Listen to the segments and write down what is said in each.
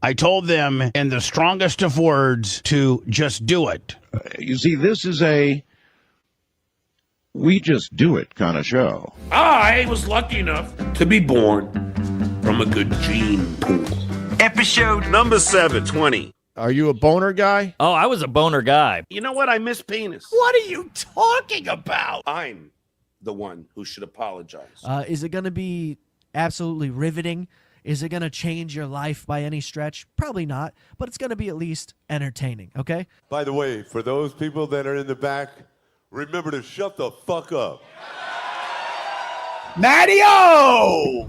I told them in the strongest of words to just do it. You see, this is a we just do it kind of show. I was lucky enough to be born from a good gene pool. Episode number 720. Are you a boner guy? Oh, I was a boner guy. You know what? I miss penis. What are you talking about? I'm the one who should apologize. Is it going to be absolutely riveting? Is it going to change your life by any stretch? Probably not, but it's going to be at least entertaining, okay? By the way, for those people that are in the back, remember to shut the fuck up. Mattio!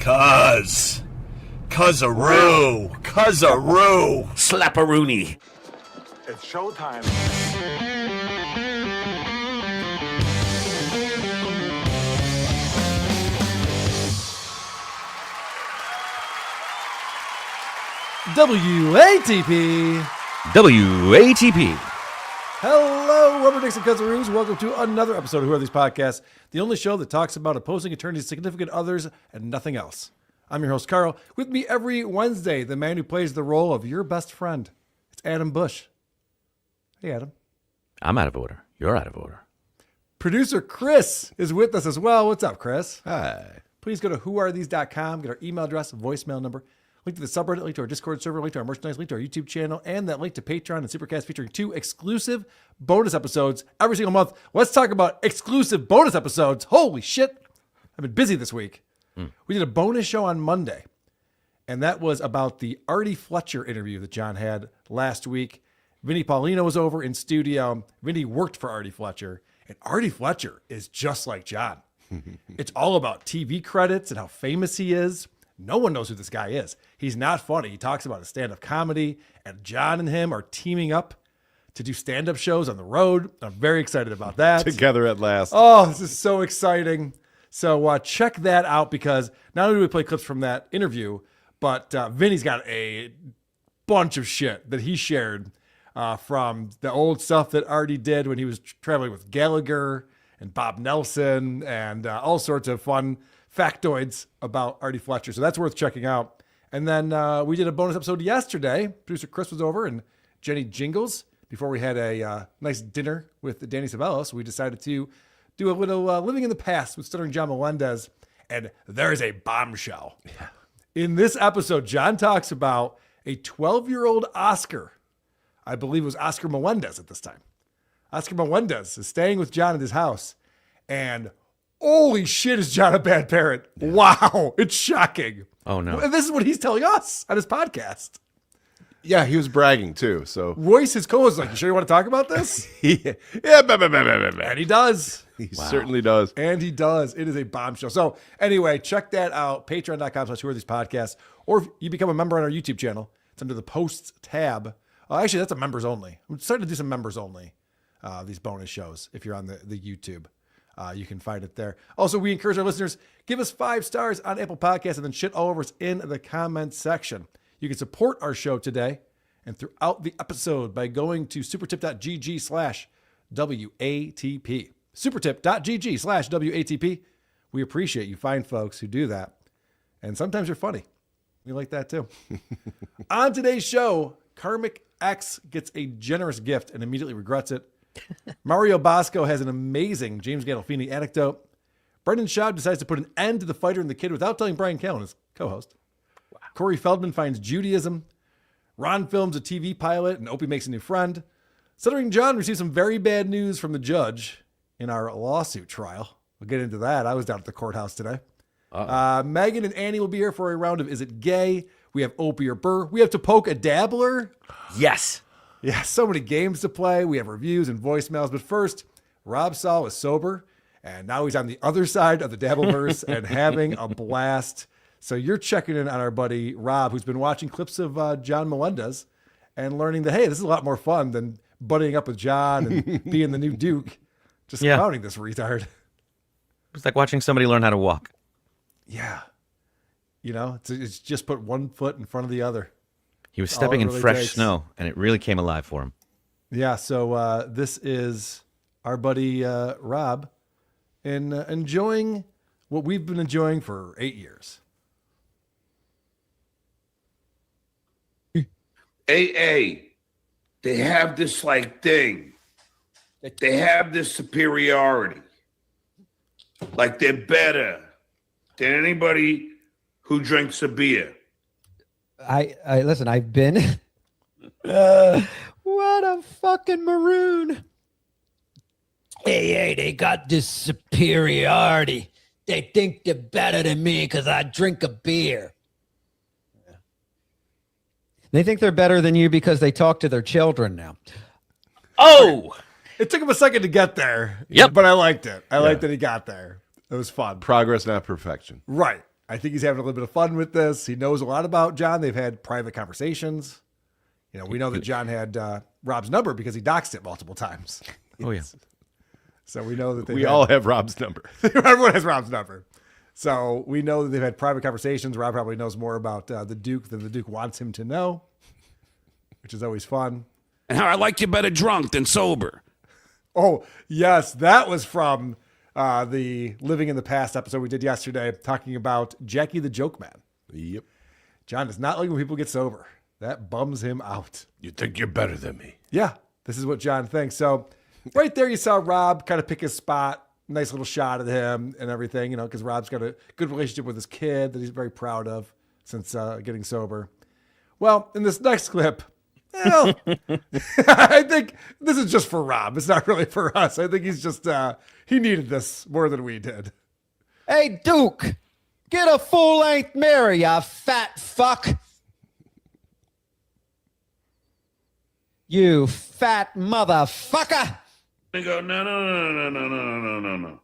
Cuz-a-roo. Slap-a-rooney. It's showtime. WATP. WATP. Hello, Rubber Dicks and Cuz-a-roos. Welcome to another episode of Who Are These Podcasts, the only show that talks about opposing attorneys' significant others and nothing else. I'm your host, Carl. With me every Wednesday, the man who plays the role of your best friend. It's Adam Bush. Hey, Adam. I'm out of order. You're out of order. Producer Chris is with us as well. What's up, Chris? Hi. Please go to whoarethese.com, get our email address, voicemail number, link to the subreddit, link to our Discord server, link to our merchandise, link to our YouTube channel, and that link to Patreon and Supercast featuring 2 exclusive bonus episodes every single month. Let's talk about exclusive bonus episodes. Holy shit. I've been busy this week. We did a bonus show on Monday, and that was about the Artie Fletcher interview that John had last week. Vinny Paulino was over in studio. Vinny worked for Artie Fletcher, and Artie Fletcher is just like John. It's all about TV credits and how famous he is. No one knows who this guy is. He's not funny. He talks about his stand-up comedy, and John and him are teaming up to do stand-up shows on the road. I'm very excited about that. Together at last. Oh, this is so exciting. So check that out, because not only do we play clips from that interview, but Vinny's got a bunch of shit that he shared from the old stuff that Artie did when he was traveling with Gallagher and Bob Nelson and all sorts of fun factoids about Artie Fletcher. So that's worth checking out. And then we did a bonus episode yesterday. Producer Chris was over and Jenny Jingles. Before we had a nice dinner with Danny Savellos, we decided to do a little Living in the Past with Stuttering John Melendez. And there's a bombshell. Yeah. In this episode, John talks about a 12-year-old Oscar. I believe it was Oscar Melendez at this time. Oscar Melendez is staying with John at his house. And holy shit, is John a bad parent. Wow, it's shocking. Oh, no. And this is what he's telling us on his podcast. Yeah, he was bragging too. So Royce, his co-host, is like, you sure you want to talk about this? yeah, And he does. he certainly does. And he does. It is a bombshell. So anyway, check that out. Patreon.com/Who Are These Podcasts. Or if you become a member on our YouTube channel, it's under the posts tab. Actually, that's a members only. I'm starting to do some members only, these bonus shows. If you're on the YouTube, you can find it there. Also, we encourage our listeners, give us 5 stars on Apple Podcasts and then shit all over us in the comments section. You can support our show today and throughout the episode by going to supertip.gg/WATP. Supertip.gg/WATP. We appreciate you fine folks who do that. And sometimes you're funny. We like that too. On today's show, Karmic X gets a generous gift and immediately regrets it. Mario Bosco has an amazing James Gandolfini anecdote. Brendan Schaub decides to put an end to the fighter and the kid without telling Brian Callen, his co-host. Wow. Corey Feldman finds Judaism. Ron films a TV pilot and Opie makes a new friend. Stuttering John receives some very bad news from the judge in our lawsuit trial. We'll get into that. I was down at the courthouse today. Megan and Annie will be here for a round of Is It Gay? We have Opie or Burr. We have to poke a dabbler. Yes. Yeah, so many games to play. We have reviews and voicemails. But first, Rob Saul is sober, and now he's on the other side of the Dabbleverse and having a blast. So you're checking in on our buddy Rob, who's been watching clips of John Melendez and learning that, hey, this is a lot more fun than buddying up with John and being the new Duke. Just clowning this retard. It's like watching somebody learn how to walk. Yeah. You know, it's just put one foot in front of the other. He was stepping in fresh snow, and it really came alive for him. Yeah, so this is our buddy Rob and enjoying what we've been enjoying for 8 years. AA, they have this like thing. They have this superiority. Like they're better than anybody who drinks a beer. I listen, I've been what a fucking maroon. Hey, they got this superiority. They think they're better than me because I drink a beer. They think they're better than you because they talk to their children now. Oh, It took him a second to get there. Yep. But I liked it. I liked that he got there. It was fun. Progress, not perfection. Right. I think he's having a little bit of fun with this. He knows a lot about John. They've had private conversations. You know, we know that John had Rob's number because he doxed it multiple times. oh yeah. So we know that We all have Rob's number. everyone has Rob's number. So we know that they've had private conversations. Rob probably knows more about the Duke than the Duke wants him to know, which is always fun. And how I like you better drunk than sober. Oh, yes. That was from the Living in the Past episode we did yesterday, talking about Jackie the Joke Man. Yep. John does not like when people get sober. That bums him out. You think you're better than me? Yeah, this is what John thinks. So right there, you saw Rob kind of pick his spot. Nice little shot of him and everything, you know, because Rob's got a good relationship with his kid that he's very proud of since getting sober. Well, in this next clip, well, I think this is just for Rob. It's not really for us. I think he's just, he needed this more than we did. Hey, Duke, get a full-length mirror, you fat fuck. You fat motherfucker. They go, no.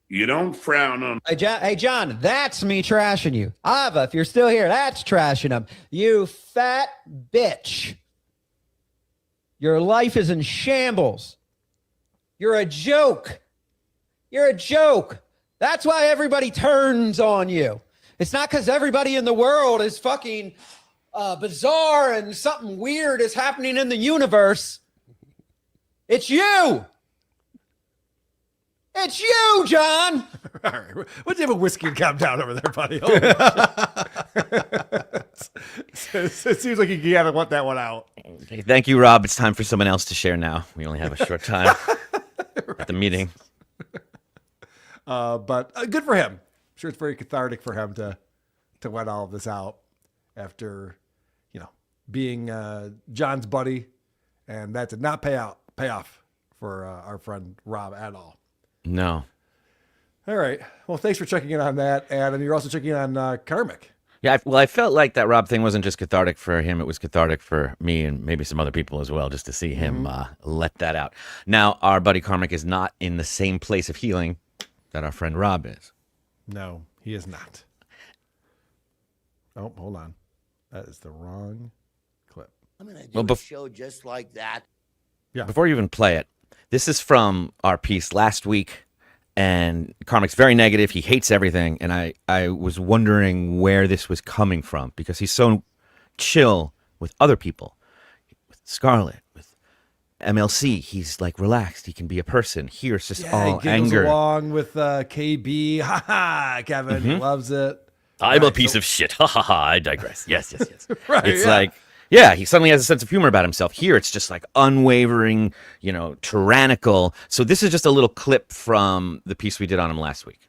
You don't frown on. Hey, John, that's me trashing you. Ava, if you're still here, that's trashing him. You fat bitch. Your life is in shambles. You're a joke. You're a joke. That's why everybody turns on you. It's not because everybody in the world is fucking bizarre and something weird is happening in the universe. It's you. It's you, John. All right. Why don't you have a whiskey and calm down over there, buddy? It seems like you gotta want that one out. Okay, thank you, Rob. It's time for someone else to share now. We only have a short time at the meeting. But good for him. I'm sure it's very cathartic for him to let all of this out after, you know, being John's buddy, and that did not pay off for our friend Rob at all. No. All right. Well, thanks for checking in on that, Adam. You're also checking in on Karmic. Yeah, I felt like that Rob thing wasn't just cathartic for him. It was cathartic for me and maybe some other people as well, just to see him let that out. Now, our buddy Karmic is not in the same place of healing that our friend Rob is. No, he is not. Oh, hold on. That is the wrong clip. I'm going to do a show just like that. Yeah. Before you even play it, this is from our piece last week, and Karmic's very negative. He hates everything, and I was wondering where this was coming from, because he's so chill with other people, with Scarlett, with MLC. He's like relaxed. He can be a person. Here it's just all he anger. Along with KB. Ha ha, Kevin. He loves it. I'm a piece of shit. Ha ha ha. I digress. Yes. Right, It's yeah. like, yeah, he suddenly has a sense of humor about himself. Here, it's just like unwavering, tyrannical. So this is just a little clip from the piece we did on him last week.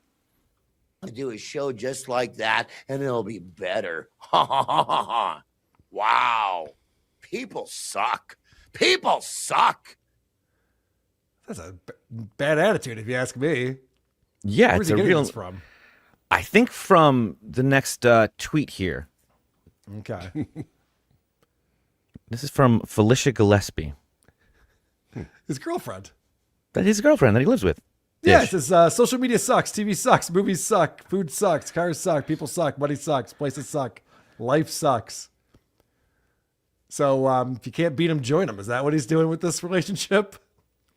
I'm going to do a show just like that, and it'll be better. Ha ha ha ha ha. Wow. People suck. People suck. That's a bad attitude, if you ask me. Yeah, Where's it's he a getting real. this from? I think from the next tweet here. Okay. This is from Felicia Gillespie. His girlfriend. That his girlfriend that he lives with. Yeah, it says social media sucks, TV sucks, movies suck, food sucks, cars suck, people suck, money sucks, places suck, life sucks. So if you can't beat him, join him. Is that what he's doing with this relationship?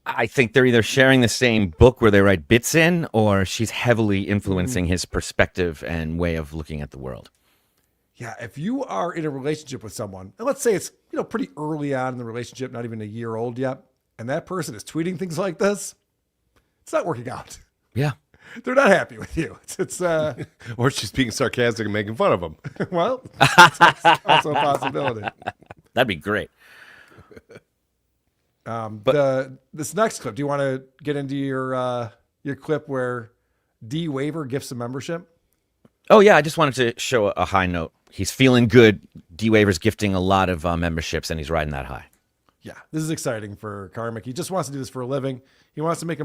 I think they're either sharing the same book where they write bits in, or she's heavily influencing his perspective and way of looking at the world. Yeah, if you are in a relationship with someone, and let's say it's pretty early on in the relationship, not even a year old yet, and that person is tweeting things like this, it's not working out. Yeah. They're not happy with you. It's Or she's being sarcastic and making fun of him. well, that's also a possibility. That'd be great. This next clip, do you want to get into your clip where D Waiver gifts a membership? Oh, yeah, I just wanted to show a high note. He's feeling good. D Waver's gifting a lot of memberships, and he's riding that high. Yeah, this is exciting for Karmic. He just wants to do this for a living. He wants to make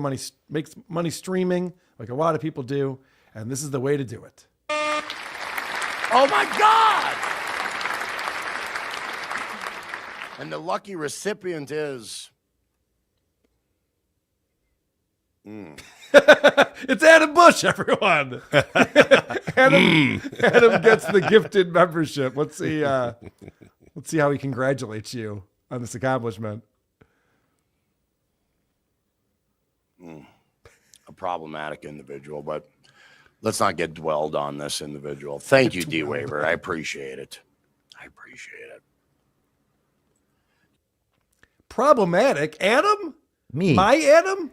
money streaming like a lot of people do, and this is the way to do it. Oh my God! And the lucky recipient is. It's Adam Bush, everyone. Adam gets the gifted membership. Let's see how he congratulates you on this accomplishment. A problematic individual, but let's not get dwelled on this individual. Thank you, D Waiver. I appreciate it. Problematic? Adam? Me. My Adam?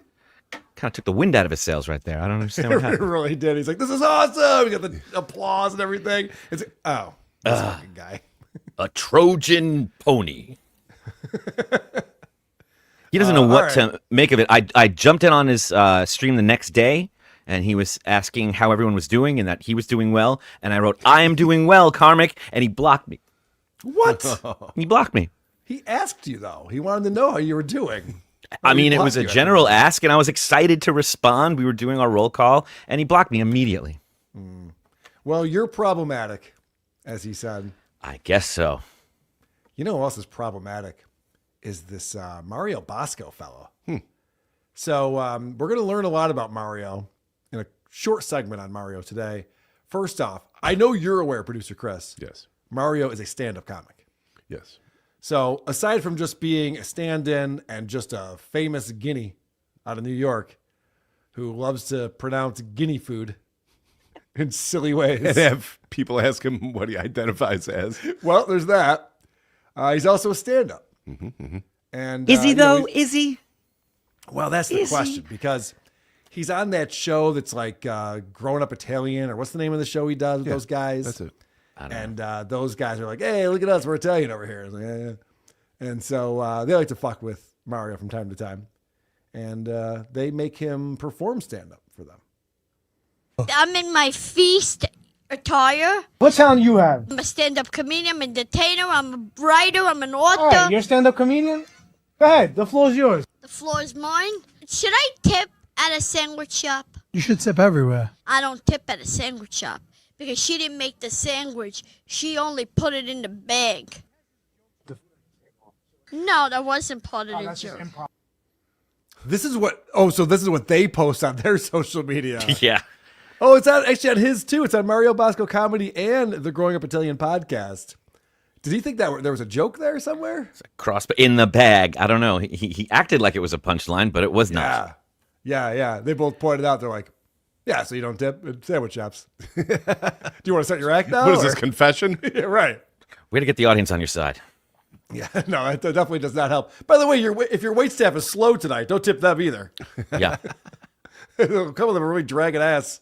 Kind of took the wind out of his sails right there. I don't understand what It happened. really did. He's like, this is awesome. He got the applause and everything. It's oh, this fucking guy. A Trojan pony. He doesn't know what to make of it. I jumped in on his stream the next day, and he was asking how everyone was doing and that he was doing well. And I wrote, I am doing well, Karmic. And he blocked me. What? He blocked me. He asked you, though. He wanted to know how you were doing. I mean, it was a general ask, and I was excited to respond. We were doing our roll call, and he blocked me immediately. Well, you're problematic, as he said. I guess so. You know who else is problematic? Is this Mario Bosco fellow. So we're going to learn a lot about Mario in a short segment on Mario today. First off, I know you're aware, Producer Chris. Yes. Mario is a stand-up comic. Yes. So aside from just being a stand-in and just a famous guinea out of New York who loves to pronounce guinea food in silly ways. And have people ask him what he identifies as. Well, there's that. He's also a stand-up. And Is he, though? Is he? Well, that's the question, because he's on that show that's like Grown Up Italian, or what's the name of the show he does with those guys? That's it. And those guys are like, hey, look at us, we're Italian over here. It's like, yeah. And so they like to fuck with Mario from time to time. And they make him perform stand-up for them. I'm in my feast attire. What talent you have? I'm a stand-up comedian, I'm an entertainer, I'm a writer, I'm an author. All right, you're a stand-up comedian? Go ahead, the floor is yours. The floor is mine. Should I tip at a sandwich shop? You should tip everywhere. I don't tip at a sandwich shop because she didn't make the sandwich. She only put it in the bag. No, that wasn't part of the joke. This is what they post on their social media. Yeah. Oh, it's actually on his too. It's on Mario Bosco Comedy and the Growing Up Italian podcast. Did he think that there was a joke there somewhere? Cross in the bag. I don't know. He acted like it was a punchline, but it was not. Yeah. They both pointed out. They're like, yeah, so you don't tip at sandwich shops. Do you want to start your act now? What is this, confession? Yeah, right. Way to get the audience on your side. Yeah, no, that definitely does not help. By the way, if your wait staff is slow tonight, don't tip them either. Yeah. A couple of them are really dragging ass.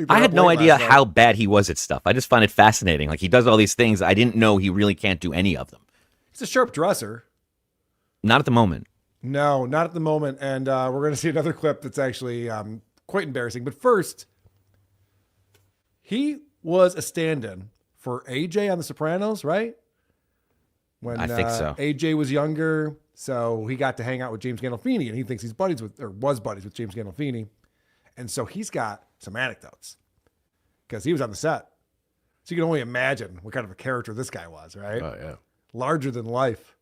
I had no idea how bad he was at stuff. I just find it fascinating. Like, he does all these things. I didn't know he really can't do any of them. He's a sharp dresser. Not at the moment. No, not at the moment. And we're going to see another clip that's actually quite embarrassing. But first, he was a stand-in for AJ on The Sopranos, right? When I think so. AJ was younger, so he got to hang out with James Gandolfini, and he thinks he's was buddies with James Gandolfini. And so he's got some anecdotes because he was on the set. So you can only imagine what kind of a character this guy was, right? Oh, yeah. Larger than life.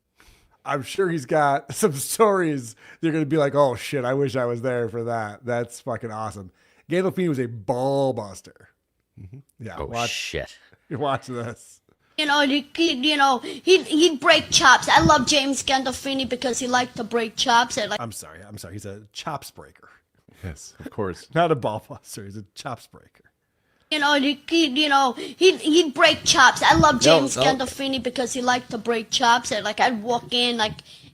I'm sure he's got some stories. You're going to be like, oh, shit, I wish I was there for that. That's fucking awesome. Gandolfini was a ball buster. Yeah. Oh, shit. You watch this. He'd break chops. I love James Gandolfini because he liked to break chops. I'm sorry. He's a chops breaker. Yes, of course. Not a ball buster. He's a chops breaker. He'd break chops. I love James Gandolfini because he liked to break chops. And I'd walk in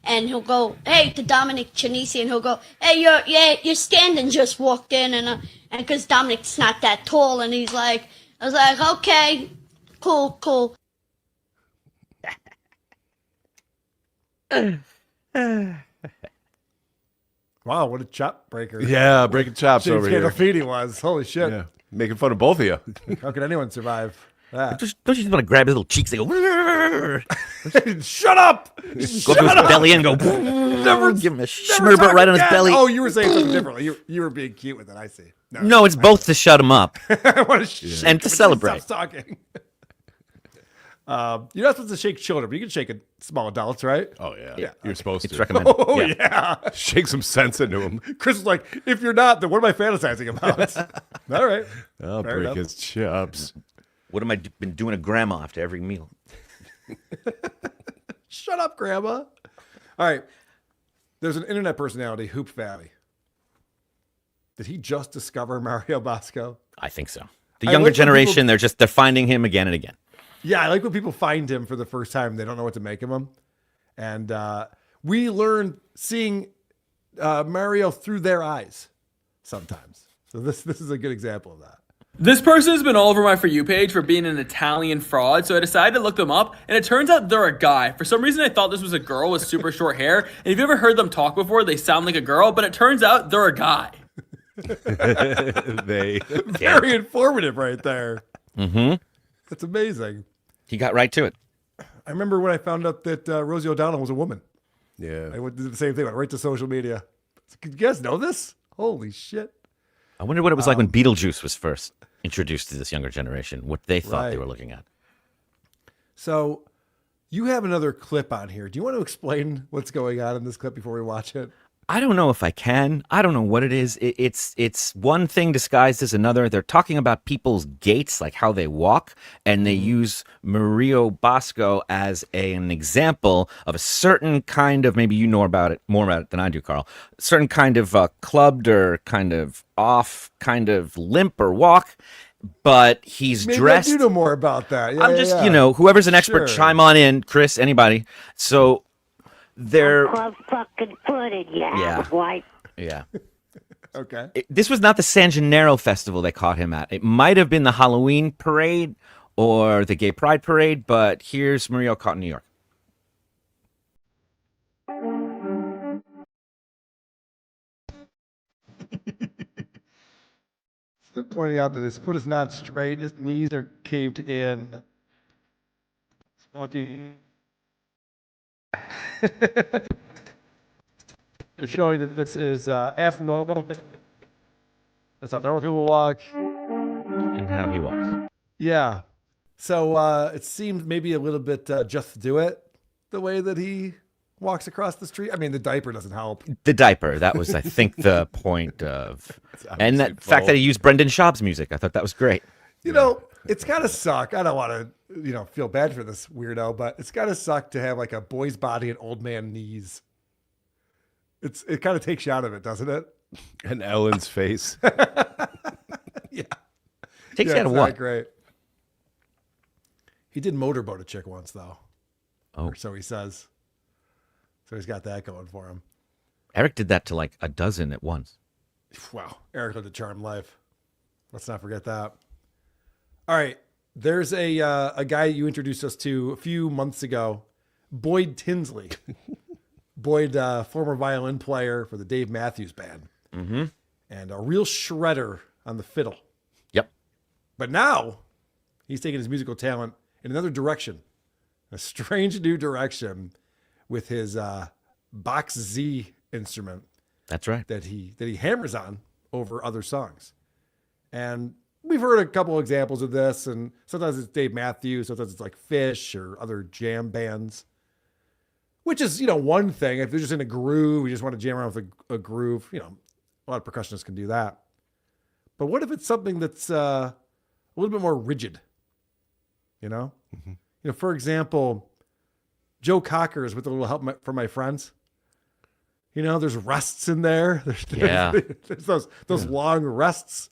and he'll go, hey, to Dominic Chinisi, and he'll go, hey, you're standing. Just walked in, and because Dominic's not that tall, and I was like, okay, cool. Wow, what a chop breaker. Yeah, breaking chops James over here. Gandolfini was. Holy shit. Yeah, making fun of both of you. How could anyone survive that? Don't you just want to grab his little cheeks and go, Shut up! go up to his belly and go, Never, give him a never schmurber talk right on his again. belly. Oh, you were saying something differently. You were being cute with it, I see. No, it's both to shut him up I want to and to celebrate. Stop talking. You're not supposed to shake children, but you can shake small adults, right? Oh, yeah. You're supposed It's to. recommended. Oh, yeah. Shake some sense into him. Chris was like, if you're not, then what am I fantasizing about? All right. I'll Fair break enough. his chops. What am I been doing to grandma after every meal? Shut up, Grandma. All right. There's an internet personality, Hoop Valley. Did he just discover Mario Bosco? I think so. The I younger like when generation, people- they're finding him again and again. Yeah, I like when people find him for the first time. They don't know what to make of him. And we learn seeing Mario through their eyes sometimes. So this is a good example of that. This person has been all over my For You page for being an Italian fraud, so I decided to look them up, and it turns out they're a guy. For some reason, I thought this was a girl with super short hair, and if you ever heard them talk before, they sound like a girl, but it turns out they're a guy. Very informative right there. Mm-hmm. That's amazing. He got right to it. I remember when I found out that Rosie O'Donnell was a woman. Yeah. I went to do the same thing. I went right to social media. Did you guys know this? Holy shit. I wonder what it was like when Beetlejuice was first introduced to this younger generation, what they thought they Right. were looking at. So you have another clip on here. Do you want to explain what's going on in this clip before we watch it? I don't know if I can. I don't know what it is. It's one thing disguised as another. They're talking about people's gaits, like how they walk, and they use Mario Bosco as an example of a certain kind of, maybe you know about it more about it than I do, Carl, certain kind of clubbed or kind of off, kind of limp or walk, but he's Maybe dressed. I do know more about that. Yeah, I'm yeah, just, yeah. you know, whoever's an expert, Sure. chime on in, Chris, anybody. So they're, fucking footed, you Yeah. asswipe. yeah. Okay. This was not the San Gennaro festival they caught him at. It might have been the Halloween parade or the Gay Pride parade, but here's Mario caught in New York. Pointing out that his foot is not straight, his knees are caved in. They're showing that this is abnormal. That's how normal people walk. And how he walks. Yeah. So it seemed maybe a little bit just do it the way that he walks across the street. I mean, the diaper doesn't help. The diaper, that was, I think, the point of... And that fact that he used Brendan Schaub's music, I thought that was great. You know, it's gotta suck. I don't want to, you know, feel bad for this weirdo, but it's gotta suck to have like a boy's body and old man knees. It kind of takes you out of it, doesn't it? And Ellen's face. Yeah. Takes you out of it's not what? Great. He did motorboat a chick once, though. Oh. Or so he says. So he's got that going for him. Eric did that to like a dozen at once. Wow. Eric lived a charmed life. Let's not forget that. All right. There's a guy you introduced us to a few months ago, Boyd Tinsley. Boyd, former violin player for the Dave Matthews Band. Mm-hmm. And a real shredder on the fiddle. Yep. But now he's taking his musical talent in another direction, a strange new direction with his Box Z instrument. That's right. That he hammers on over other songs. And we've heard a couple examples of this, and sometimes it's Dave Matthews, sometimes it's like Fish or other jam bands. Which is, you know, one thing. If they're just in a groove, you just want to jam around with a groove, you know, a lot of percussionists can do that. But what if it's something that's a little bit more rigid? You know? Mm-hmm. You know, for example, Joe Cocker's with a little help from my friends. You know, there's rests in there. There's those long rests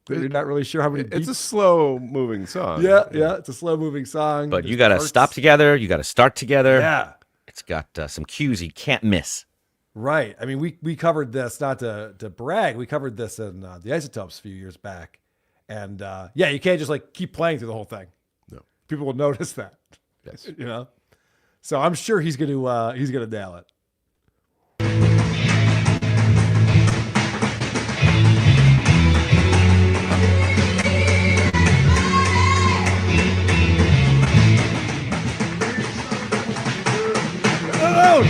that you're not really sure how many It's beats. a slow moving song. Yeah, it's a slow moving song. But There's you got to parts. stop together. You got to start together. Yeah. It's got some cues you can't miss. Right. I mean, we covered this, not to brag, we covered this in the Isotopes a few years back. And yeah, you can't just like keep playing through the whole thing. No. People will notice that. Yes. You know? So I'm sure he's gonna nail it. Oh,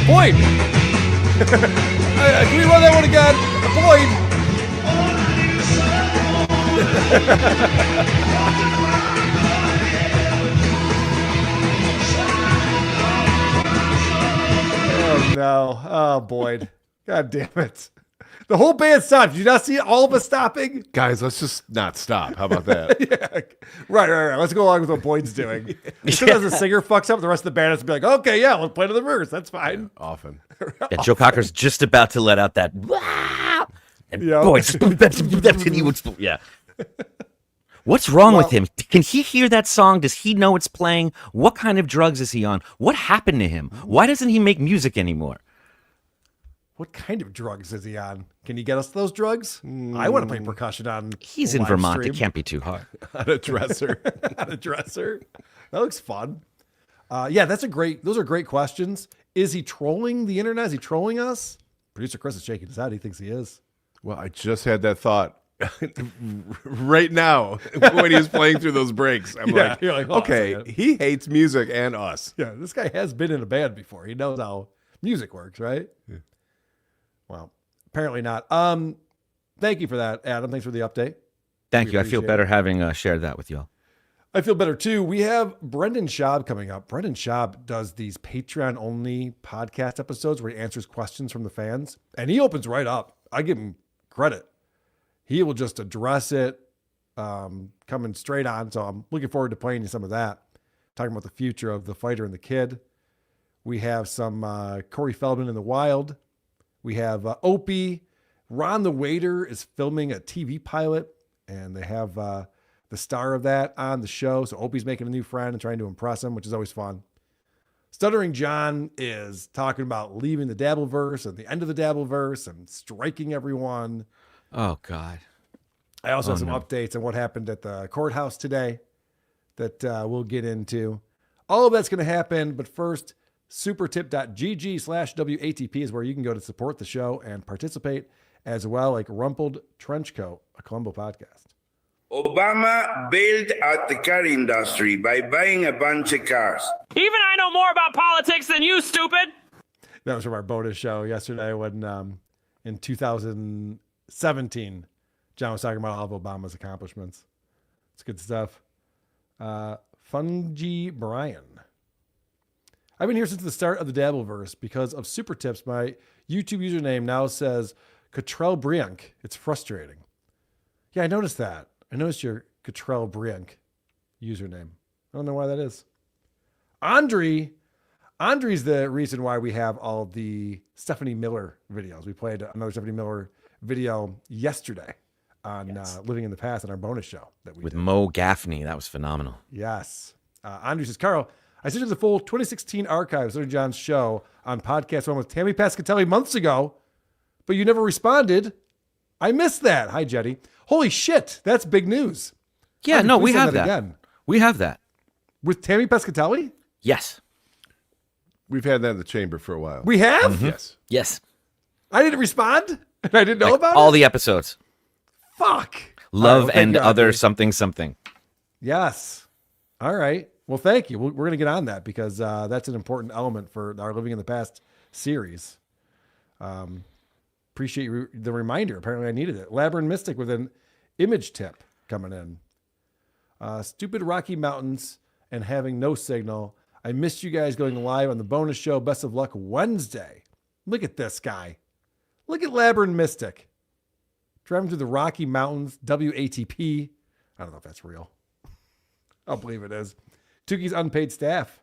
Boyd! Can we run that one again? Boyd! Oh no. Oh, Boyd. God damn it. The whole band stopped. Did you not see all of us stopping? Guys, let's just not stop. How about that? Yeah. Right. Let's go along with what Boyd's doing. Sometimes the singer fucks up, the rest of the band has to be like, okay, yeah, let's play to the verse. That's fine. Yeah, often. Yeah, Joe Cocker's just about to let out that. And Boyd, yeah. What's wrong with him? Can he hear that song? Does he know it's playing? What kind of drugs is he on? What happened to him? Why doesn't he make music anymore? What kind of drugs is he on? Can you get us those drugs? I want to play percussion on. He's in Vermont. It can't be too hard. On a dresser. On a dresser. That looks fun. Yeah, those are great questions. Is he trolling the internet? Is he trolling us? Producer Chris is shaking his head. He thinks he is. Well, I just had that thought right now when he was playing through those breaks. I'm you're like, okay, he hates music and us. Yeah, this guy has been in a band before. He knows how music works, right? Yeah. Well, apparently not. Thank you for that, Adam. Thanks for the update. Thank you. I feel better having shared that with y'all. I feel better too. We have Brendan Schaub coming up. Brendan Schaub does these Patreon only podcast episodes where he answers questions from the fans, and he opens right up. I give him credit. He will just address it, coming straight on. So I'm looking forward to playing you some of that. Talking about the future of the fighter and the kid. We have some Corey Feldman in the wild. We have Opie. Ron the waiter is filming a TV pilot, and they have the star of that on the show. So Opie's making a new friend and trying to impress him, which is always fun. Stuttering John is talking about leaving the Dabbleverse and the end of the Dabbleverse and striking everyone. Oh, God. I also have some updates on what happened at the courthouse today that we'll get into. All of that's going to happen, but first, supertip.gg/WATP is where you can go to support the show and participate as well, like Rumpled Trenchcoat, a Colombo podcast. Obama bailed out the car industry by buying a bunch of cars. Even I know more about politics than you, stupid. That was from our bonus show yesterday when in 2017, John was talking about all of Obama's accomplishments. It's good stuff. Fungi Brian. I've been here since the start of the Dabbleverse. Because of super tips, my YouTube username now says Cottrell Briank. It's frustrating. Yeah, I noticed that. I noticed your Cottrell Briank username. I don't know why that is. Andre's the reason why we have all the Stephanie Miller videos. We played another Stephanie Miller video yesterday on Living in the Past on our bonus show that we with did. Mo Gaffney. That was phenomenal. Yes. Andre says, Carl, I sent you the full 2016 archive of Stuttering John's show on podcast one with Tammy Pascatelli months ago, but you never responded. I missed that. Hi, Jetty. Holy shit. That's big news. Yeah, Andre, no, please we send have that. again. We have that. With Tammy Pascatelli? Yes. We've had that in the chamber for a while. We have? Mm-hmm. Yes. Yes. I didn't respond? And I didn't know about all it? the episodes. Fuck. Love All right, well, and thank you, other Andre. something. Yes. All right. Well, thank you. We're going to get on that because that's an important element for our Living in the Past series. Appreciate the reminder. Apparently I needed it. Labyrinth Mystic with an image tip coming in. Stupid Rocky Mountains and having no signal. I missed you guys going live on the bonus show. Best of luck Wednesday. Look at this guy. Look at Labyrinth Mystic. Driving through the Rocky Mountains, WATP. I don't know if that's real. I'll believe it is. Tuki's unpaid staff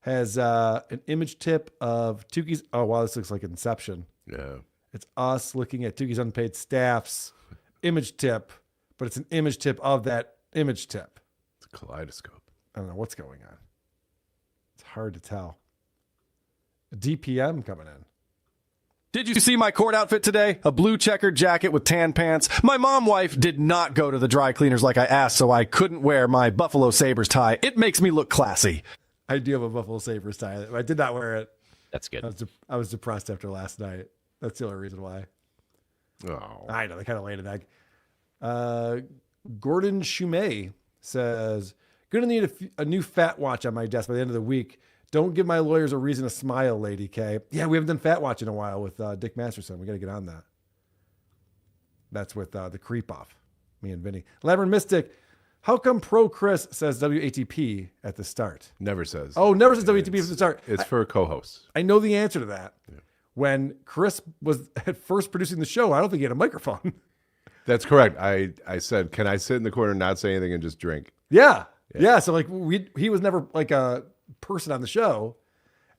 has an image tip of Tuki's. Oh, wow, this looks like Inception. Yeah. It's us looking at Tuki's unpaid staff's image tip, but it's an image tip of that image tip. It's a kaleidoscope. I don't know what's going on. It's hard to tell. A DPM coming in. Did you see my court outfit today? A blue checkered jacket with tan pants. My mom wife did not go to the dry cleaners like I asked, so I couldn't wear my Buffalo Sabres tie. It makes me look classy. I do have a Buffalo Sabres tie. I did not wear it. That's good. I was depressed after last night. That's the only reason why. Oh, I know they kind of laid an egg. Gordon Shumay says, "Gonna need a new fat watch on my desk by the end of the week. Don't give my lawyers a reason to smile, Lady K." Yeah, we haven't done fat watch in a while with Dick Masterson. We got to get on that. That's with the creep off. Me and Vinny. Labyrinth Mystic. How come Pro Chris says WATP at the start? Never says. Oh, never says WATP at the start. It's for co-hosts. I know the answer to that. Yeah. When Chris was at first producing the show, I don't think he had a microphone. That's correct. I said, can I sit in the corner and not say anything and just drink? Yeah. So like he was never like a person on the show.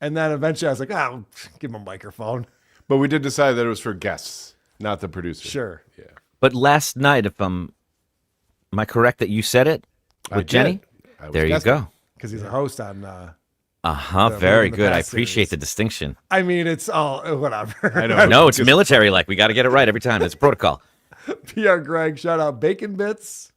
And then eventually I was like, I'll give him a microphone. But we did decide that it was for guests, not the producer. Sure. Yeah. But last night, am I correct that you said it with Jenny? There you go. Because he's a host on. Very good. I appreciate the distinction. I mean, it's all whatever. I don't know. It's military like. We got to get it right every time. It's a protocol. PR Greg, shout out Bacon Bits.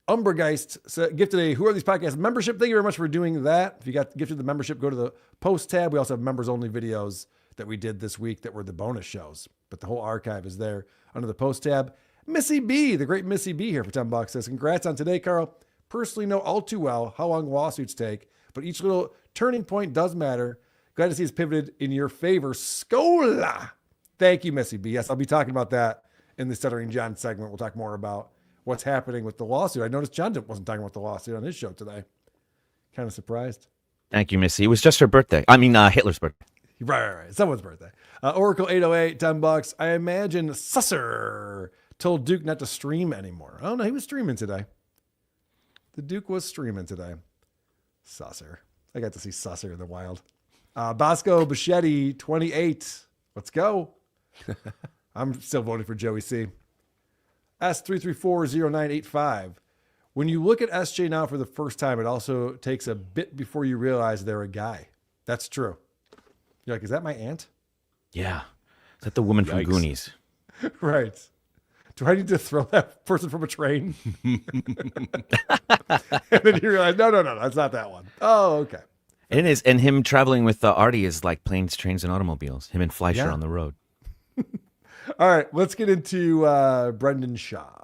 Umbergeist gifted a Who Are These Podcasts membership. Thank you very much for doing that. If you got gifted the membership, go to the post tab. We also have members only videos that we did this week that were the bonus shows. But the whole archive is there under the post tab. Missy B, the great Missy B here for $10 says, congrats on today, Carl. Personally know all too well how long lawsuits take, but each little turning point does matter. Glad to see it's pivoted in your favor. Scola. Thank you, Missy B. Yes, I'll be talking about that in the Stuttering John segment. We'll talk more about what's happening with the lawsuit. I noticed John wasn't talking about the lawsuit on his show today. Kind of surprised. Thank you, Missy. It was just her birthday. I mean, Hitler's birthday. Right. Someone's birthday. Oracle 808, $10. I imagine Susser told Duke not to stream anymore. Oh, no, he was streaming today. The Duke was streaming today. Susser. I got to see Susser in the wild. Bosco Bichetti, 28. Let's go. I'm still voting for Joey C. S3340985. When you look at SJ now for the first time, it also takes a bit before you realize they're a guy. That's true. You're like, is that my aunt? Yeah. Is that the woman from Goonies? Right. Do I need to throw that person from a train? And then you realize, no, that's not that one. Oh, okay. And it is, and him traveling with Artie is like planes, trains, and automobiles. Him and Fleischer on the road. All right, let's get into Brendan Schaub.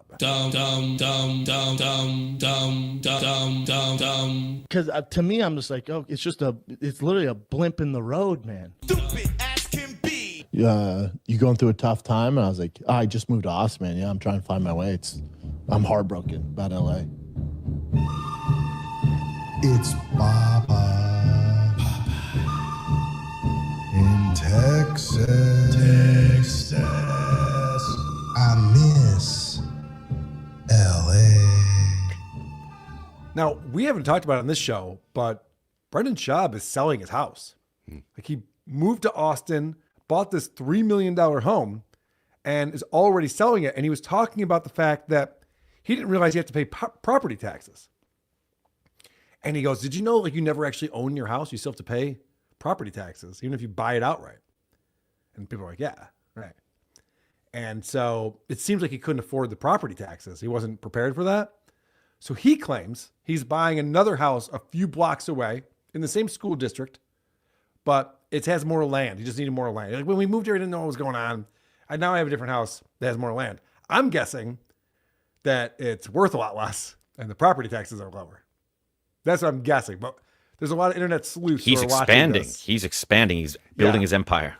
Because to me, I'm just like, oh, it's literally a blimp in the road, man. You going through a tough time? And I was like, I just moved to Austin, man. Yeah, I'm trying to find my way. I'm heartbroken about LA. It's Papa in Texas. I miss LA. Now, we haven't talked about it on this show, but Brendan Schaub is selling his house. Like, he moved to Austin, bought this $3 million home, and is already selling it. And he was talking about the fact that he didn't realize he had to pay property taxes. And he goes, did you know, like, you never actually own your house? You still have to pay property taxes, even if you buy it outright. And people are like, yeah, right. And so it seems like he couldn't afford the property taxes. He wasn't prepared for that. So he claims he's buying another house a few blocks away in the same school district, but it has more land. He just needed more land. Like, when we moved here, I didn't know what was going on. Now I have a different house that has more land. I'm guessing that it's worth a lot less and the property taxes are lower. That's what I'm guessing. But there's a lot of internet sleuths who are expanding. watching this. He's expanding. He's building his empire.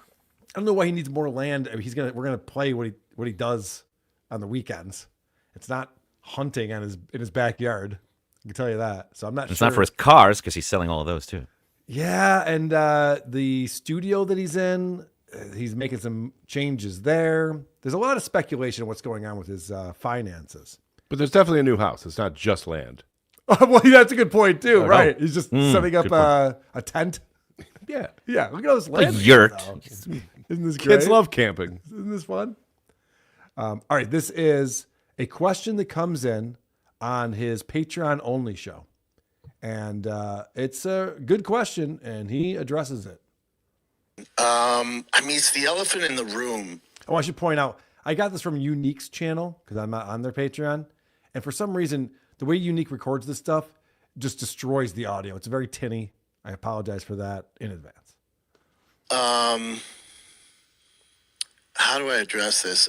I don't know why he needs more land. I mean, we're gonna play what he does on the weekends. It's not hunting in his backyard. I can tell you that. So I'm not sure. It's not for his cars because he's selling all of those too. Yeah, and the studio that he's in, he's making some changes there. There's a lot of speculation of what's going on with his finances. But there's definitely a new house. It's not just land. Well, that's a good point too, right? No. He's just setting up a tent. Yeah. Look at all this land. A yurt. Isn't this great? Kids love camping. Isn't this fun? All right, this is a question that comes in on his Patreon only show. And it's a good question, and he addresses it. I mean, it's the elephant in the room. Oh, I should point out, I got this from Unique's channel because I'm not on their Patreon. And for some reason, the way Unique records this stuff, just destroys the audio. It's very tinny. I apologize for that in advance. How do I address this?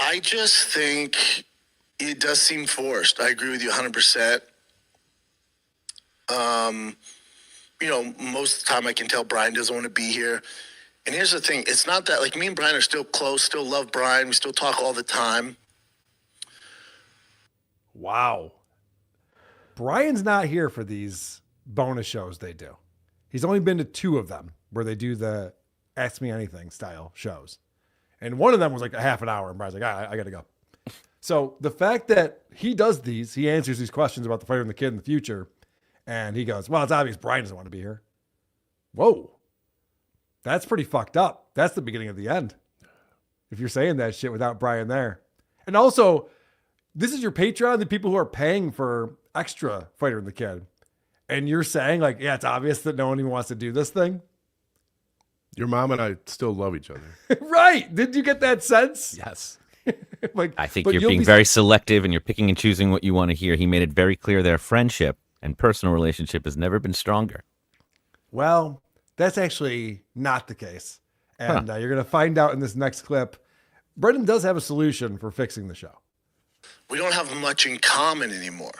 I just think it does seem forced. I agree with you 100%. Most of the time I can tell Brian doesn't want to be here. And here's the thing. It's not that, like, me and Brian are still close, still love Brian. We still talk all the time. Wow. Brian's not here for these bonus shows they do. He's only been to 2 of them where they do the Ask Me Anything style shows. And one of them was like a half an hour, and Brian's like, I got to go. So the fact that he does these, he answers these questions about the fighter and the kid in the future, and he goes, well, it's obvious Brian doesn't want to be here. Whoa. That's pretty fucked up. That's the beginning of the end. If you're saying that shit without Brian there. And also, this is your Patreon, the people who are paying for extra fighter and the kid. And you're saying, like, yeah, it's obvious that no one even wants to do this thing. Your mom and I still love each other. Right. Did you get that sense? Yes. I think you're being very selective and you're picking and choosing what you want to hear. He made it very clear their friendship and personal relationship has never been stronger. Well, that's actually not the case. And you're going to find out in this next clip. Brendan does have a solution for fixing the show. We don't have much in common anymore.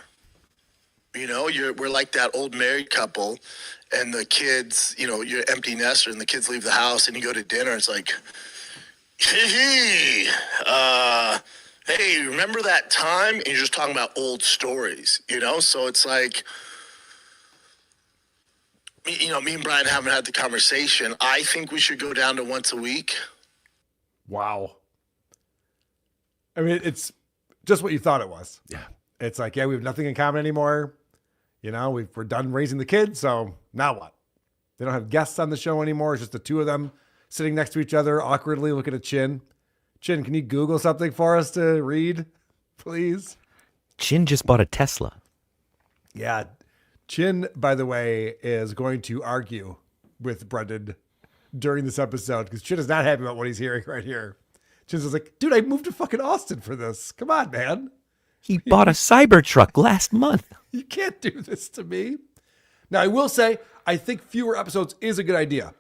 We're like that old married couple, and the kids, you're empty nester, and the kids leave the house, and you go to dinner. It's like, hey, remember that time? And you're just talking about old stories, So it's like, me and Brian haven't had the conversation. I think we should go down to once a week. Wow. I mean, it's just what you thought it was. Yeah. It's like, yeah, we have nothing in common anymore. We're done raising the kids. So now what? They don't have guests on the show anymore. It's just the 2 of them sitting next to each other, awkwardly looking at Chin. Chin, can you Google something for us to read, please? Chin just bought a Tesla. Yeah. Chin, by the way, is going to argue with Brendan during this episode because Chin is not happy about what he's hearing right here. Chin's like, dude, I moved to fucking Austin for this. Come on, man. He bought a Cybertruck last month. You can't do this to me. Now, I will say, I think fewer episodes is a good idea.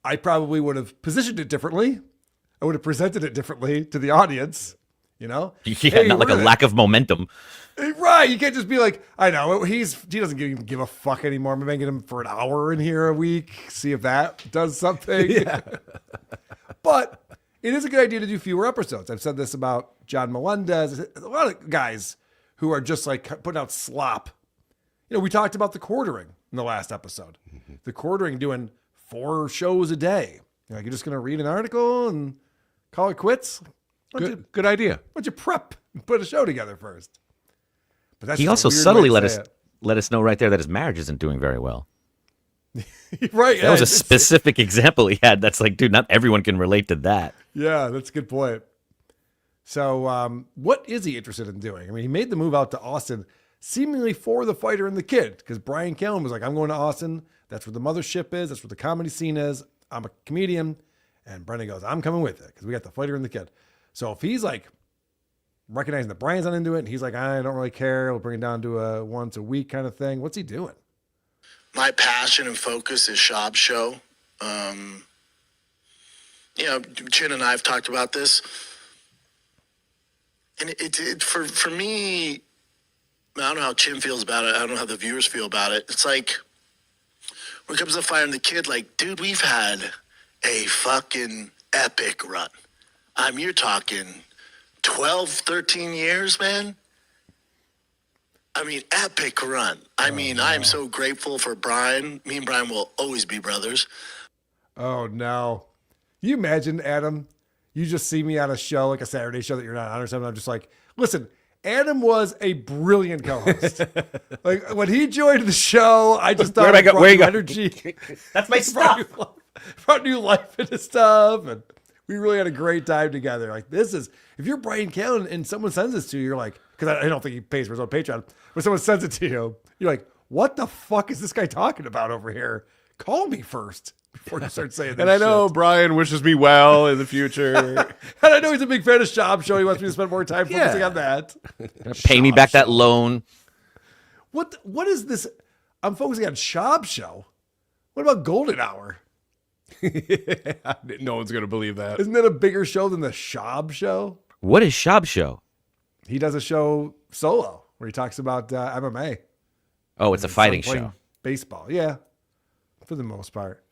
I probably would have positioned it differently. I would have presented it differently to the audience, Yeah, Hey, not like a lack of momentum. Right. You can't just be like, I know, he doesn't even give a fuck anymore. Maybe I get him for an hour in here a week, see if that does something. Yeah. But it is a good idea to do fewer episodes. I've said this about John Melendez. A lot of guys who are just like putting out slop. We talked about the Quartering in the last episode. Mm-hmm. The Quartering doing 4 shows a day. You're just going to read an article and call it quits? Good idea. Why don't you prep and put a show together first? But that's he also subtly let us know right there that his marriage isn't doing very well. Right. That was a specific example he had. That's like, dude, not everyone can relate to that. Yeah, that's a good point. So what is he interested in doing? I mean, he made the move out to Austin seemingly for the fighter and the kid because Brian Callen was like, I'm going to Austin. That's where the mothership is. That's where the comedy scene is. I'm a comedian. And Brendan goes, I'm coming with it because we got the fighter and the kid. So if he's like recognizing that Brian's not into it and he's like, I don't really care, we'll bring it down to a once a week kind of thing. What's he doing? My passion and focus is Schaub's show. Chin and I have talked about this. And it for me, I don't know how Chin feels about it. I don't know how the viewers feel about it. It's like, when it comes to Fire and the Kid, like, dude, we've had a fucking epic run. You're talking 12, 13 years, man. Epic run. I am so grateful for Brian. Me and Brian will always be brothers. Oh, no. Can you imagine, Adam? You just see me on a show, like a Saturday show that you're not on or something. I'm just like, listen, Adam was a brilliant co-host. Like, when he joined the show, I just thought he brought new energy. That's my stuff. Brought new life into stuff. And we really had a great time together. Like, this is, if you're Brian Callen and someone sends this to you, you're like, because I don't think he pays for his own Patreon. When someone sends it to you, you're like, what the fuck is this guy talking about over here? Call me first. before you start saying that. And I know Brian wishes me well in the future. And I know he's a big fan of Schaub Show. He wants me to spend more time focusing on that. Pay me back that loan. What is this? I'm focusing on Schaub Show. What about Golden Hour? No one's going to believe that. Isn't that a bigger show than the Schaub Show? What is Schaub Show? He does a show solo where he talks about MMA. Oh, it's a fighting show. Baseball, yeah, for the most part.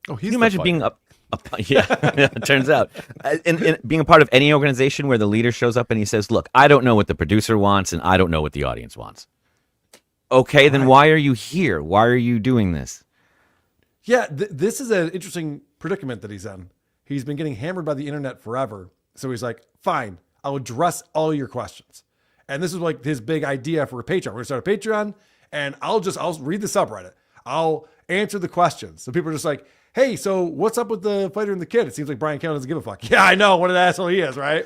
Oh, Can you imagine being yeah, it turns out. In being a part of any organization where the leader shows up and he says, look, I don't know what the producer wants and I don't know what the audience wants. Okay, then why are you here? Why are you doing this? Yeah, this is an interesting predicament that he's in. He's been getting hammered by the internet forever. So he's like, fine, I'll address all your questions. And this is like his big idea for a Patreon. We're going to start a Patreon and I'll read the subreddit. I'll answer the questions. So people are just like, hey, so what's up with the fighter and the kid? It seems like Brian Kelly doesn't give a fuck. Yeah, I know. What an asshole he is, right?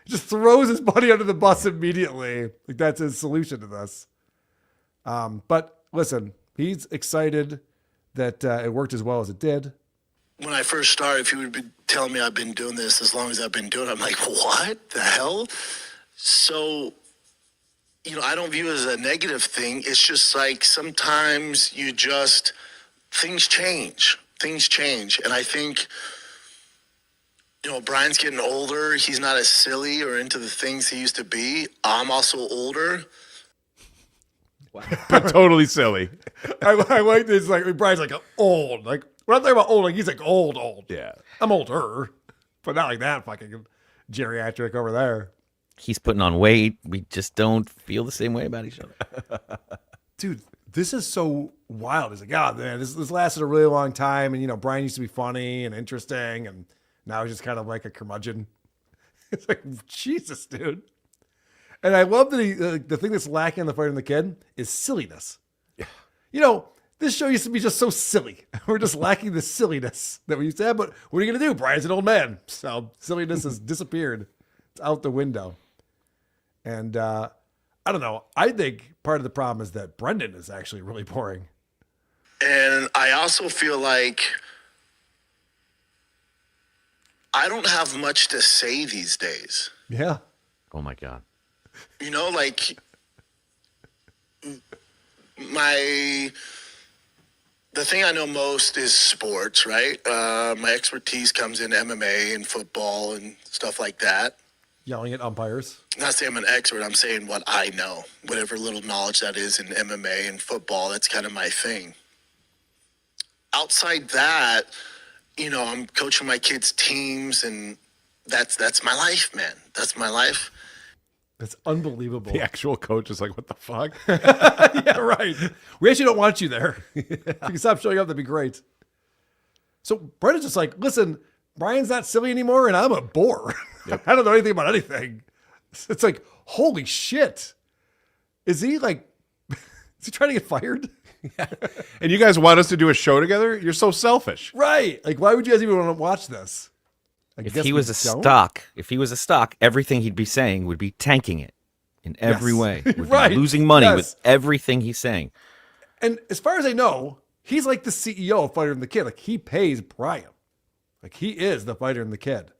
Just throws his buddy under the bus immediately. Like that's his solution to this. But listen, he's excited that it worked as well as it did. When I first started, if you would be telling me I've been doing this as long as I've been doing it, I'm like, what the hell? So, I don't view it as a negative thing. It's just like sometimes things change. And I think, Brian's getting older. He's not as silly or into the things he used to be. I'm also older. But totally silly. I like this. Like Brian's like old. Like when I'm talking about old, like he's like old. Yeah, I'm older, but not like that fucking geriatric over there. He's putting on weight. We just don't feel the same way about each other. Dude, this is so wild. He's like, God, man, this lasted a really long time. And, Brian used to be funny and interesting. And now he's just kind of like a curmudgeon. It's like, Jesus, dude. And I love that the thing that's lacking in the fighter and the kid is silliness. Yeah. This show used to be just so silly. We're just lacking the silliness that we used to have. But what are you going to do? Brian's an old man. So silliness has disappeared. It's out the window. And I don't know. I think part of the problem is that Brendan is actually really boring. And I also feel like I don't have much to say these days. Yeah. Oh, my God. Like the thing I know most is sports, right? My expertise comes in MMA and football and stuff like that. Yelling at umpires. Not saying I'm an expert. I'm saying what I know, whatever little knowledge that is in MMA and football. That's kind of my thing. Outside that, I'm coaching my kids' teams, and that's my life, man. That's my life. That's unbelievable. The actual coach is like, what the fuck? Yeah, right. We actually don't want you there. If you can stop showing up, that'd be great. So Brendan's just like, listen, Brian's not silly anymore, and I'm a bore. Yep. I don't know anything about anything. It's like, holy shit. Is he trying to get fired? Yeah. And you guys want us to do a show together? You're so selfish. Right. Like, why would you guys even want to watch this? If he was a stock, everything he'd be saying would be tanking it in every way. Would right. be losing money with everything he's saying. And as far as I know, he's like the CEO of Fighter and the Kid. Like, he pays Brian. Like, he is the Fighter and the Kid.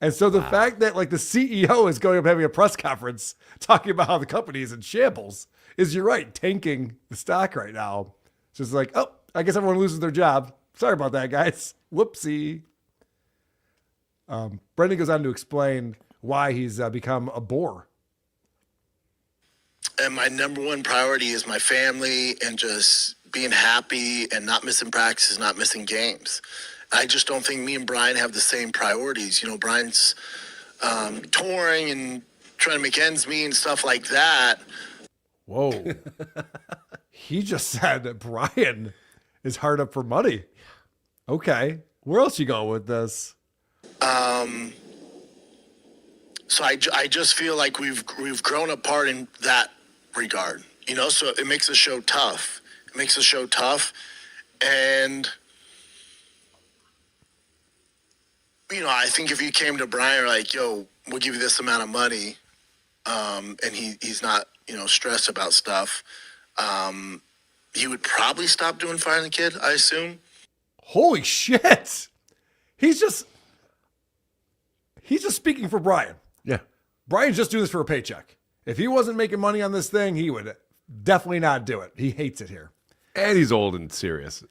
And so the fact that like the CEO is going up having a press conference talking about how the company is in shambles is, you're right, tanking the stock right now. It's just like, oh, I guess everyone loses their job. Sorry about that, guys. Whoopsie. Brendan goes on to explain why he's become a bore. And my number one priority is my family and just being happy and not missing practices, not missing games. I just don't think me and Brian have the same priorities. Brian's touring and trying to make ends meet and stuff like that. Whoa. He just said that Brian is hard up for money. Okay. Where else you going with this? So I just feel like we've grown apart in that regard, so it makes the show tough. And I think if you came to Brian like, yo, we'll give you this amount of money, and he's not, stressed about stuff, he would probably stop doing Fire and the Kid, I assume. Holy shit. He's just speaking for Brian. Yeah. Brian's just doing this for a paycheck. If he wasn't making money on this thing, he would definitely not do it. He hates it here. And he's old and serious.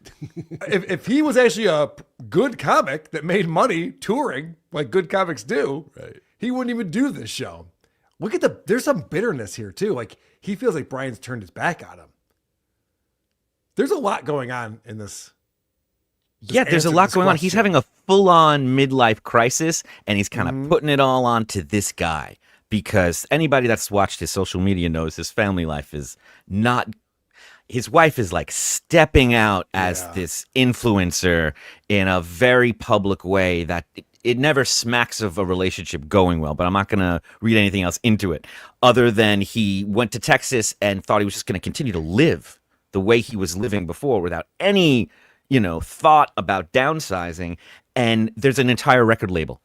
if he was actually a good comic that made money touring like good comics do, right, he wouldn't even do this show. Look at there's some bitterness here too. Like he feels like Brian's turned his back on him. There's a lot going on in this. Yeah, there's a lot going on. He's having a full-on midlife crisis, and he's kind of putting it all on to this guy. Because anybody that's watched his social media knows his family life is not... His wife is like stepping out as this influencer in a very public way that it never smacks of a relationship going well, but I'm not going to read anything else into it other than he went to Texas and thought he was just going to continue to live the way he was living before without any, thought about downsizing. And there's an entire record label.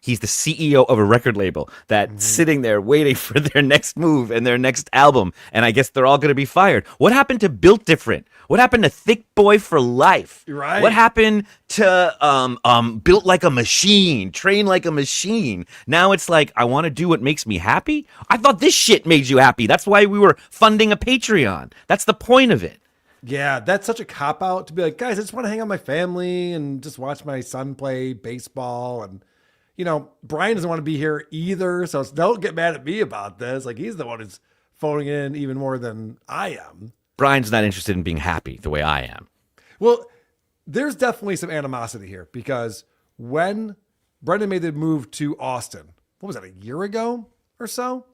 He's the CEO of a record label that's sitting there waiting for their next move and their next album. And I guess they're all going to be fired. What happened to Built Different? What happened to Thick Boy for Life? Right. What happened to Built Like a Machine, Train Like a Machine? Now it's like, I want to do what makes me happy? I thought this shit made you happy. That's why we were funding a Patreon. That's the point of it. Yeah, that's such a cop-out to be like, guys, I just want to hang out with my family and just watch my son play baseball. And, Brian doesn't want to be here either, so don't get mad at me about this. Like, he's the one who's phoning in even more than I am. Brian's not interested in being happy the way I am. Well, there's definitely some animosity here because when Brendan made the move to Austin, what was that, a year ago or so?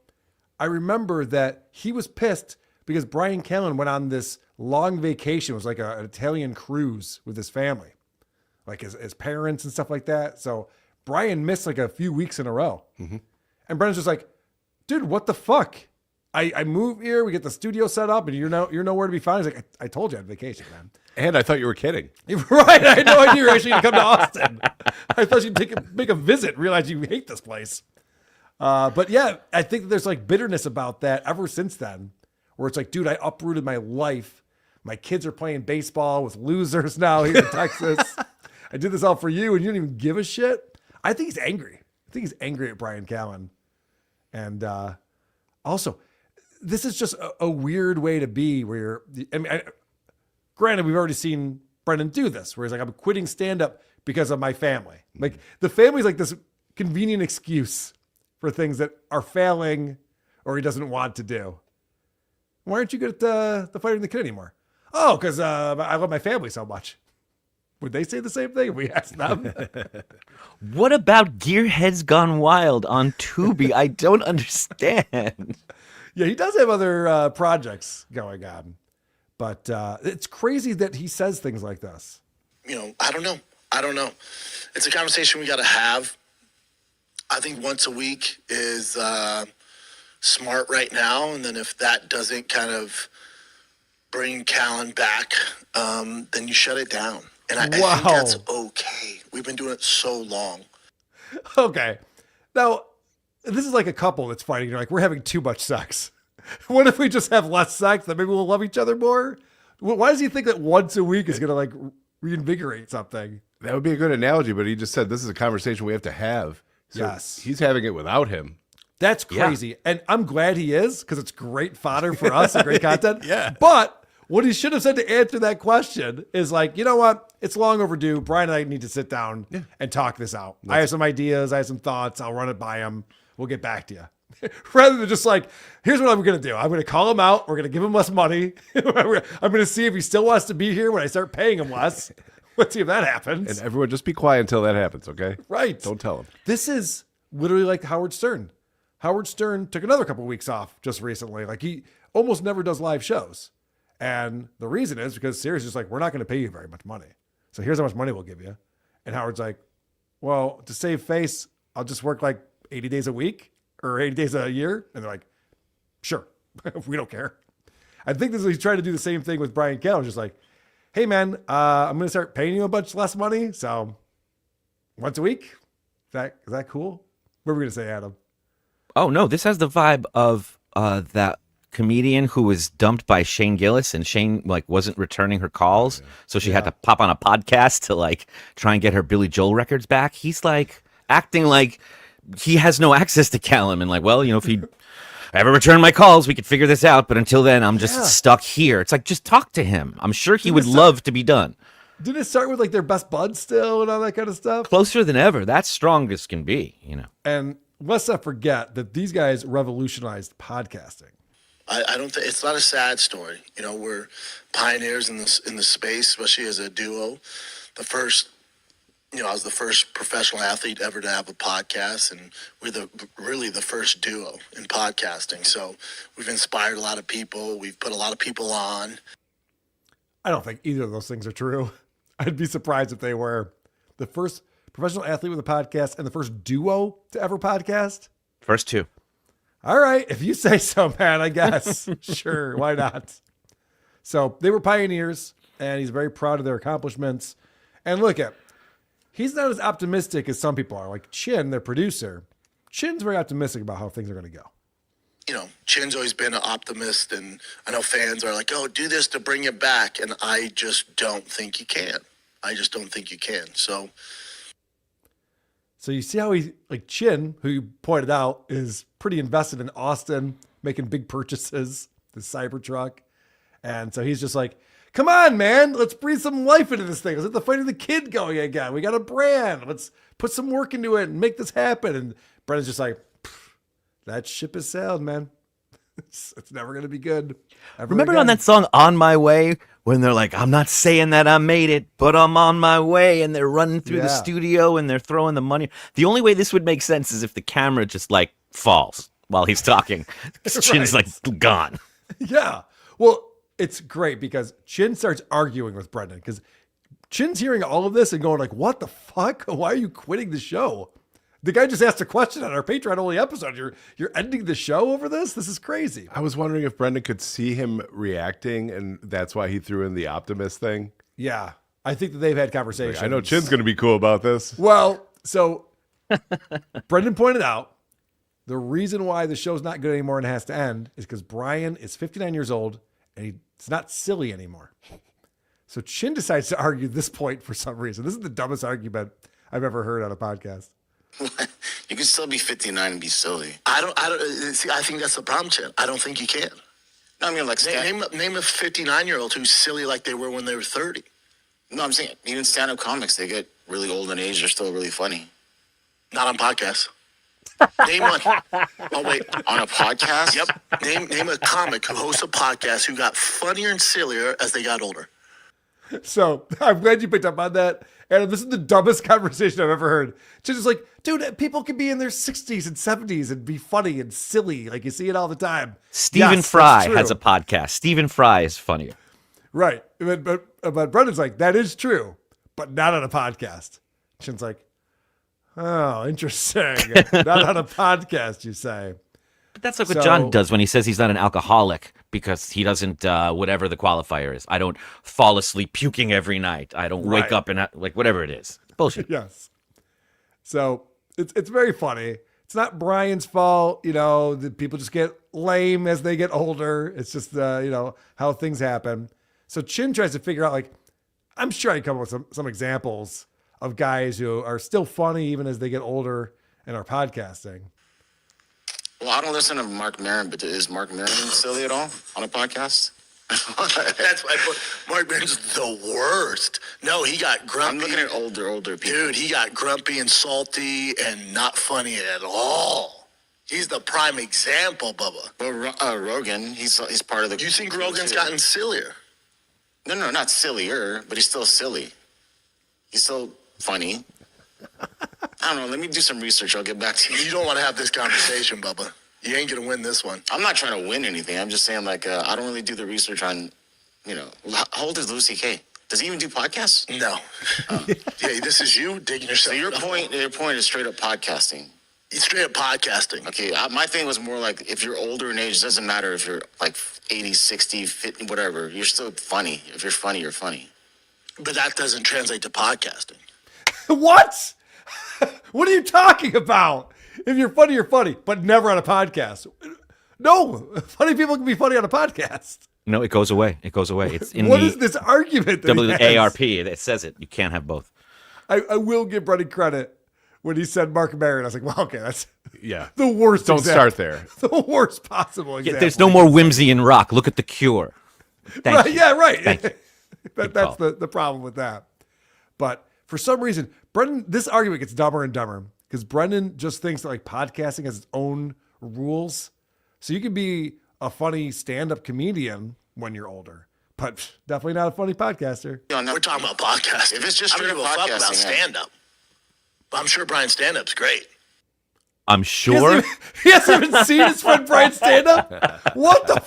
I remember that he was pissed because Brian Callen went on this long vacation. It was like an Italian cruise with his family, like his parents and stuff like that. So Brian missed like a few weeks in a row. Mm-hmm. And Brendan's just like, dude, what the fuck? I move here, we get the studio set up, and you're nowhere to be found. He's like, I told you I had vacation, man. And I thought you were kidding. Right, I had no idea you were actually going to come to Austin. I thought you'd make a visit, realize you hate this place. But yeah, I think that there's like bitterness about that ever since then, where it's like, dude, I uprooted my life. My kids are playing baseball with losers now here in Texas. I did this all for you, and you didn't even give a shit. I think he's angry. I think he's angry at Brian Callen. And also, this is just a weird way to be where granted, we've already seen Brendan do this, where he's like, I'm quitting stand-up because of my family. Like, the family's like this convenient excuse for things that are failing or he doesn't want to do. Why aren't you good at the Fighting the Kid anymore? Oh, because I love my family so much. Would they say the same thing if we asked them? What about Gearheads Gone Wild on Tubi? I don't understand. Yeah, he does have other projects going on. But it's crazy that he says things like this. I don't know. It's a conversation we got to have. I think once a week is smart right now. And then if that doesn't kind of bring Callen back, then you shut it down. And I think that's okay. We've been doing it so long. Okay. Now, this is like a couple that's fighting. You're like, we're having too much sex. What if we just have less sex? Then maybe we'll love each other more? Why does he think that once a week is going to like reinvigorate something? That would be a good analogy, but he just said this is a conversation we have to have. So yes. He's having it without him. That's crazy. Yeah. And I'm glad he is because it's great fodder for us and great content. Yeah. But what he should have said to answer that question is like, you know what? It's long overdue. Brian and I need to sit down and talk this out. I have some ideas. I have some thoughts. I'll run it by him. We'll get back to you. Rather than just like, here's what I'm going to do. I'm going to call him out. We're going to give him less money. I'm going to see if he still wants to be here when I start paying him less. Let's see if that happens. And everyone just be quiet until that happens, okay? Right. Don't tell him. This is literally like Howard Stern. Howard Stern took another couple of weeks off just recently. Like he almost never does live shows. And the reason is because Sirius is like, we're not going to pay you very much money. So here's how much money we'll give you. And Howard's like, well, to save face, I'll just work like 80 days a week or 80 days a year. And they're like, sure, we don't care. I think he's trying to do the same thing with Brian Callen. Just like, hey man, I'm going to start paying you a bunch less money. So once a week, is that cool? What were we going to say, Adam? Oh no, this has the vibe of that comedian who was dumped by Shane Gillis, and Shane like wasn't returning her calls, so she had to pop on a podcast to like try and get her Billy Joel records back. He's like acting like he has no access to Callum, and like, well, you know, if he ever return my calls, we could figure this out. But until then, I'm just stuck here. It's like, just talk to him. I'm sure he would love to be done. Didn't it start with like their best buds still and all that kind of stuff? Closer than ever. That's strong as can be, you know. And let's not forget that these guys revolutionized podcasting. I don't think it's not a sad story. You know, we're pioneers in the space, especially as a duo. I was the first professional athlete ever to have a podcast, and we're really the first duo in podcasting. So we've inspired a lot of people. We've put a lot of people on. I don't think either of those things are true. I'd be surprised if they were. The first professional athlete with a podcast and the first duo to ever podcast. First two. All right, if you say so, man, I guess. Sure, why not? So they were pioneers, and he's very proud of their accomplishments. And look at, he's not as optimistic as some people are. Like Chin, their producer, Chin's very optimistic about how things are going to go. You know, Chin's always been an optimist, and I know fans are like, oh, do this to bring it back. And I just don't think you can. So you see how he, like Chin, who you pointed out, is pretty invested in Austin, making big purchases, the Cybertruck. And so he's just like, come on, man, let's breathe some life into this thing. Let's get the Fight of the Kid going again. We got a brand. Let's put some work into it and make this happen. And Brendan's just like, that ship has sailed, man. It's never going to be good. Remember on that song, On My Way, when they're like, I'm not saying that I made it, but I'm on my way. And they're running through the studio and they're throwing the money. The only way this would make sense is if the camera just like falls while he's talking. Chin's like gone. Yeah. Well, it's great because Chin starts arguing with Brendan because Chin's hearing all of this and going like, what the fuck? Why are you quitting the show? The guy just asked a question on our Patreon-only episode. You're ending the show over this? This is crazy. I was wondering if Brendan could see him reacting, and that's why he threw in the optimist thing. Yeah. I think that they've had conversations. Like, I know Chin's going to be cool about this. Well, so Brendan pointed out the reason why the show's not good anymore and has to end is because Brian is 59 years old, and he's not silly anymore. So Chin decides to argue this point for some reason. This is the dumbest argument I've ever heard on a podcast. You can still be 59 and be silly. I don't see. I think that's the problem, Chin. I don't think you can. No, I mean, like, name a 59-year-old who's silly like they were when they were 30. No, I'm saying even stand-up comics, they get really old in age. They're still really funny. Not on podcasts. Name one. Oh wait, on a podcast? Yep. Name a comic who hosts a podcast who got funnier and sillier as they got older. So I'm glad you picked up on that. And this is the dumbest conversation I've ever heard. Just like, dude, people can be in their 60s and 70s and be funny and silly. Like you see it all the time. Stephen Fry has a podcast. Stephen Fry is funnier. Right. But Brendan's like, that is true, but not on a podcast. Chin's like, oh, interesting. Not on a podcast, you say. But that's like what John does when he says he's not an alcoholic because he doesn't, whatever the qualifier is. I don't fall asleep puking every night. I don't wake up and like whatever it is. It's bullshit. Yes. So it's very funny. It's not Brian's fault. You know, the people just get lame as they get older. It's just, how things happen. So Chin tries to figure out, like, I'm sure I can come up with some examples of guys who are still funny even as they get older and are podcasting. Well, I don't listen to Mark Maron, but is Mark Maron silly at all on a podcast? That's why Mark Maron's the worst. No, he got grumpy. I'm looking at older people. Dude, he got grumpy and salty and not funny at all. He's the prime example, Bubba. Well, Rogan, he's part of the... You think Rogan's gotten sillier? No, not sillier, but he's still silly. He's still funny. I don't know. Let me do some research. I'll get back to you. You don't want to have this conversation, Bubba. You ain't going to win this one. I'm not trying to win anything. I'm just saying, like, I don't really do the research on, how old is Louis C.K.? Does he even do podcasts? No. Yeah, this is you digging yourself. So your point is straight up podcasting. It's straight up podcasting. Okay, my thing was more like, if you're older in age, it doesn't matter if you're like 80, 60, 50, whatever. You're still funny. If you're funny, you're funny. But that doesn't translate to podcasting. What? What are you talking about? If you're funny, but never on a podcast. No, funny people can be funny on a podcast. No, it goes away. It goes away. It's in What the is this argument that he has? WARP. It says it. You can't have both. I will give Brendan credit when he said Mark Maron. I was like, well, okay, that's Yeah. the worst. Don't example. start there. The worst possible example. Yeah, there's no more whimsy in rock. Look at The Cure. Thank Right, you. yeah, right. Thank you. That's the problem with that. But for some reason, Brendan, this argument gets dumber and dumber because Brendan just thinks that like podcasting has its own rules. So you can be a funny stand-up comedian when you're older, but definitely not a funny podcaster. We're talking about podcasting. If it's just straight up fuck about stand-up, I'm sure Brian's stand-up's great. I'm sure. He hasn't even seen his friend Brian stand up. What the?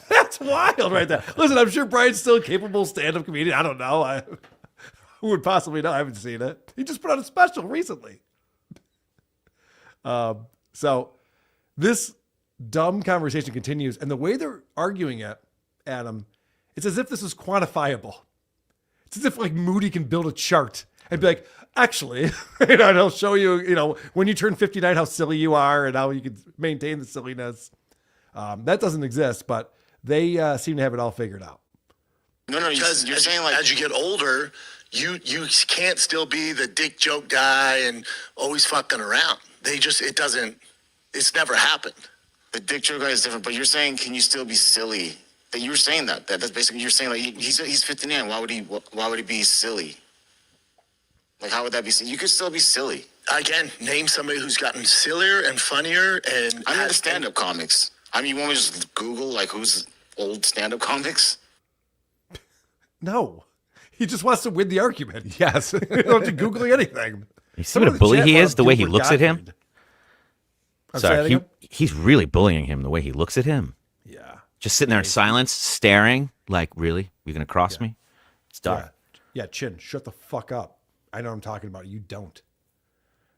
That's wild, right there. Listen, I'm sure Brian's still a capable stand up comedian. I don't know. Who would possibly know? I haven't seen it. He just put out a special recently. So this dumb conversation continues, and the way they're arguing it, Adam, it's as if this is quantifiable. It's as if like Moody can build a chart and be like, actually, and it'll show you, when you turn 59, how silly you are and how you can maintain the silliness. That doesn't exist, but they seem to have it all figured out. No, because you're saying like as you get older, you can't still be the dick joke guy and always fucking around. It's never happened. The dick joke guy is different, but you're saying, can you still be silly? That you're saying that's basically you're saying like he's 59. Why would he be silly? Like how would that be? You could still be silly. Again, name somebody who's gotten sillier and funnier and. I mean the stand-up comics. I mean, you want me to just Google like who's old stand-up comics? No, he just wants to win the argument. Yes, you don't have to Googling anything. You see what a bully he is? The way he looks at him. Sorry, he's really bullying him. The way he looks at him. Yeah. Just sitting there in silence, staring. Like, really? You're gonna cross me? It's dark. Yeah, Chin, shut the fuck up. I know what I'm talking about. You don't.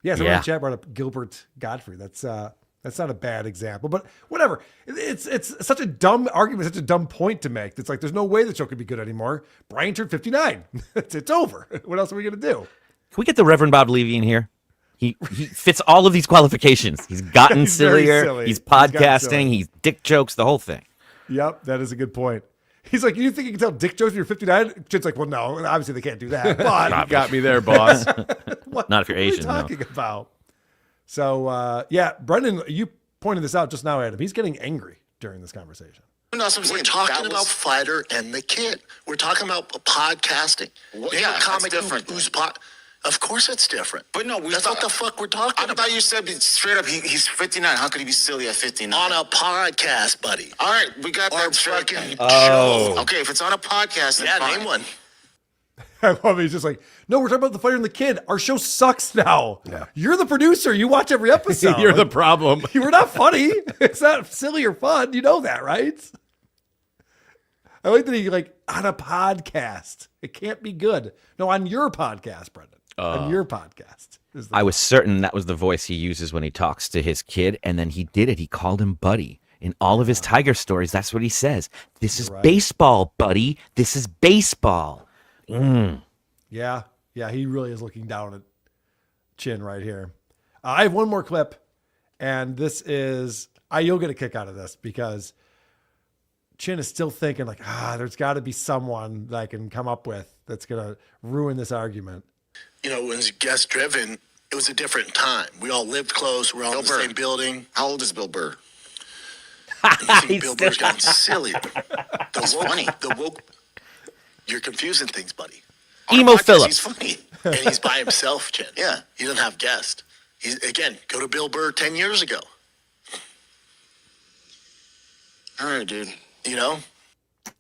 Yeah, someone in the chat brought up Gilbert Godfrey. That's not a bad example, but whatever. It's such a dumb argument, such a dumb point to make. It's like there's no way the show could be good anymore. Brian turned 59. It's over. What else are we gonna do? Can we get the Reverend Bob Levy in here? He fits all of these qualifications. He's gotten He's very sillier. silly. He's He's gotten podcasting. silly. He's dick jokes. The whole thing. Yep, that is a good point. He's like, you think you can tell dick jokes when you're 59? Chin's like, well, no, obviously they can't do that. But You got me there, boss. Not if you're Asian. What are we talking about? So, Brendan, you pointed this out just now, Adam. He's getting angry during this conversation. No, we're talking about Fighter and the Kid. We're talking about podcasting. Well, Name yeah, a comic that's different. who's Of course it's different. But no, that's what the fuck we're talking about. I thought you said straight up he's 59. How could he be silly at 59? On a podcast, buddy. All right, we got that straight. show. Okay, if it's on a podcast, then fine. Name one. I love it. He's just like, no, we're talking about the Fighter and the Kid. Our show sucks now. Yeah. You're the producer. You watch every episode. You're the problem. You were not funny. It's not silly or fun. You know that, right? I like that he on a podcast. It can't be good. No, on your podcast, Brendan. On your podcast. I was certain that was the voice he uses when he talks to his kid, and then he did it. He called him Buddy. In all of his Tiger stories, that's what he says. This is baseball, Buddy. This is baseball. Yeah, he really is looking down at Chin right here. I have one more clip, and this is, you'll get a kick out of this because Chin is still thinking there's got to be someone that I can come up with that's going to ruin this argument. When it was guest driven, it was a different time. We all lived close. We're all in the same building. How old is Bill Burr? I think Bill Burr's gotten sillier. The woke. You're confusing things, buddy. Emo Phillips. He's funny. And he's by himself, Jen. Yeah. He doesn't have guests. Go to Bill Burr 10 years ago. All right, dude.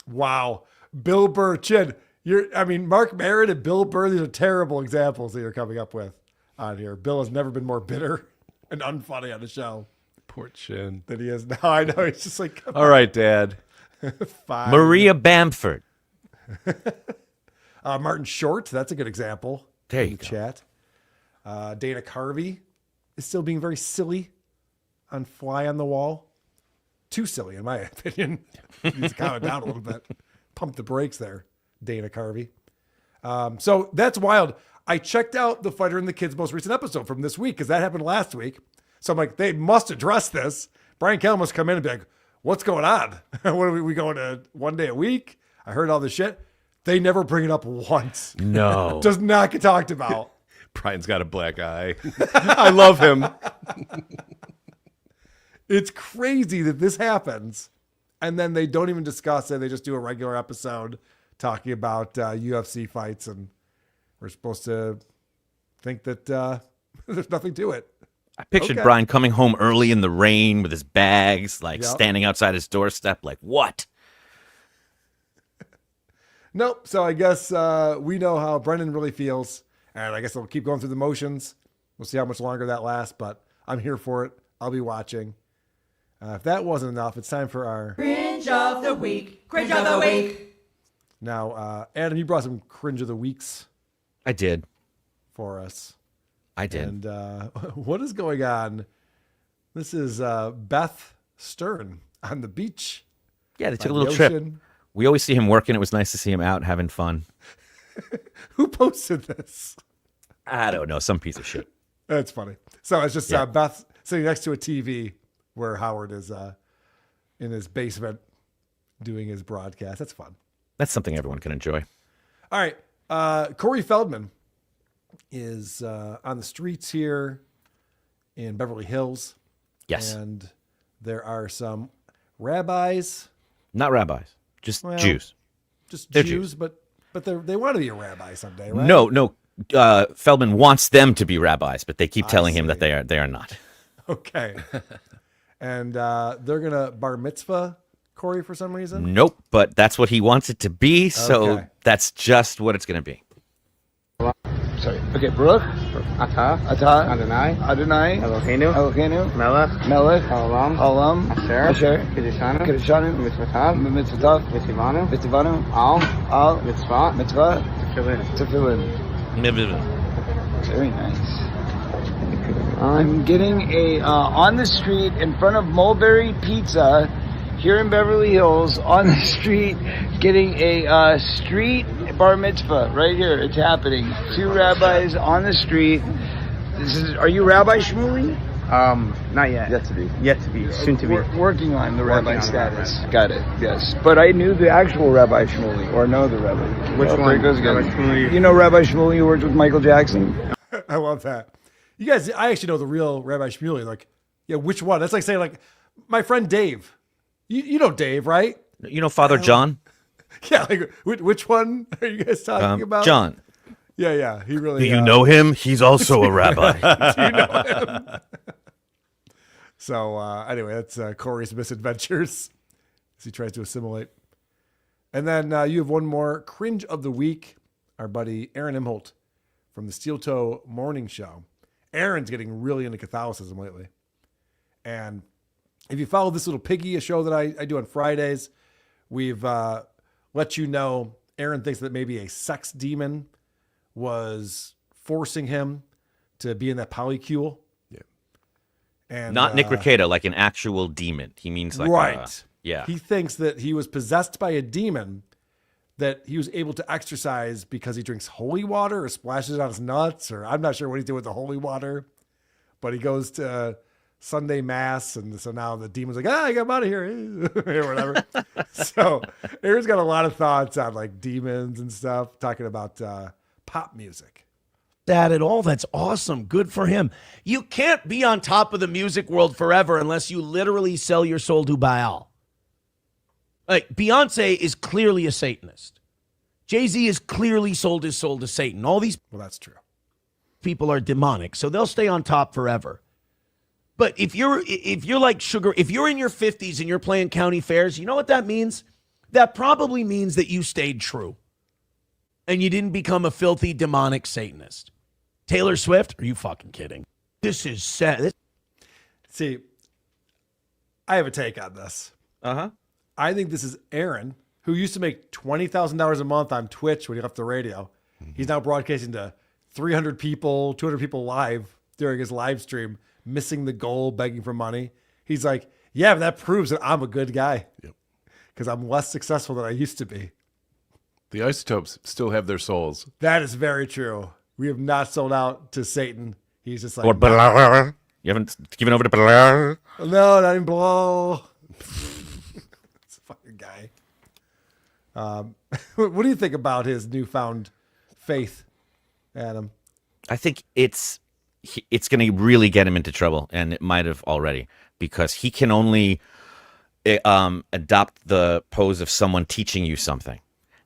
Wow. Bill Burr, Chin. Mark Maron and Bill Burr, these are terrible examples that you're coming up with on here. Bill has never been more bitter and unfunny on the show. Poor Chin. Than he is now. I know. He's just like, all right, Dad. Fine. Maria Bamford. Martin Short, that's a good example. There you go. Chat. Dana Carvey is still being very silly on Fly on the Wall. Too silly, in my opinion. Needs to calm it down a little bit. Pump the brakes there, Dana Carvey. So that's wild. I checked out the Fighter and the Kid's most recent episode from this week because that happened last week. So I'm like, they must address this. Brian Kelly must come in and be like, what's going on? What are we going to 1 day a week? I heard all this shit. They never bring it up once. No. Does not get talked about. Brian's got a black eye. I love him. It's crazy that this happens. And then they don't even discuss it. They just do a regular episode talking about UFC fights. And we're supposed to think that there's nothing to it. I pictured Brian coming home early in the rain with his bags, like Yep. standing outside his doorstep, like, what? Nope. So I guess we know how Brendan really feels. And I guess we'll keep going through the motions. We'll see how much longer that lasts. But I'm here for it. I'll be watching. If that wasn't enough, it's time for our Cringe of the week. Cringe of the week. Now, Adam, you brought some cringe of the weeks I did. for us. I did. And what is going on? This is Beth Stern on the beach. Yeah, they took a by little the trip. ocean. We always see him working. It was nice to see him out having fun. Who posted this? I don't know. Some piece of shit. That's funny. So it's just Yeah. Beth sitting next to a TV where Howard is in his basement doing his broadcast. That's fun. That's something everyone can enjoy. All right. Corey Feldman is on the streets here in Beverly Hills. Yes. And there are some rabbis. Not rabbis, just Well, Jews. Just They're Jews, but they want to be a rabbi someday, right? No. Feldman wants them to be rabbis, but they keep telling him that they are not. Okay. And they're going to bar mitzvah Corey for some reason? Nope, but that's what he wants it to be, so Okay. that's just what it's going to be. Sorry. Okay, Baruch. Atah. Adonai. Eloheinu. Melech. Haolam. Asher. Kedishanu. Mitzvotav. Mitzvanu. Al. Mitzvah. Tefillin. Very nice. I'm getting a on the street in front of Mulberry Pizza here in Beverly Hills, on the street, getting a street bar mitzvah right here. It's happening. 2 rabbis on the street. Are you Rabbi Shmuley? Not yet. Yet to be. Soon to be. Working on the rabbi on status. Got it. Yes. But I knew the actual Rabbi Shmuley, or know the rabbi. Which one? There goes again. Rabbi Shmuley. You know Rabbi Shmuley who worked with Michael Jackson? I love that. You guys, I actually know the real Rabbi Shmuley. Like, yeah, which one? That's like saying, like, my friend Dave. You know Dave, right? You know Father John? Yeah, like, which one are you guys talking about? John. Yeah. He really. Do you know him? He's also a rabbi. Do you know him? So, anyway, that's Corey's misadventures as he tries to assimilate. And then you have one more cringe of the week. Our buddy Aaron Imhol from the Steel Toe Morning Show. Aaron's getting really into Catholicism lately. And if you follow This Little Piggy, a show that I do on Fridays, we've let you know Aaron thinks that maybe a sex demon was forcing him to be in that polycule. Yeah. And Not Nick Rekieta, like an actual demon. He means like right. Yeah. He thinks that he was possessed by a demon that he was able to exorcise because he drinks holy water or splashes it on his nuts, or I'm not sure what he's doing with the holy water, but he goes to Sunday mass. And so now the demon's like, I got him out of here or whatever. So Aaron's got a lot of thoughts on like demons and stuff, talking about pop music. That at all. That's awesome. Good for him. You can't be on top of the music world forever unless you literally sell your soul to Baal. Like Beyonce is clearly a Satanist. Jay-Z has clearly sold his soul to Satan. All these that's true. People are demonic, so they'll stay on top forever. But if you're like Sugar, if you're in your 50s and you're playing county fairs, you know what that means? That probably means that you stayed true. And you didn't become a filthy demonic Satanist. Taylor Swift? Are you fucking kidding? This is sad. See, I have a take on this. Uh-huh. I think this is Aaron, who used to make $20,000 a month on Twitch when he left the radio. He's now broadcasting to 300 people, 200 people live during his live stream, missing the goal, begging for money. He's like, yeah, but that proves that I'm a good guy. Yep. Because I'm less successful than I used to be. The Isotopes still have their souls. That is very true. We have not sold out to Satan. He's just like, Or Blah. You haven't given over to Blah. no, not even blow. fucking guy. What do you think about his newfound faith, Adam? I think it's going to really get him into trouble, and it might have already, because he can only adopt the pose of someone teaching you something,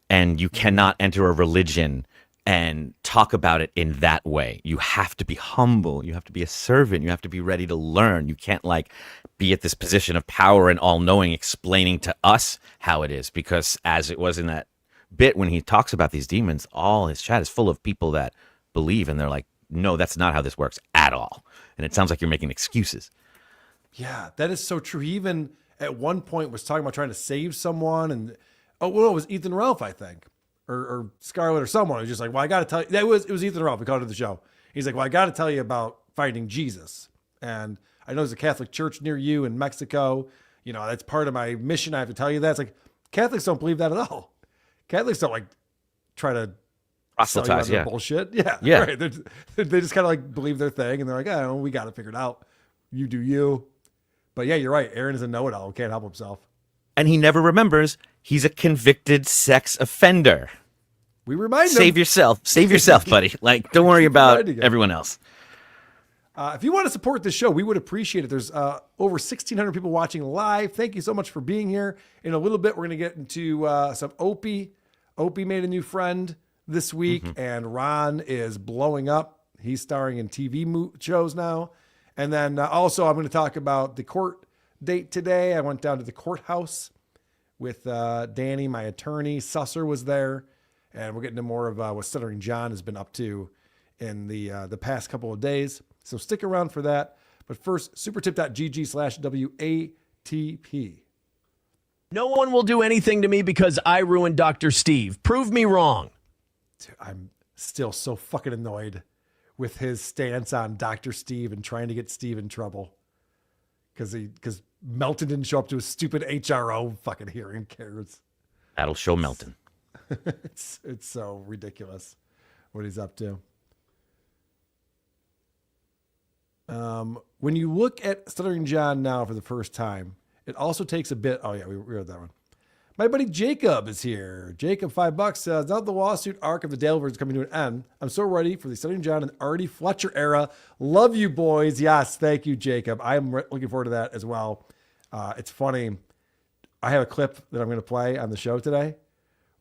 and you cannot enter a religion and talk about it in that way. You have to be humble. You have to be a servant. You have to be ready to learn. You can't be at this position of power and all-knowing explaining to us how it is, because as it was in that bit when he talks about these demons, all his chat is full of people that believe, and they're like, no, that's not how this works at all. And it sounds like you're making excuses. Yeah, that is so true. He even at one point was talking about trying to save someone, and it was Ethan Ralph, I think. Or Scarlett or someone who's just like, well, I got to tell you, it was Ethan Ralph. We called it the show. He's like, well, I got to tell you about finding Jesus. And I know there's a Catholic church near you in Mexico. You know, that's part of my mission. I have to tell you that. It's like, Catholics don't believe that at all. Catholics don't try to proselytize, yeah. Bullshit. Yeah. Yeah. Right. They just kind of believe their thing, and they're like, oh, we got it figured out. You do you. But yeah, you're right. Aaron is a know-it-all who can't help himself. And he never remembers he's a convicted sex offender. We remind him. Save yourself, buddy. Don't worry about everyone else. If you want to support this show, we would appreciate it. There's over 1,600 people watching live. Thank you so much for being here. In a little bit, we're going to get into some Opie. Opie made a new friend this week, and Ron is blowing up. He's starring in TV shows now. And then also, I'm going to talk about the court date today. I went down to the courthouse with Danny, my attorney. Susser was there. And we're getting to more of what Stuttering John has been up to in the past couple of days. So stick around for that. But first, supertip.gg/WATP. No one will do anything to me because I ruined Dr. Steve. Prove me wrong. Dude, I'm still so fucking annoyed with his stance on Dr. Steve and trying to get Steve in trouble. Because Melton didn't show up to his stupid HRO fucking hearing. Cares. That'll show Melton. It's so ridiculous what he's up to. When you look at Stuttering John now for the first time, it also takes a bit. Oh yeah, we read that one. My buddy Jacob is here. Jacob, $5 says, now the lawsuit arc of the Dabbleverse is coming to an end. I'm so ready for the Stuttering John and Artie Fletcher era. Love you boys. Yes, thank you, Jacob. I'm looking forward to that as well. It's funny. I have a clip that I'm going to play on the show today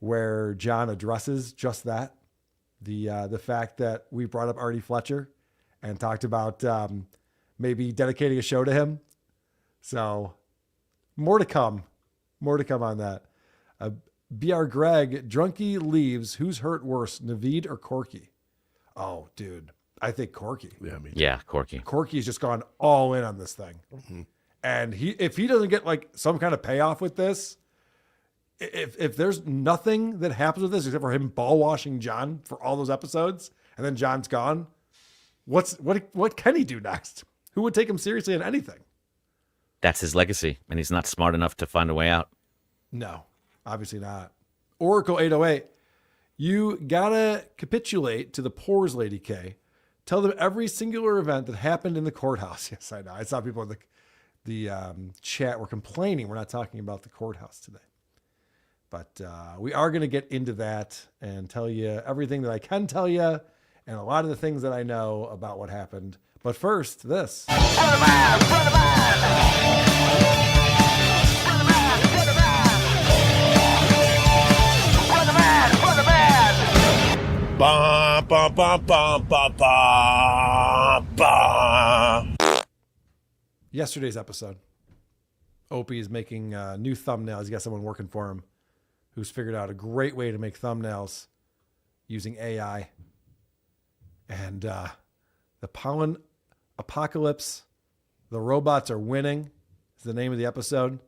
where John addresses just that, the fact that we brought up Artie Fletcher and talked about maybe dedicating a show to him. So more to come on that. BR Greg, Drunky leaves. Who's hurt worse, Naveed or Corky? Oh, dude, I think Corky. Yeah, Corky. Corky's just gone all in on this thing. Mm-hmm. And if he doesn't get some kind of payoff with this, if there's nothing that happens with this except for him ball washing John for all those episodes, and then John's gone, what can he do next? Who would take him seriously in anything? That's his legacy, and he's not smart enough to find a way out. No, obviously not. Oracle 808, you gotta capitulate to the Pores Lady K. Tell them every singular event that happened in the courthouse. Yes, I know. I saw people in the chat were complaining we're not talking about the courthouse today. But we are going to get into that and tell you everything that I can tell you and a lot of the things that I know about what happened. But first, this. Ba, ba, ba, ba, ba, ba, ba. Yesterday's episode. Opie is making new thumbnails. He got someone working for him who's figured out a great way to make thumbnails using AI. And the pollen apocalypse, the robots are winning, is the name of the episode.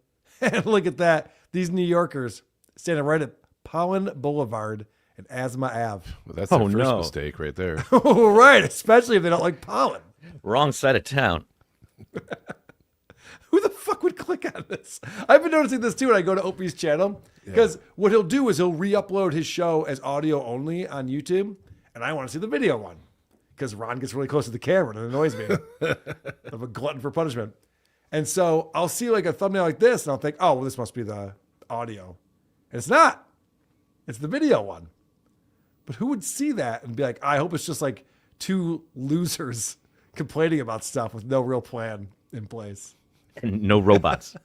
And look at that. These New Yorkers standing right at Pollen Boulevard and Asthma Ave. Well, that's their first mistake right there. Oh, right. Especially if they don't like pollen. Wrong side of town. Who the fuck would click on this? I've been noticing this too when I go to Opie's channel. Because what he'll do is he'll re-upload his show as audio only on YouTube. And I want to see the video one. Because Ron gets really close to the camera and it annoys me. I'm a glutton for punishment. And so I'll see a thumbnail like this and I'll think, oh, well, this must be the audio. And it's not. It's the video one. But who would see that and be like, I hope it's just like two losers complaining about stuff with no real plan in place. And no robots.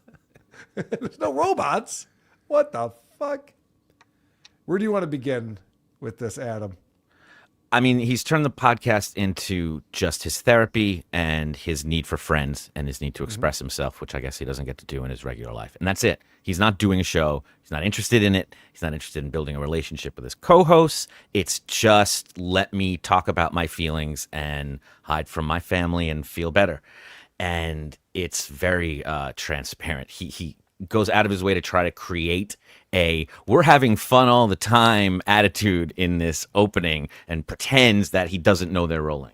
There's no robots. What the fuck? Where do you want to begin with this, Adam? I mean, he's turned the podcast into just his therapy and his need for friends and his need to express himself, which I guess he doesn't get to do in his regular life. And that's it. He's not doing a show. He's not interested in it. He's not interested in building a relationship with his co-hosts. It's just let me talk about my feelings and hide from my family and feel better. And it's very transparent. He goes out of his way to try to create a we're having fun all the time attitude in this opening and pretends that he doesn't know they're rolling.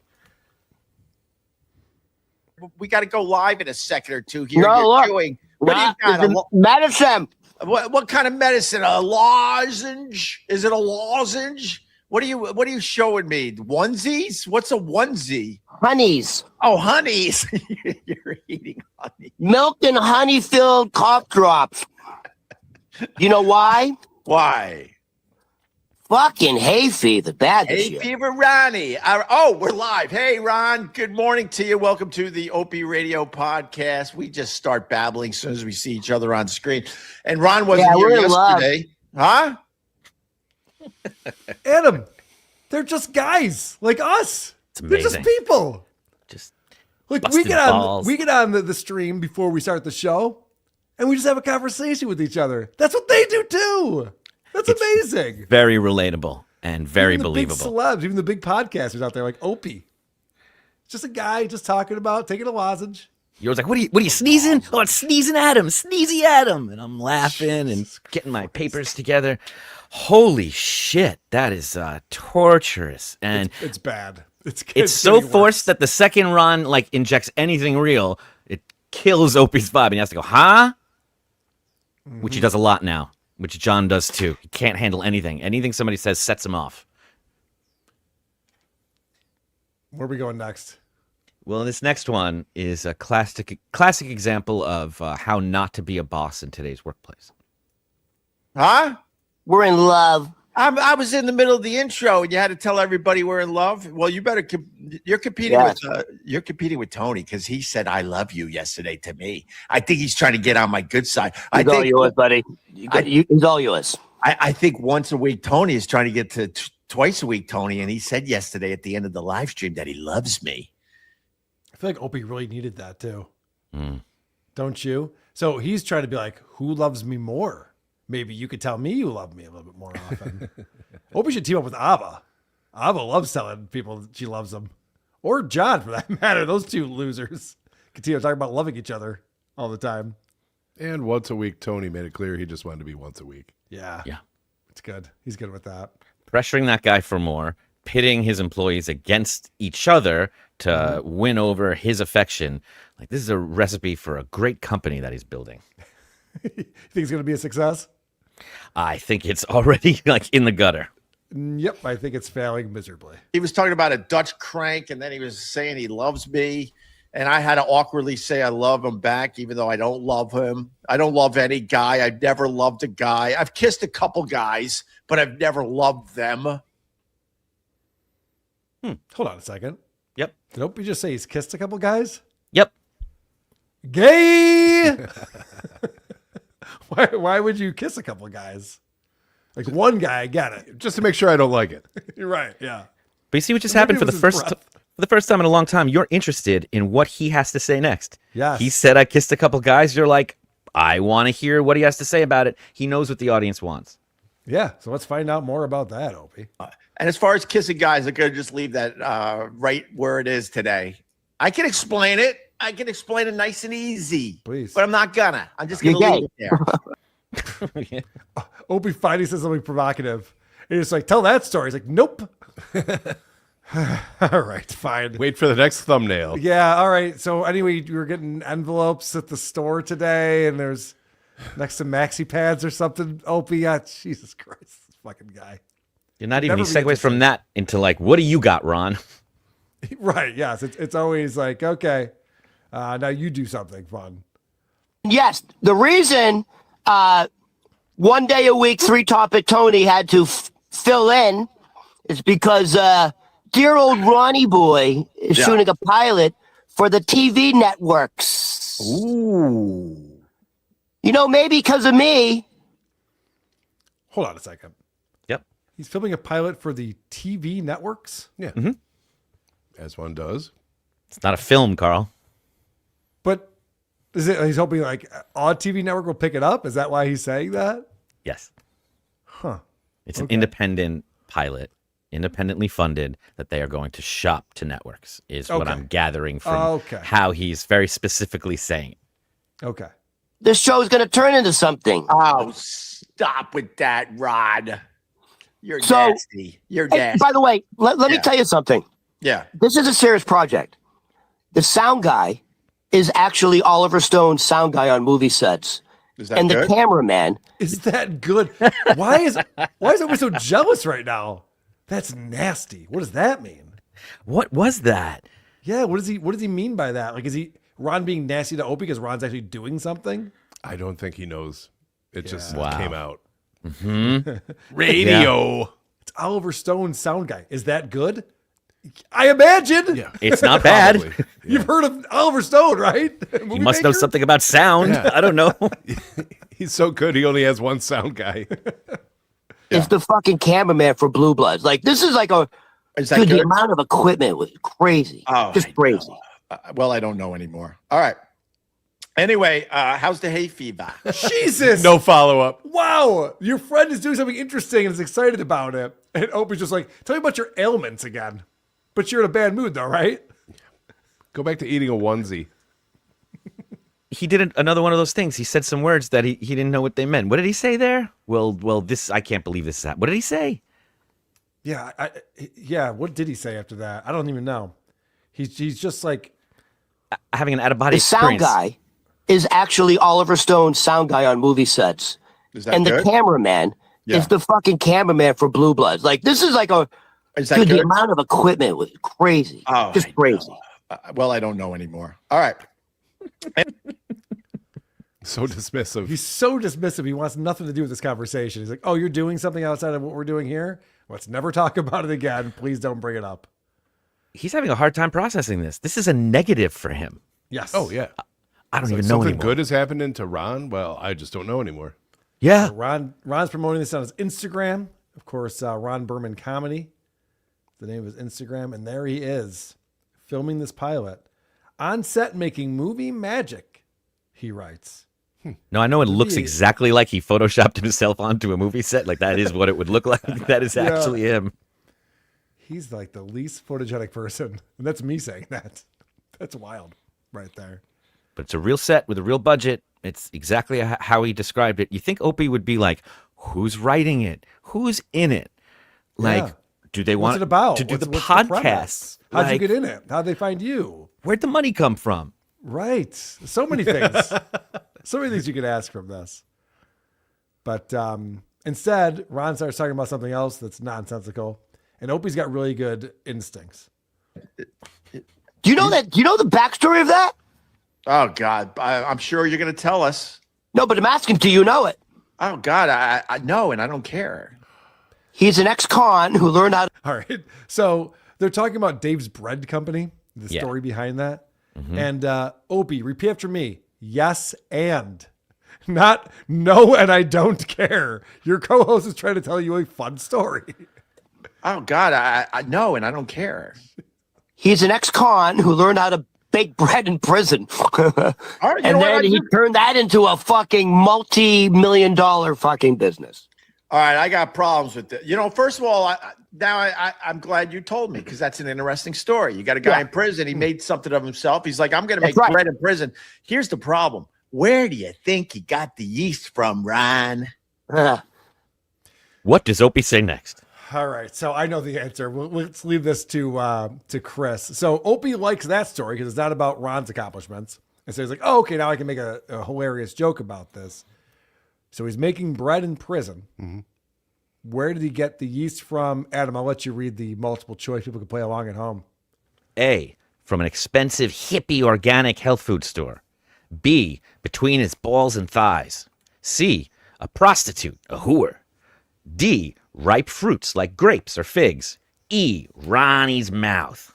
We got to go live in a second or two here. No, You're look. doing, what do you got? Medicine. What kind of medicine? A lozenge? Is it a lozenge? What are you showing me? Onesies? What's a onesie? Honeys. Oh, honeys. You're eating honey. Milk and honey-filled cough drops. You know why? Why? Fucking hay fever. Bad this Hey, year. Fever Ronnie. We're live. Hey, Ron. Good morning to you. Welcome to the Opie Radio podcast. We just start babbling as soon as we see each other on screen. And Ron wasn't here we're in love. yesterday. Huh? Adam, they're just guys like us. They're just amazing. people. Just like busted balls. we get on the stream before we start the show, and we just have a conversation with each other. That's what they do too. That's amazing. Very relatable and very Even the big believable. celebs, even the big podcasters out there like Opie. It's just a guy just talking about taking a lozenge. You're always like, what are you sneezing? Oh, it's Sneezing Adam, Sneezy Adam. And I'm laughing and getting my papers together. Holy shit, that is torturous. And It's bad. it's so forced that the second Ron like injects anything real, it kills Opie's vibe. And he has to go, huh? Which he does a lot now, which John does too. He can't handle anything. Anything somebody says sets him off. Where are we going next? Well, this next one is a classic example of how not to be a boss in today's workplace. Huh? We're in love. I was in the middle of the intro, and you had to tell everybody we're in love. Well, you better. You're competing with Tony because he said "I love you" yesterday to me. I think he's trying to get on my good side. He's all yours, buddy. He's all yours. I think once a week Tony is trying to get to twice a week Tony, and he said yesterday at the end of the live stream that he loves me. I feel like Opie really needed that too. Don't you? So he's trying to be like, who loves me more? Maybe you could tell me you love me a little bit more often. Opie should team up with Ava. Ava loves telling people she loves them. Or John, for that matter. Those two losers continue talking about loving each other all the time. And once a week, Tony made it clear he just wanted to be once a week. Yeah. It's good. He's good with that. Pressuring that guy for more, pitting his employees against each other to win over his affection. Like, this is a recipe for a great company that he's building. You think it's going to be a success? I think it's already like in the gutter. Yep. I think it's failing miserably. He was talking about a Dutch crank, and then he was saying he loves me. And I had to awkwardly say I love him back, even though I don't love him. I don't love any guy. I've never loved a guy. I've kissed a couple guys, but I've never loved them. Hold on a second. Yep. Did Opie just say he's kissed a couple guys? Yep. Gay! Why would you kiss a couple guys? Like one guy, I get it. Just to make sure I don't like it. You're right, yeah. But you see what just Maybe happened it for the was his first breath. for the first time in a long time. You're interested in what he has to say next. Yes. He said I kissed a couple guys. You're like, I want to hear what he has to say about it. He knows what the audience wants. Yeah, so let's find out more about that, Opie. And as far as kissing guys, I'm going to just leave that right where it is today. I can explain it. I can explain it nice and easy. Please. But I'm not gonna. I'm just going to leave it there. Opie finally says something provocative. And he's like, tell that story. He's like, nope. All right, fine. Wait for the next thumbnail. Yeah, all right. So anyway, you were getting envelopes at the store today, and there's next to maxi pads or something. Opie, Jesus Christ, this fucking guy. You're not even. He Never segues from that into like, what do you got, Ron? Right, yes. It's always like, okay, now you do something fun. Yes, the reason one day a week, 3-Topic Tony had to fill in is because dear old Ronnie boy is shooting a pilot for the TV networks. Ooh. You know, maybe because of me. Hold on a second. Yep. He's filming a pilot for the TV networks? Yeah. Mm-hmm. As one does. It's not a film, Carl. But is it? He's hoping like a TV network will pick it up? Is that why he's saying that? Yes. Huh. It's an independent pilot, independently funded, that they are going to shop to networks, is what I'm gathering from how he's very specifically saying. Okay. This show is going to turn into something. Oh, stop with that, Rod. You're nasty. You're Hey, nasty. by the way, let me tell you something. Yeah. This is a serious project. The sound guy is actually Oliver Stone's sound guy on movie sets. Is that and good? the cameraman. Is that good? Why is everybody so jealous right now? That's nasty. What does that mean? What was that? Yeah, what does he mean by that? Like, is Ron being nasty to Opie because Ron's actually doing something? I don't think he knows. It just Wow. came out. Mm-hmm. Radio. Yeah. It's Oliver Stone's sound guy. Is that good? I imagine. Yeah. It's not bad. You've heard of Oliver Stone, right? He must know something about sound. Yeah. I don't know. He's so good. He only has one sound guy. Is the fucking cameraman for Blue Bloods. Like, this is like Is that dude, good? the amount of equipment was crazy. Oh, Just crazy. Well, I don't know anymore. All right. Anyway, how's the hay fever? Jesus. No follow-up. Wow. Your friend is doing something interesting and is excited about it. And Opie's just like, tell me about your ailments again. But you're in a bad mood though, right? Go back to eating a onesie. He did another one of those things. He said some words that he didn't know what they meant. What did he say there? Well, this, I can't believe this is happening. What did he say? Yeah. Yeah. What did he say after that? I don't even know. He's just like having an out-of-body The sound experience. guy is actually Oliver Stone's sound guy on movie sets. Is that and good? the cameraman is the fucking cameraman for Blue Bloods. Like, this is like Is that dude, good? the amount of equipment was crazy. Oh, Just crazy. Well, I don't know anymore. All right. So dismissive. he's so dismissive. He wants nothing to do with this conversation. He's like, oh, you're doing something outside of what we're doing here? Let's never talk about it again. Please don't bring it up. He's having a hard time processing this. This is a negative for him. Yes. Oh, yeah. I don't So even know something anymore. good is happening to Ron? Well, I just don't know anymore. Yeah. So Ron's promoting this on his Instagram. Of course, Ron Berman Comedy, the name of his Instagram. And there he is, filming this pilot. On set making movie magic, he writes. No, I know it looks He- exactly like he photoshopped himself onto a movie set. Like that is what it would look like. That is Yeah. actually him. He's like the least photogenic person. And that's me saying that. That's wild right there. But it's a real set with a real budget. It's exactly how he described it. You think Opie would be like, who's writing it? Who's in it? Like, Yeah. do they What's want it about? to do What's the the podcast? premise? How'd Like, you get in it? How'd they find you? Where'd the money come from? Right. So many things. So many things you could ask from this. But instead, Ron starts talking about something else that's nonsensical. And Opie's got really good instincts. Do you know that? Do you know the backstory of that? Oh, God. I'm sure you're going to tell us. No, but I'm asking, do you know it? Oh, God. I know, and I don't care. He's an ex-con who learned how to... All right. So they're talking about Dave's Bread Company, the Yeah. story behind that. Mhm. And Opie, repeat after me. Yes, and. Not no, and I don't care. Your co-host is trying to tell you a fun story. Oh, God. I know, and I don't care. He's an ex-con who learned how to bake bread in prison. All right, you And know what then I he do? turned that into a fucking multi-million-dollar fucking business. All right, I got problems with it. You know, first of all, I'm glad you told me because that's an interesting story. You got a guy in prison. He made something of himself. He's like, I'm going to make That's right. bread in prison. Here's the problem. Where do you think he got the yeast from, Ron? What does Opie say next? All right, so I know the answer. Let's leave this to Chris. So Opie likes that story because it's not about Ron's accomplishments. And so he's like, oh, okay, now I can make a hilarious joke about this. So he's making bread in prison. Mm-hmm. Where did he get the yeast from? Adam, I'll let you read the multiple choice. People can play along at home. A, from an expensive hippie organic health food store. B, between his balls and thighs. C, A prostitute, a whore. D, ripe fruits like grapes or figs. E, Ronnie's mouth.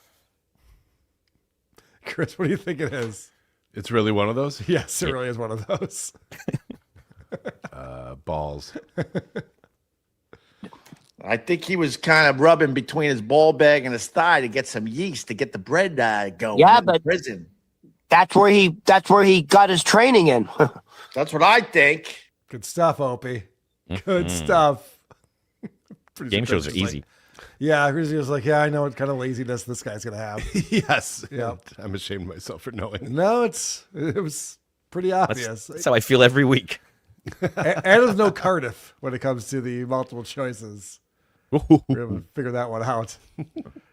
Chris, what do you think it is? It's really one of those? Yes, it really is one of those. Balls. I think he was kind of rubbing between his ball bag and his thigh to get some yeast to get the bread going. Yeah, in but prison. That's where he got his training in. That's what I think. Good stuff, Opie. Good stuff. Game shows are easy. Yeah, Chris was like, yeah, I know what kind of laziness this guy's gonna have. Yes. Yeah. I'm ashamed of myself for knowing. No, it was pretty obvious. That's how I feel every week. Adam's no Cardiff when it comes to the multiple choices. We're going to figure that one out.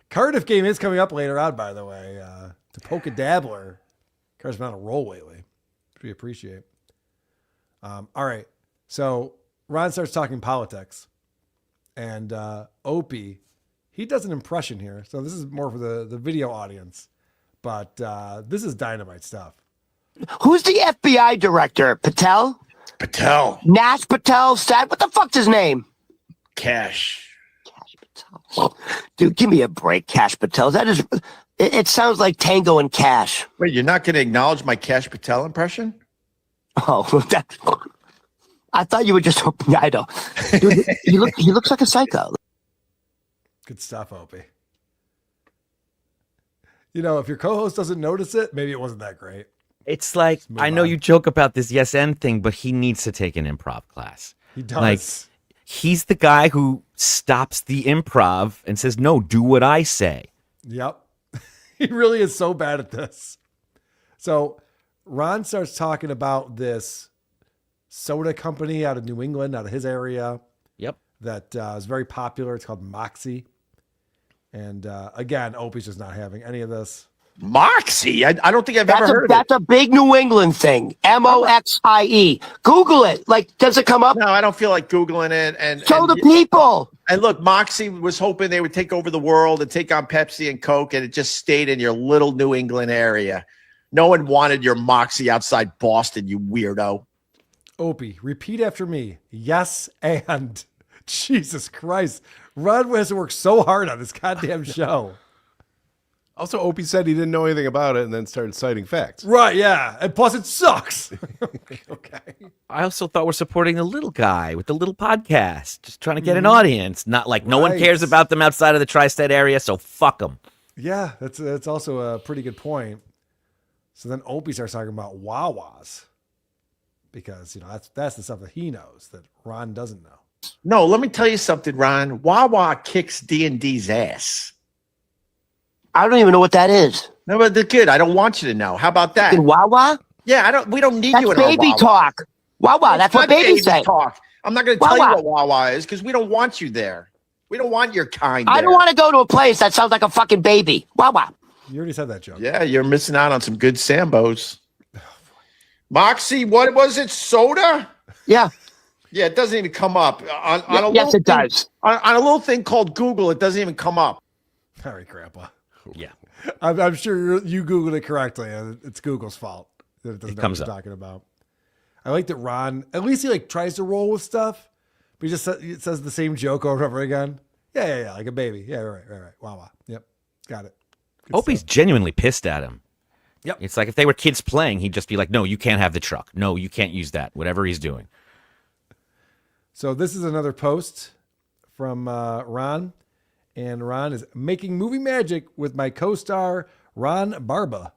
Cardiff game is coming up later on, by the way. To poke a dabbler. Cardiff's been on a roll lately, which we appreciate. All right. So Ron starts talking politics. And Opie, he does an impression here. So this is more for the video audience. But this is dynamite stuff. Who's the FBI director? Patel? Patel. Nash Patel? What the fuck's his name? Cash. Patel. Dude, give me a break, Cash Patel. That is, it sounds like Tango and Cash. Wait, you're not going to acknowledge my Cash Patel impression? Oh, I thought you were just, I know. Dude, he looks like a psycho. Good stuff, Opie. You know, if your co-host doesn't notice it, maybe it wasn't that great. It's like, I know you joke about this yes and thing, but he needs to take an improv class. He does. Like, he's the guy who stops the improv and says, no, do what I say. Yep. He really is so bad at this. So Ron starts talking about this soda company out of New England, out of his area. Yep. That is very popular. It's called Moxie. And again, Opie's just not having any of this. Moxie? I don't think I've ever heard of it. That's a big New England thing. Moxie. Google it. Like, does it come up? No, I don't feel like Googling it. And the people. And look, Moxie was hoping they would take over the world and take on Pepsi and Coke, and it just stayed in your little New England area. No one wanted your Moxie outside Boston, you weirdo. Opie, repeat after me. Yes, and Jesus Christ. Ron has to work so hard on this goddamn show. Also, Opie said he didn't know anything about it and then started citing facts. Right, yeah. And plus it sucks. Okay. I also thought we're supporting the little guy with the little podcast, just trying to get an audience. Not like no one cares about them outside of the tri-state area, so fuck them. Yeah, that's also a pretty good point. So then Opie starts talking about Wawas. Because, you know, that's the stuff that he knows that Ron doesn't know. No, let me tell you something, Ron. Wawa kicks D&D's ass. I don't even know what that is. No, but they're good. I don't want you to know. How about that? Wawa? Yeah, we don't need that's you in baby our Wawa. talk. Wawa, that's what babies say. Talk. I'm not going to tell you what Wawa is because we don't want you there. We don't want your kind. I don't want to go to a place that sounds like a fucking baby. Wawa. You already said that joke. Yeah, you're missing out on some good Sambos. Moxie, what was it? Soda? Yeah. Yeah, it doesn't even come up. Yes, it does. On a little thing called Google, it doesn't even come up. All right, Grandpa. Yeah. I'm sure you Googled it correctly. And it's Google's fault that it doesn't know what you're talking about. I like that Ron, at least he like tries to roll with stuff, but he just says the same joke over and over again. Yeah, like a baby. Yeah, right. Wow. Yep, got it. Good Opie's stuff. genuinely pissed at him. Yep. It's like if they were kids playing, he'd just be like, no, you can't have the truck. No, you can't use that. Whatever he's doing. So this is another post from Ron. And Ron is making movie magic with my co-star, Ron Barba.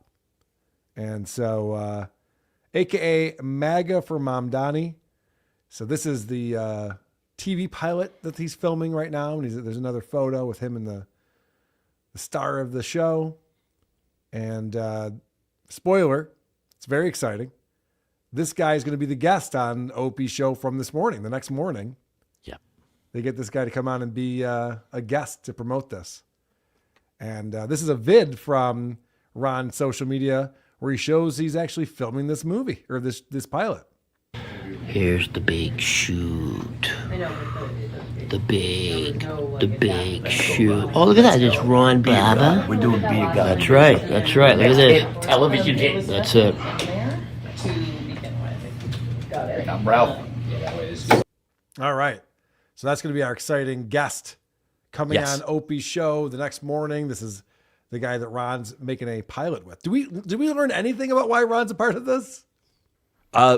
And so, a.k.a. MAGA for Mamdani. So this is the TV pilot that he's filming right now. And there's another photo with him and the star of the show. And spoiler, it's very exciting. This guy is going to be the guest on Opie's show from this morning, the next morning. They get this guy to come on and be a guest to promote this. And this is a vid from Ron's social media where he shows he's actually filming this movie or this pilot. Here's the big shoot. The big shoot. Oh, look at that. It's Ron Baba. We're doing Beer God. That's right. Look at this. Television hit. That's it. I'm Ralph. All right. So that's going to be our exciting guest coming on Opie's show the next morning. This is the guy that Ron's making a pilot with. Did we learn anything about why Ron's a part of this?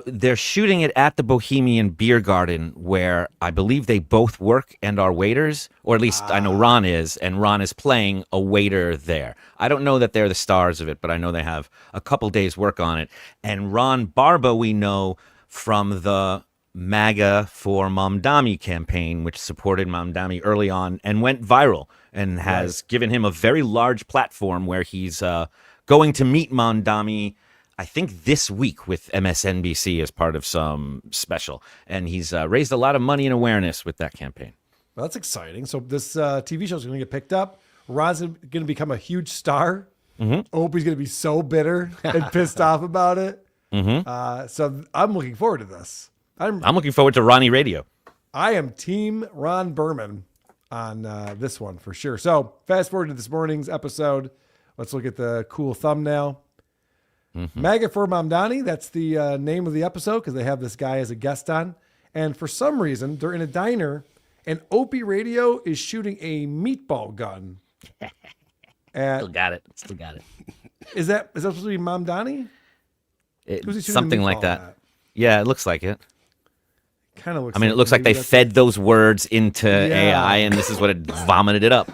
They're shooting it at the Bohemian Beer Garden, where I believe they both work and are waiters, or at least I know Ron is, and Ron is playing a waiter there. I don't know that they're the stars of it, but I know they have a couple days work on it. And Ron Barba we know from the MAGA for Mamdani campaign, which supported Mamdani early on and went viral and has given him a very large platform where he's going to meet Mamdani, I think this week with MSNBC as part of some special. And he's raised a lot of money and awareness with that campaign. Well, that's exciting. So this TV show is going to get picked up. Ron's going to become a huge star. Opie's going to be so bitter and pissed off about it. So I'm looking forward to this. I'm looking forward to Ronnie Radio. I am Team Ron Berman on this one for sure. So fast forward to this morning's episode. Let's look at the cool thumbnail. MAGA for Mamdani, that's the name of the episode because they have this guy as a guest on. And for some reason, they're in a diner and Opie Radio is shooting a meatball gun. Still got it. Is that supposed to be Mamdani? Something like that. Yeah, it looks like it. Kind of looks. I mean, it looks like they fed those words into AI, and this is what it vomited it up.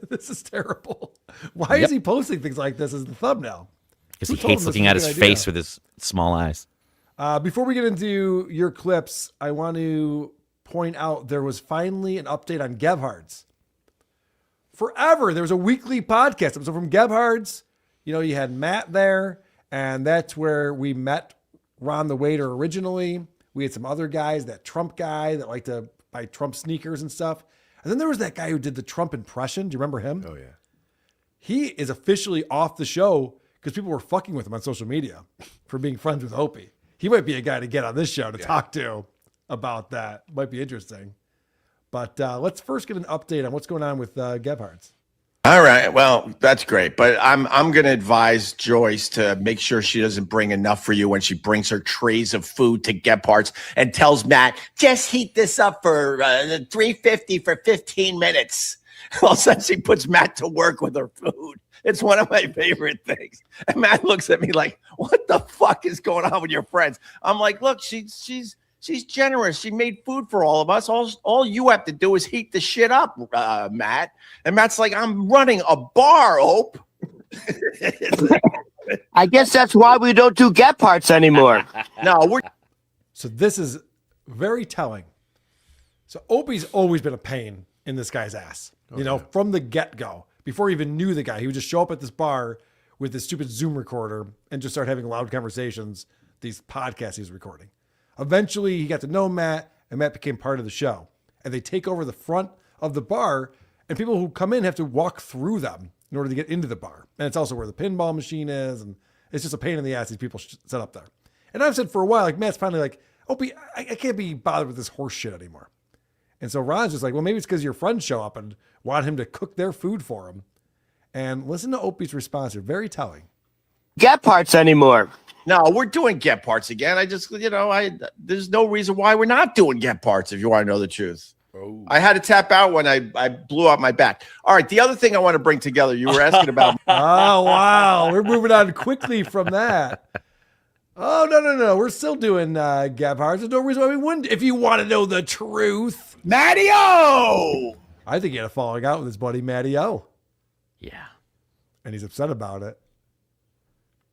This is terrible. Why is he posting things like this as the thumbnail? Because he hates looking at his face with his small eyes. Before we get into your clips, I want to point out there was finally an update on Gebhard's. Forever, there was a weekly podcast episode from Gebhard's. You know, you had Matt there, and that's where we met Ron the waiter originally. We had some other guys, that Trump guy that liked to buy Trump sneakers and stuff. And then there was that guy who did the Trump impression. Do you remember him? Oh, yeah. He is officially off the show because people were fucking with him on social media for being friends with Opie. He might be a guy to get on this show to talk to about that. Might be interesting. But let's first get an update on what's going on with Gebhard's. All right. Well, that's great. But I'm going to advise Joyce to make sure she doesn't bring enough for you when she brings her trays of food to Gebhard's and tells Matt, just heat this up for $3.50 for 15 minutes. All of a sudden, she puts Matt to work with her food. It's one of my favorite things. And Matt looks at me like, what the fuck is going on with your friends? I'm like, look, she's generous. She made food for all of us. All you have to do is heat the shit up, Matt. And Matt's like, I'm running a bar, Ope. I guess that's why we don't do Gebhard's anymore. So this is very telling. So Opie's always been a pain in this guy's ass. You know, from the get-go. Before he even knew the guy, he would just show up at this bar with this stupid Zoom recorder and just start having loud conversations, these podcasts he was recording. Eventually, he got to know Matt, and Matt became part of the show. And they take over the front of the bar, and people who come in have to walk through them in order to get into the bar. And it's also where the pinball machine is, and it's just a pain in the ass these people set up there. And I've said for a while, like, Matt's finally like, Opie, I can't be bothered with this horse shit anymore. And so Ron's just like, well, maybe it's because your friends show up and want him to cook their food for him. And listen to Opie's response here. Very telling. Gebhard's anymore. No, we're doing Gebhard's again. There's no reason why we're not doing Gebhard's if you want to know the truth. Oh. I had to tap out when I blew out my back. All right, the other thing I want to bring together, you were asking about. Oh, wow. We're moving on quickly from that. Oh, no. We're still doing Gebhard's. There's no reason why we wouldn't. If you want to know the truth. Matty-O! I think he had a falling out with his buddy Matty-O. Yeah. And he's upset about it.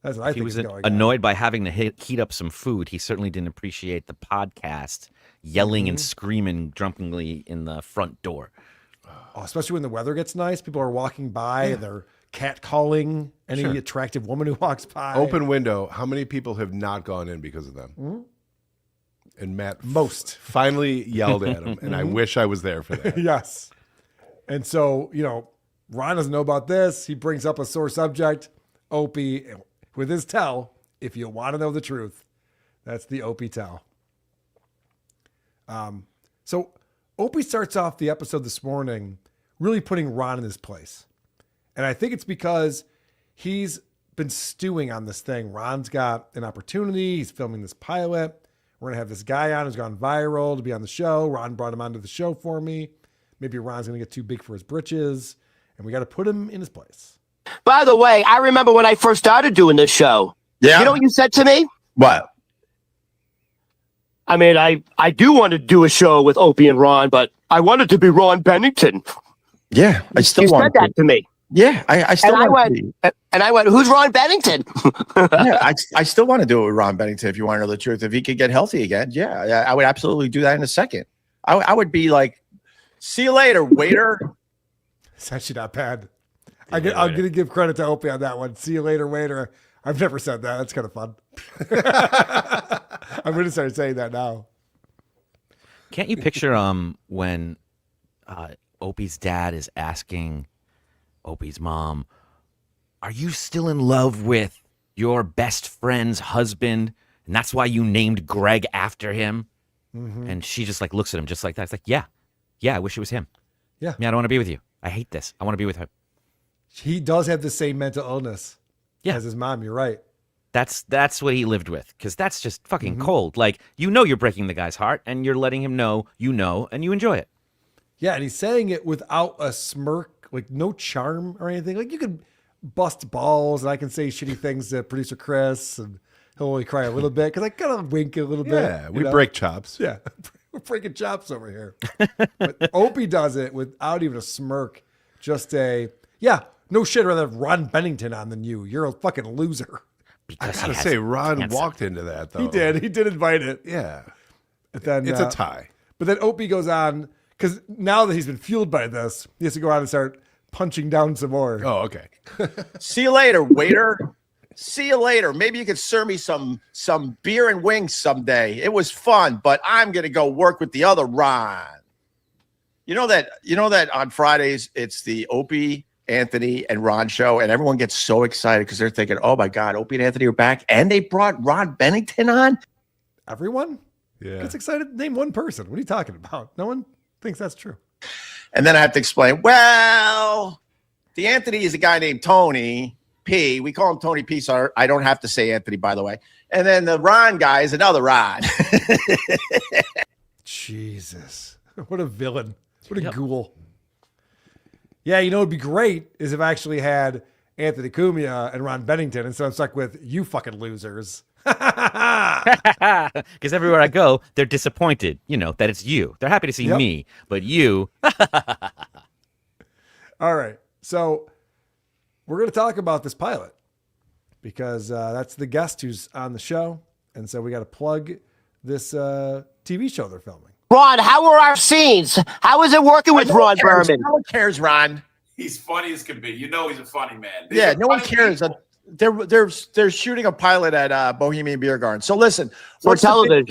That's what I think he was is going annoyed by having to heat up some food. He certainly didn't appreciate the podcast yelling and screaming drunkenly in the front door. Oh, especially when the weather gets nice. People are walking by and they're catcalling any attractive woman who walks by. Open window. How many people have not gone in because of them? Mm-hmm. And Matt finally yelled at him, and I wish I was there for that. Yes. And so, Ron doesn't know about this. He brings up a sore subject. Opie, with his tell, if you want to know the truth, that's the Opie tell. So Opie starts off the episode this morning really putting Ron in his place. And I think it's because he's been stewing on this thing. Ron's got an opportunity. He's filming this pilot. We're going to have this guy on who's gone viral to be on the show. Ron brought him onto the show for me. Maybe Ron's going to get too big for his britches, and we got to put him in his place. By the way, I remember when I first started doing this show. Yeah. You know what you said to me? What? I mean, I do want to do a show with Opie and Ron, but I wanted to be Ron Bennington. Yeah, I still You want said that to me. Yeah, I still And I want went, who's Ron Bennington? yeah, I still want to do it with Ron Bennington. If you want to know the truth, if he could get healthy again, yeah, I would absolutely do that in a second. I would be like, see you later, waiter. It's actually not bad. I'm going to give credit to Opie on that one. See you later, waiter. I've never said that. That's kind of fun. I'm going to start saying that now. Can't you picture when Opie's dad is asking Opie's mom, are you still in love with your best friend's husband? And that's why you named Greg after him? Mm-hmm. And she just like looks at him just like that. It's like, yeah, I wish it was him. Yeah. I don't want to be with you. I hate this. I want to be with him. He does have the same mental illness as his mom. You're right. That's what he lived with, because that's just fucking cold. Like, you're breaking the guy's heart, and you're letting him know, and you enjoy it. Yeah, and he's saying it without a smirk, like no charm or anything. Like, you could bust balls, and I can say shitty things to producer Chris, and he'll only cry a little bit because I kind of wink a little bit. Yeah, we break chops. Yeah, we're breaking chops over here. But Opie does it without even a smirk. Just no shit, I'd rather have Ron Bennington on than you. You're a fucking loser. I gotta say, Ron walked into that, though. He did. He did invite it. Yeah. But then, it's a tie. But then Opie goes on, because now that he's been fueled by this, he has to go out and start punching down some more. Oh, okay. See you later, waiter. See you later. Maybe you could serve me some beer and wings someday. It was fun, but I'm gonna go work with the other Ron. You know that on Fridays it's the Opie, Anthony, and Ron show, and everyone gets so excited because they're thinking, oh my God, Opie and Anthony are back, and they brought Ron Bennington on. Everyone? Yeah. Gets excited? Name one person. What are you talking about? No one thinks that's true. And then I have to explain, well, the Anthony is a guy named Tony P. We call him Tony P, so I don't have to say Anthony, by the way. And then the Ron guy is another Ron. Jesus. What a villain. What a ghoul. Yeah, you know what'd be great is if I actually had Anthony Cumia and Ron Bennington, and so I'm stuck with you fucking losers. Because everywhere I go, they're disappointed, that it's you. They're happy to see me, but you. All right. So we're going to talk about this pilot because that's the guest who's on the show. And so we got to plug this TV show they're filming. Ron, how were our scenes? How is it working with Ron Berman? No one cares, Ron. He's funny as can be. He's a funny man. Yeah, no one cares. They're shooting a pilot at Bohemian Beer Garden. So listen, for television.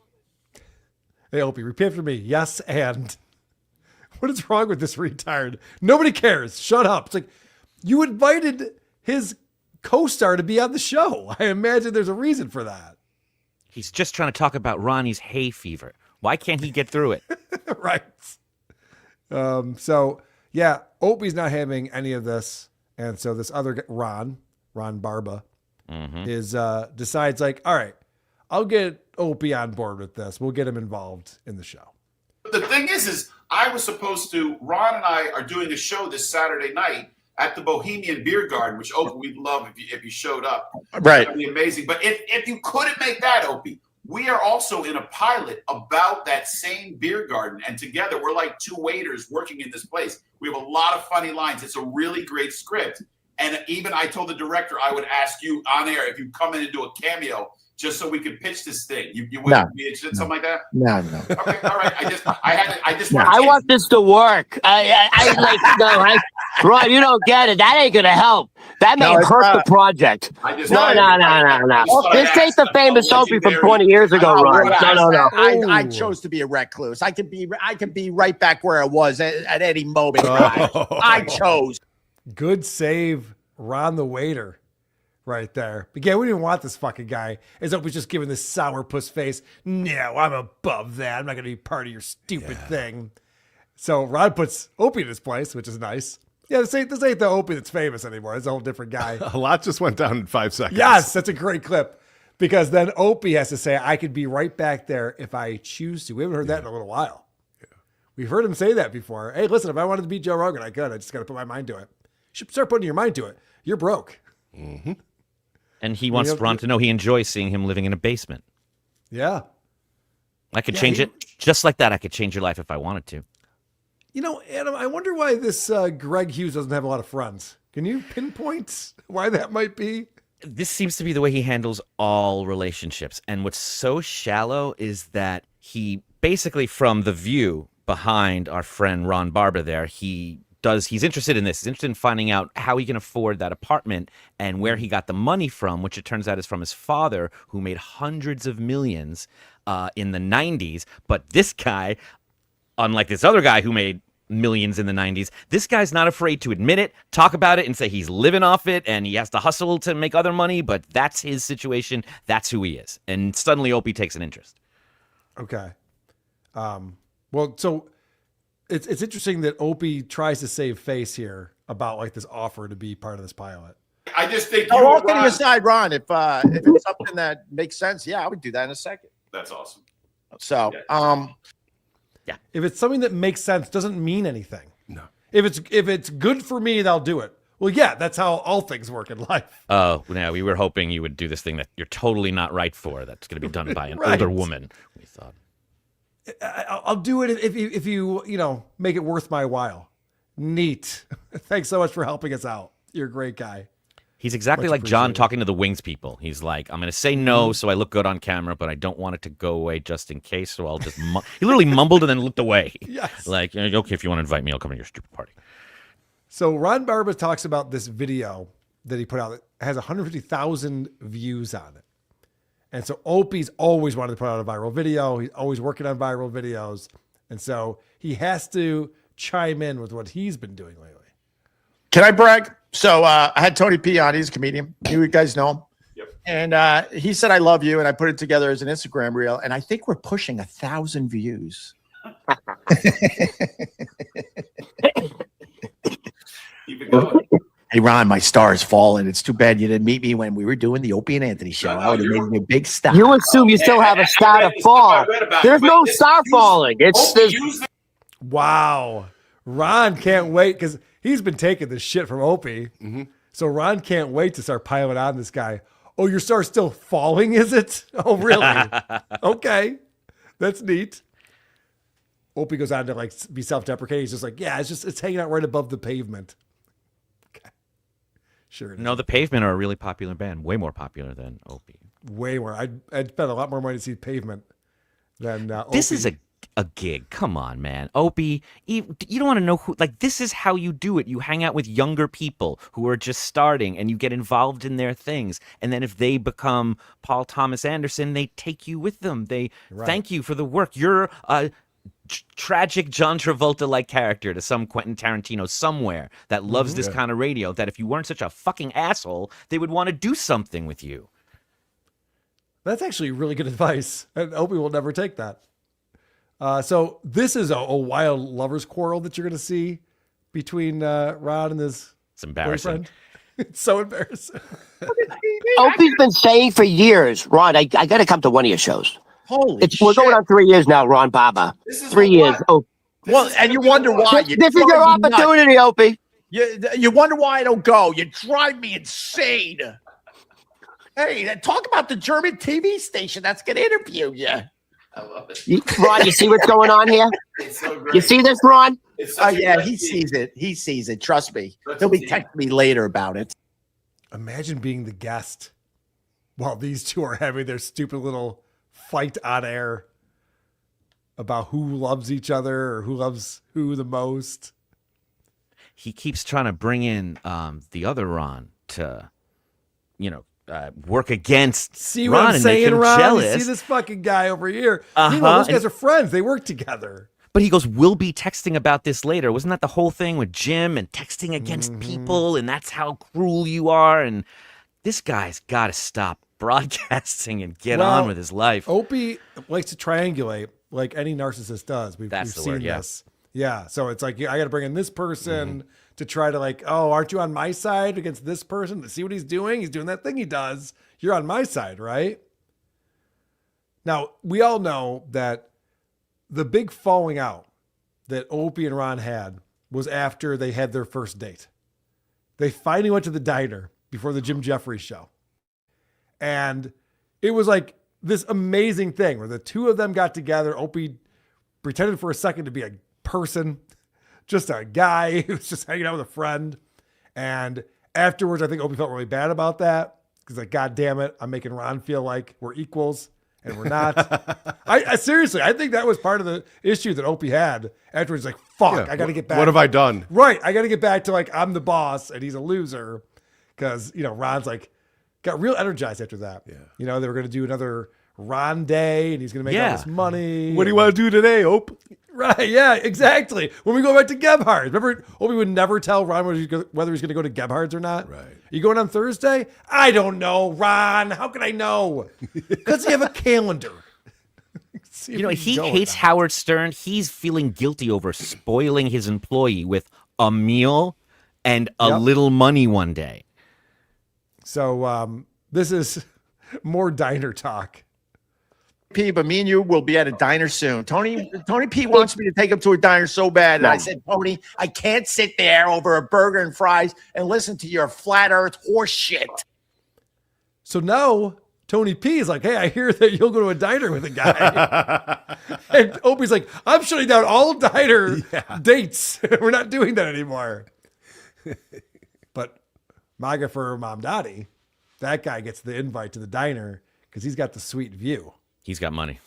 Hey, Opie, repeat after me. Yes, and what is wrong with this retard? Nobody cares. Shut up. It's like you invited his co-star to be on the show. I imagine there's a reason for that. He's just trying to talk about Ronnie's hay fever. Why can't he get through it? Right. So yeah, Opie's not having any of this, and so this other Ron Barba, is decides like, all right, I'll get Opie on board with this. We'll get him involved in the show. The thing is Ron and I are doing a show this Saturday night at the Bohemian Beer Garden, which Opie, we'd love if you showed up. Right. That'd be amazing. But if you couldn't make that, Opie, we are also in a pilot about that same beer garden. And together we're like two waiters working in this place. We have a lot of funny lines. It's a really great script. And even I told the director I would ask you on air if you come in and do a cameo just so we could pitch this thing. You wouldn't be interested in something like that? No. Okay, all right. I want this to work. Ron, you don't get it. That ain't gonna help. That may hurt the project. No. This ain't the famous Opie from 20 years ago, Ron. No. I chose to be a recluse. I could be right back where I was at any moment. I chose. Good save, Ron the waiter, right there. But yeah, we didn't want this fucking guy. As Opie's just giving this sourpuss face. No, I'm above that. I'm not going to be part of your stupid thing. So Ron puts Opie in his place, which is nice. Yeah, this ain't the Opie that's famous anymore. It's a whole different guy. A lot just went down in 5 seconds. Yes, that's a great clip. Because then Opie has to say, I could be right back there if I choose to. We haven't heard that in a little while. Yeah. We've heard him say that before. Hey, listen, if I wanted to beat Joe Rogan, I could. I just got to put my mind to it. You should start putting your mind to it. You're broke. Mm-hmm. And he wants Ron to know he enjoys seeing him living in a basement. Yeah. I could change it just like that. I could change your life if I wanted to. You know, Adam, I wonder why this Greg Hughes doesn't have a lot of friends. Can you pinpoint why that might be? This seems to be the way he handles all relationships. And what's so shallow is that he basically, from the view behind our friend Ron Barber there, he's interested in this. He's interested in finding out how he can afford that apartment and where he got the money from, which it turns out is from his father, who made hundreds of millions in the 90s. But this guy, unlike this other guy who made millions in the 90s, this guy's not afraid to admit it, talk about it, and say he's living off it and he has to hustle to make other money, but that's his situation. That's who he is. And suddenly Opie takes an interest. Okay. Well, so it's interesting that Opie tries to save face here about like this offer to be part of this pilot. I just think all kidding aside, Ron, if it's something that makes sense, yeah, I would do that in a second. That's awesome. So, yeah. If it's something that makes sense, doesn't mean anything. No. If it's good for me, then I'll do it. Well, yeah, that's how all things work in life. Oh, now we were hoping you would do this thing that you're totally not right for. That's going to be done by an Right. older woman. We thought. I'll do it if you make it worth my while. Neat. Thanks so much for helping us out. You're a great guy. He's exactly Much like John appreciated. talking to the Wings people. He's like, I'm going to say no so I look good on camera, but I don't want it to go away just in case. So I'll just he literally mumbled and then looked away. Yes. Like, okay, if you want to invite me, I'll come to your stupid party. So Ron Barber talks about this video that he put out that has 150,000 views on it. And so Opie's always wanted to put out a viral video. He's always working on viral videos. And so he has to chime in with what he's been doing lately. Can I brag? So I had Tony P on. He's a comedian. You guys know him. Yep. And he said, I love you. And I put it together as an Instagram reel. And I think we're pushing 1,000 views. Keep it going. Hey, Ron, my star is falling. It's too bad you didn't meet me when we were doing the Opie and Anthony show. I would have made me a big star. You assume you still have a star to fall. There's no star falling. Wow. Ron can't wait because he's been taking this shit from Opie. Mm-hmm. So Ron can't wait to start piling on this guy. Oh, your star's still falling, is it? Oh, really? Okay. That's neat. Opie goes on to like be self-deprecating. He's just like, yeah, it's hanging out right above the pavement. Okay. Sure. No, the Pavement are a really popular band. Way more popular than Opie. Way more. I'd spend a lot more money to see Pavement than This Opie. is a gig. Come on, man. Opie, you don't want to know who, like, this is how you do it. You hang out with younger people who are just starting and you get involved in their things. And then if they become Paul Thomas Anderson, they take you with them. They thank you for the work. You're a tragic John Travolta-like character to some Quentin Tarantino somewhere that loves this kind of radio, that if you weren't such a fucking asshole, they would want to do something with you. That's actually really good advice. And Opie will never take that. So this is a wild lovers quarrel that you're going to see between Ron and his It's embarrassing. boyfriend. It's so embarrassing. Opie's been saying for years, Ron, I got to come to one of your shows. Holy We're going on 3 years now, Ron Barber. 3 years. Oh, Well, and you wonder why. this is your opportunity, Opie. You wonder why I don't go. You drive me insane. Hey, talk about the German TV station that's going to interview you. I love it. Ron, you see what's going on here? It's so great. You see this, Ron? Oh, yeah, he sees it. He sees it. Trust me. He'll be texting me later about it. Imagine being the guest while these two are having their stupid little fight on air about who loves each other or who loves who the most. He keeps trying to bring in the other Ron to, work against See what Ron I'm and saying, make him Ron? jealous. You see this fucking guy over here. Uh-huh. Meanwhile, those guys And- are friends. They work together. But he goes, we'll be texting about this later. Wasn't that the whole thing with Jim and texting against people? And that's how cruel you are. And this guy's got to stop broadcasting and get Well, on with his life. Opie likes to triangulate like any narcissist does. We've That's the seen word, yeah. this. Yeah. So it's like, I got to bring in this person to try to like, oh, aren't you on my side against this person? See what he's doing? He's doing that thing he does. You're on my side, right? Now, we all know that the big falling out that Opie and Ron had was after they had their first date. They finally went to the diner before the Jim Jeffries show. And it was like this amazing thing where the two of them got together. Opie pretended for a second to be a person, just a guy who was just hanging out with a friend. And afterwards, I think Opie felt really bad about that. Because like, God damn it, I'm making Ron feel like we're equals. And we're not. I seriously, I think that was part of the issue that Opie had afterwards. Like, fuck, I got to get back. What have I done? Right. I got to get back to like, I'm the boss and he's a loser. Because, Ron's like, got real energized after that. Yeah. They were going to do another Ron day and he's going to make all this money. What do you want to do today, Ope? Right. Yeah, exactly. When we go back to Gebhard's, remember, Opie would never tell Ron whether he's going to go to Gebhard's or not. Right. You going on Thursday? I don't know, Ron. How can I know? Because you have a calendar. He hates Howard Stern. He's feeling guilty over spoiling his employee with a meal and a little money one day. So this is more diner talk. P, but me and you will be at a diner soon. Tony P wants me to take him to a diner so bad. And I said, Tony, I can't sit there over a burger and fries and listen to your flat earth horse shit. So now Tony P is like, hey, I hear that you'll go to a diner with a guy. And Opie's like, I'm shutting down all diner dates. We're not doing that anymore. But MAGA for Mom Dottie, that guy gets the invite to the diner because he's got the sweet view. He's got money.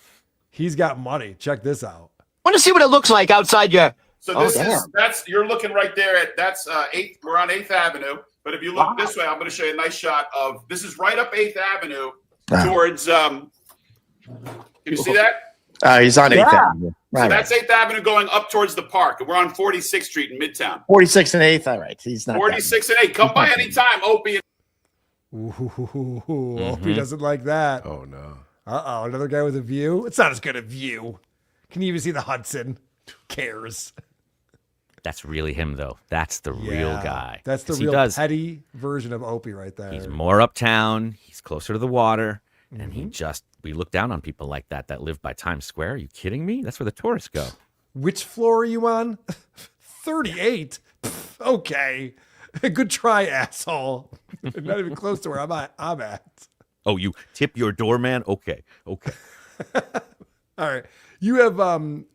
He's got money. Check this out. I want to see what it looks like outside your. So you're looking right there at we're on 8th Avenue. But if you look this way, I'm going to show you a nice shot of this is right up 8th Avenue towards can you see that? He's on 8th Avenue. So that's 8th Avenue going up towards the park. And we're on 46th Street in Midtown. 46 and 8th. All right. He's not 46 and 8. Come by anytime, Opie. Opie doesn't like that. Oh no. Uh-oh, another guy with a view? It's not as good a view. Can you even see the Hudson? Who cares? That's really him, though. That's the real guy. That's the real petty version of Opie right there. He's more uptown. He's closer to the water. And we look down on people like that live by Times Square. Are you kidding me? That's where the tourists go. Which floor are you on? 38? Okay. Good try, asshole. Not even close to where I'm at. Oh, you tip your doorman? Okay. All right. You have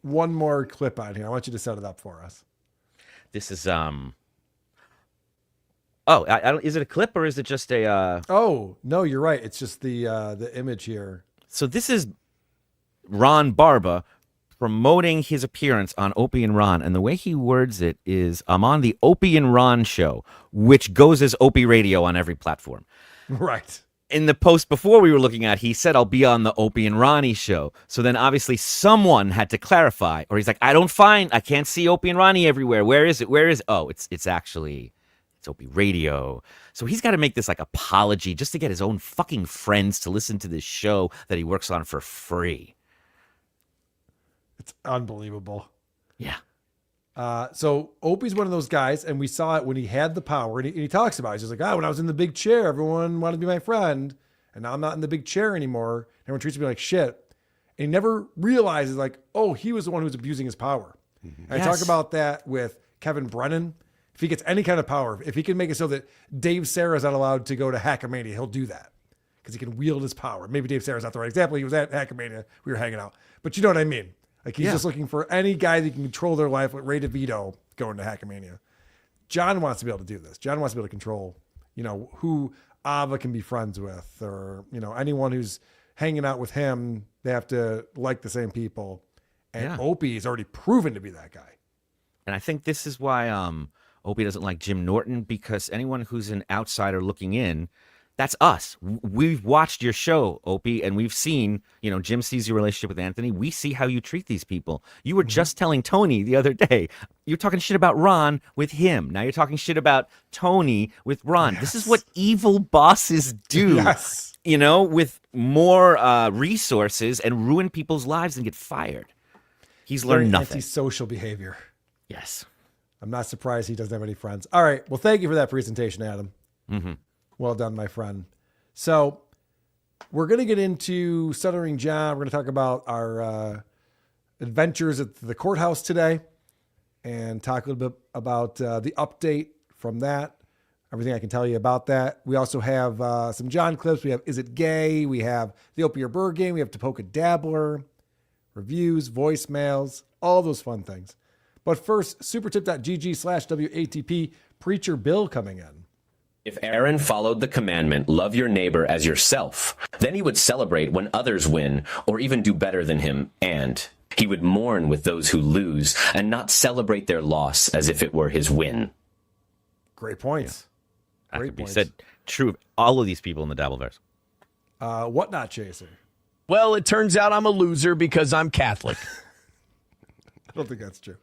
one more clip on here. I want you to set it up for us. This is is it a clip or is it just a Oh, no, you're right. It's just the image here. So this is Ron Barba promoting his appearance on Opie and Ron, and the way he words it is, I'm on the Opie and Ron show, which goes as Opie Radio on every platform. Right. In the post before we were looking at, he said, I'll be on the Opie and Ronnie show. So then obviously someone had to clarify, or he's like, I can't see Opie and Ronnie everywhere. Where is it? Oh, it's Opie Radio. So he's got to make this like apology just to get his own fucking friends to listen to this show that he works on for free. It's unbelievable. Yeah. So Opie's one of those guys, and we saw it when he had the power, and he talks about it. He's just like, when I was in the big chair, everyone wanted to be my friend, and now I'm not in the big chair anymore. Everyone treats me like shit. And he never realizes, like, he was the one who was abusing his power. And I talk about that with Kevin Brennan. If he gets any kind of power, if he can make it so that Dave Serra's not allowed to go to Hackamania, he'll do that because he can wield his power. Maybe Dave Serra's not the right example. He was at Hackamania. We were hanging out. But you know what I mean? Like, he's just looking for any guy that can control their life, like Ray DeVito going to Hackamania. John wants to be able to do this. John wants to be able to control, who Ava can be friends with, or, anyone who's hanging out with him, they have to like the same people. And Opie is already proven to be that guy. And I think this is why Opie doesn't like Jim Norton, because anyone who's an outsider looking in, that's us. We've watched your show, Opie, and we've seen, Jim sees your relationship with Anthony. We see how you treat these people. You were just telling Tony the other day, you're talking shit about Ron with him. Now you're talking shit about Tony with Ron. Yes. This is what evil bosses do, with more resources and ruin people's lives and get fired. He's learned nothing. Antisocial behavior. Yes. I'm not surprised he doesn't have any friends. All right. Well, thank you for that presentation, Adam. Mm-hmm. Well done, my friend. So We're going to get into Stuttering John. We're going to talk about our adventures at the courthouse today and talk a little bit about the update from that, everything I can tell you about that. We also have some John clips. We have Is It Gay? We have the Opie or Burr game. We have Tapoka Dabbler, reviews, voicemails, all those fun things. But first, supertip.gg/WATP, Preacher Bill coming in. If Aaron followed the commandment, love your neighbor as yourself, then he would celebrate when others win or even do better than him, and he would mourn with those who lose and not celebrate their loss as if it were his win. Great points. That Great could be points. said true of all of these people in the Dabbleverse. Whatnot Chaser. Well, it turns out I'm a loser because I'm Catholic. I don't think that's true.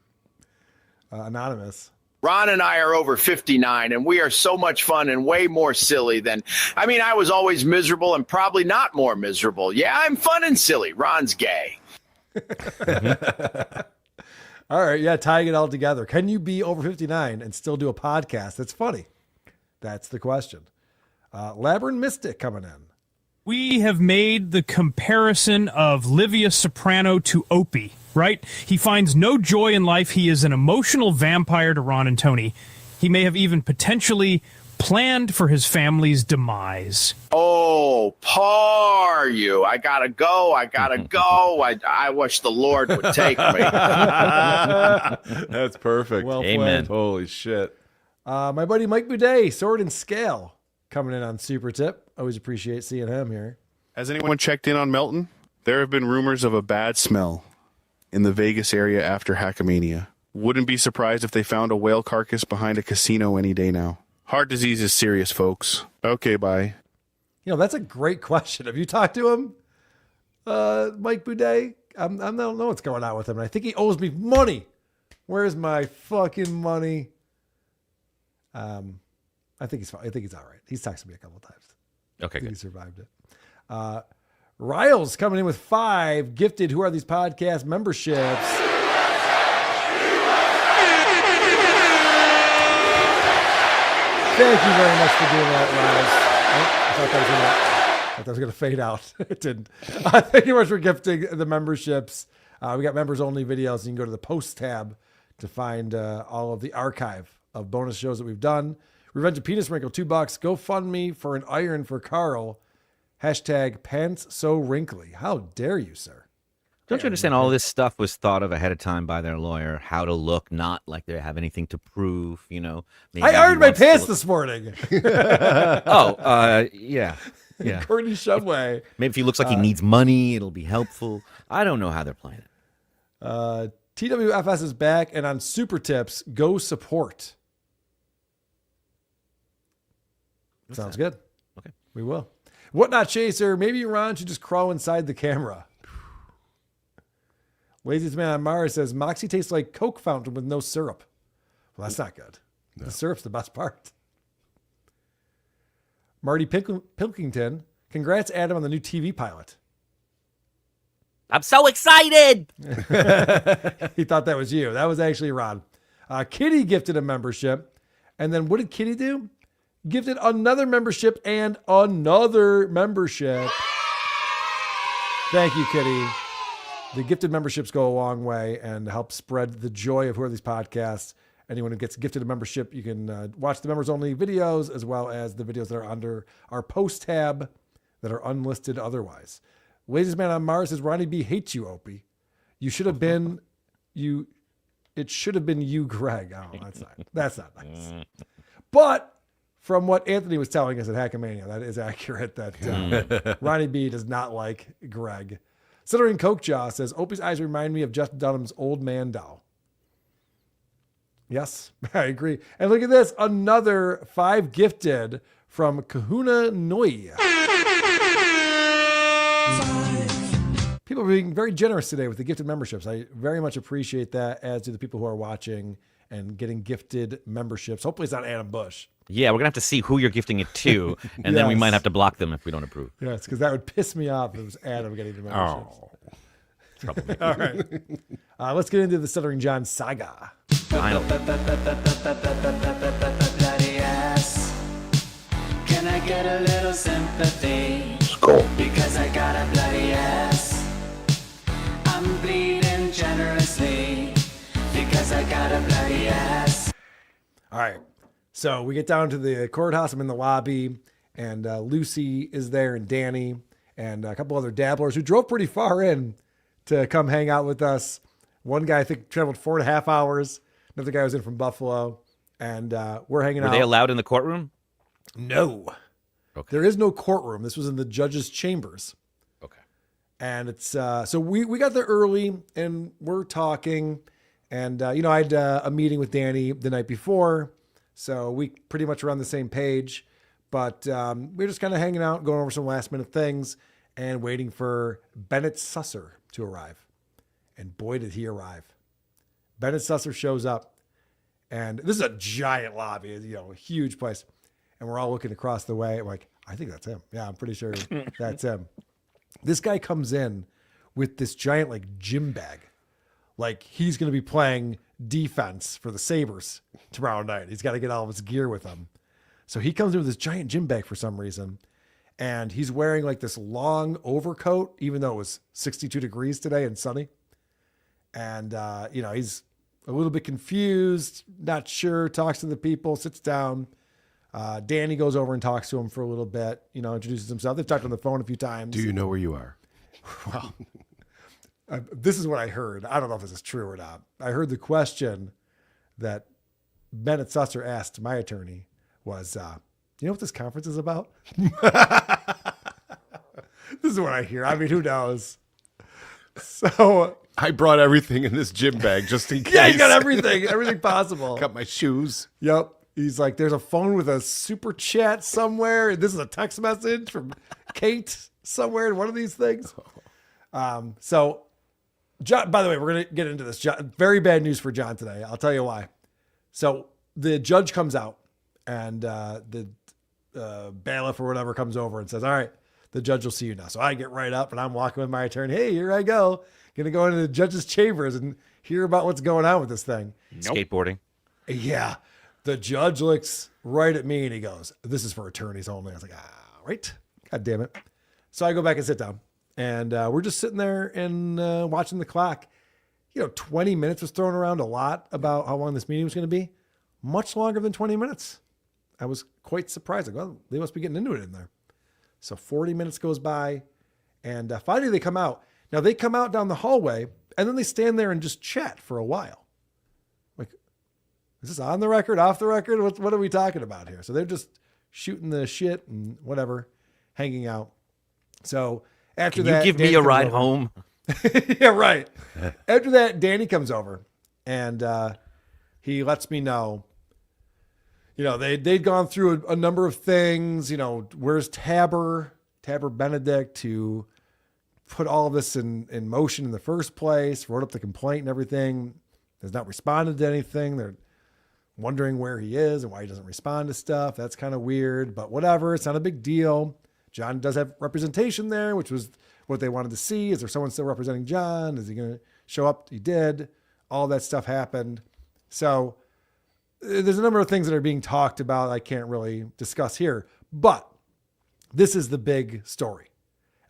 Anonymous. Ron and I are over 59, and we are so much fun and way more silly than, I was always miserable and probably not more miserable. Yeah, I'm fun and silly. Ron's gay. All right. Yeah. Tying it all together. Can you be over 59 and still do a podcast that's funny? That's the question. Labyrinth Mystic coming in. We have made the comparison of Livia Soprano to Opie, right? He finds no joy in life. He is an emotional vampire to Ron and Tony. He may have even potentially planned for his family's demise. Oh, poor you. I gotta go. I wish the Lord would take me. That's perfect. Well Amen. played. Holy shit. My buddy Mike Boudet, Sword and Scale, coming in on Super Tip. Always appreciate seeing him here. Has anyone checked in on Melton? There have been rumors of a bad smell in the Vegas area after Hackamania. Wouldn't be surprised if they found a whale carcass behind a casino any day now. Heart disease is serious, folks. Okay, bye. That's a great question. Have you talked to him, Mike Boudet? I don't know what's going on with him. I think he owes me money. Where's my fucking money? I think he's fine. I think he's all right. He's texted me a couple of times. Okay, He survived it. Riles coming in with 5 gifted. Who are these podcast memberships? Thank you very much for doing that, Riles. I thought that was going to fade out. It didn't. Thank you very much for gifting the memberships. We got members only videos. You can go to the post tab to find all of the archive of bonus shows that we've done. Revenge of Penis Wrinkle, $2. GoFundMe for an iron for Carl. Hashtag pants so wrinkly. How dare you, sir? Don't you understand all this stuff was thought of ahead of time by their lawyer, how to look, not like they have anything to prove, Maybe I ironed my he wants to pants look- this morning. Yeah. Courtney Shumway. Maybe if he looks like he needs money, it'll be helpful. I don't know how they're playing it. TWFS is back, and on Super Tips, go support. Sounds good. Okay. We will. Whatnot Chaser, maybe Ron should just crawl inside the camera. Laziest Man on Mars says, Moxie tastes like Coke fountain with no syrup. Well, that's not good. No. The syrup's the best part. Marty Pilkington, congrats, Adam, on the new TV pilot. I'm so excited. He thought that was you. That was actually Ron. Kitty gifted a membership. And then what did Kitty do? Gifted another membership and another membership. Thank you, Kitty. The gifted memberships go a long way and help spread the joy of Who Are These Podcasts. Anyone who gets gifted a membership, you can watch the members only videos as well as the videos that are under our post tab that are unlisted otherwise. Laziest Man on Mars says, Ronnie B hates you, Opie. You should have been you. It should have been you, Greg. Oh, that's not nice. But from what Anthony was telling us at Hackamania, that is accurate that Ronnie B does not like Greg. Stuttering Cokejaw says, Opie's eyes remind me of Jeff Dunham's old man doll. Yes, I agree. And look at this, another 5 gifted from Kahuna Noi. People are being very generous today with the gifted memberships. I very much appreciate that, as do the people who are watching and getting gifted memberships. Hopefully it's not Adam Bush. Yeah, we're going to have to see who you're gifting it to, and then we might have to block them if we don't approve. Yes, because that would piss me off if it was Adam getting the memberships. All right. Let's get into the Stuttering John saga. Bloody ass. Can I get a little sympathy? Go. Because I got a bloody ass. I'm bleeding generously. Because I got a bloody ass. All right. So we get down to the courthouse. I'm in the lobby, and Lucy is there, and Danny, and a couple other dabblers who drove pretty far in to come hang out with us. One guy, I think, traveled 4.5 hours. Another guy was in from Buffalo, and we're hanging out. Were they allowed in the courtroom? No. Okay. There is no courtroom. This was in the judge's chambers. Okay. And it's so we got there early, and we're talking, and I had a meeting with Danny the night before, so we pretty much were on the same page. But we were just kind of hanging out, going over some last minute things, and waiting for Bennett Susser to arrive. And boy, did he arrive. Bennett Susser shows up, and this is a giant lobby, a huge place. And we're all looking across the way. I'm like, I think that's him. Yeah, I'm pretty sure that's him. This guy comes in with this giant gym bag. Like he's going to be playing defense for the Sabres tomorrow night. He's got to get all of his gear with him. So he comes in with this giant gym bag for some reason. And he's wearing this long overcoat, even though it was 62 degrees today and sunny. And, he's a little bit confused, not sure, talks to the people, sits down. Danny goes over and talks to him for a little bit, introduces himself. They've talked on the phone a few times. Do you know where you are? Well, this is what I heard. I don't know if this is true or not. I heard the question that Bennett Susser asked my attorney was, you know what this conference is about? This is what I hear. I mean, who knows? So I brought everything in this gym bag just in case. Yeah, he's got everything possible. Got my shoes. Yep. He's like, there's a phone with a super chat somewhere. This is a text message from Kate somewhere in one of these things. So, John, by the way, we're going to get into this. John, very bad news for John today. I'll tell you why. So the judge comes out, and the bailiff or whatever comes over and says, all right, the judge will see you now. So I get right up, and I'm walking with my attorney. Hey, here I go. Going to go into the judge's chambers and hear about what's going on with this thing. Skateboarding. Yeah. The judge looks right at me and he goes, this is for attorneys only. I was like, right. God damn it. So I go back and sit down, and we're just sitting there and watching the clock. 20 minutes was thrown around a lot about how long this meeting was going to be. Much longer than 20 minutes. I was quite surprised. Like, well, they must be getting into it in there. So 40 minutes goes by, and finally they come out. Now they come out down the hallway, and then they stand there and just chat for a while. Is this on the record, off the record? What are we talking about here? So they're just shooting the shit and whatever, hanging out. So after Can that, you give Danny me a comes ride over. home? Yeah, right. After that, Danny comes over, and he lets me know, they'd gone through a number of things. Where's Tabber Benedict to put all of this in motion in the first place, wrote up the complaint and everything, has not responded to anything. They're wondering where he is and why he doesn't respond to stuff. That's kind of weird, but whatever. It's not a big deal. John does have representation there, which was what they wanted to see. Is there someone still representing John? Is he going to show up? He did. All that stuff happened. So there's a number of things that are being talked about I can't really discuss here, but this is the big story.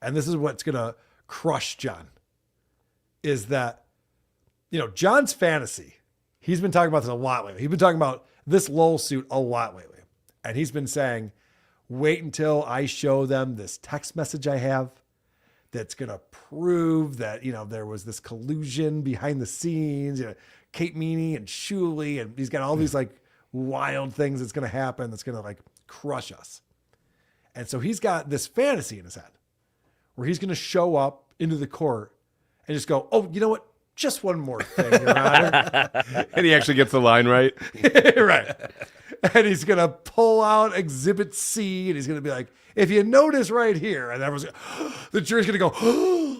And this is what's going to crush John, is that, John's fantasy. He's been talking about this a lot lately. He's been talking about this lol suit a lot lately. And he's been saying, wait until I show them this text message I have that's going to prove that, there was this collusion behind the scenes, Kate Meany and Shuley, and he's got all these wild things that's going to happen that's going to crush us. And so he's got this fantasy in his head where he's going to show up into the court and just go, oh, you know what? Just one more thing, Your Honor. And he actually gets the line right. Right. And he's going to pull out Exhibit C, and he's going to be like, if you notice right here, and the jury's going to go,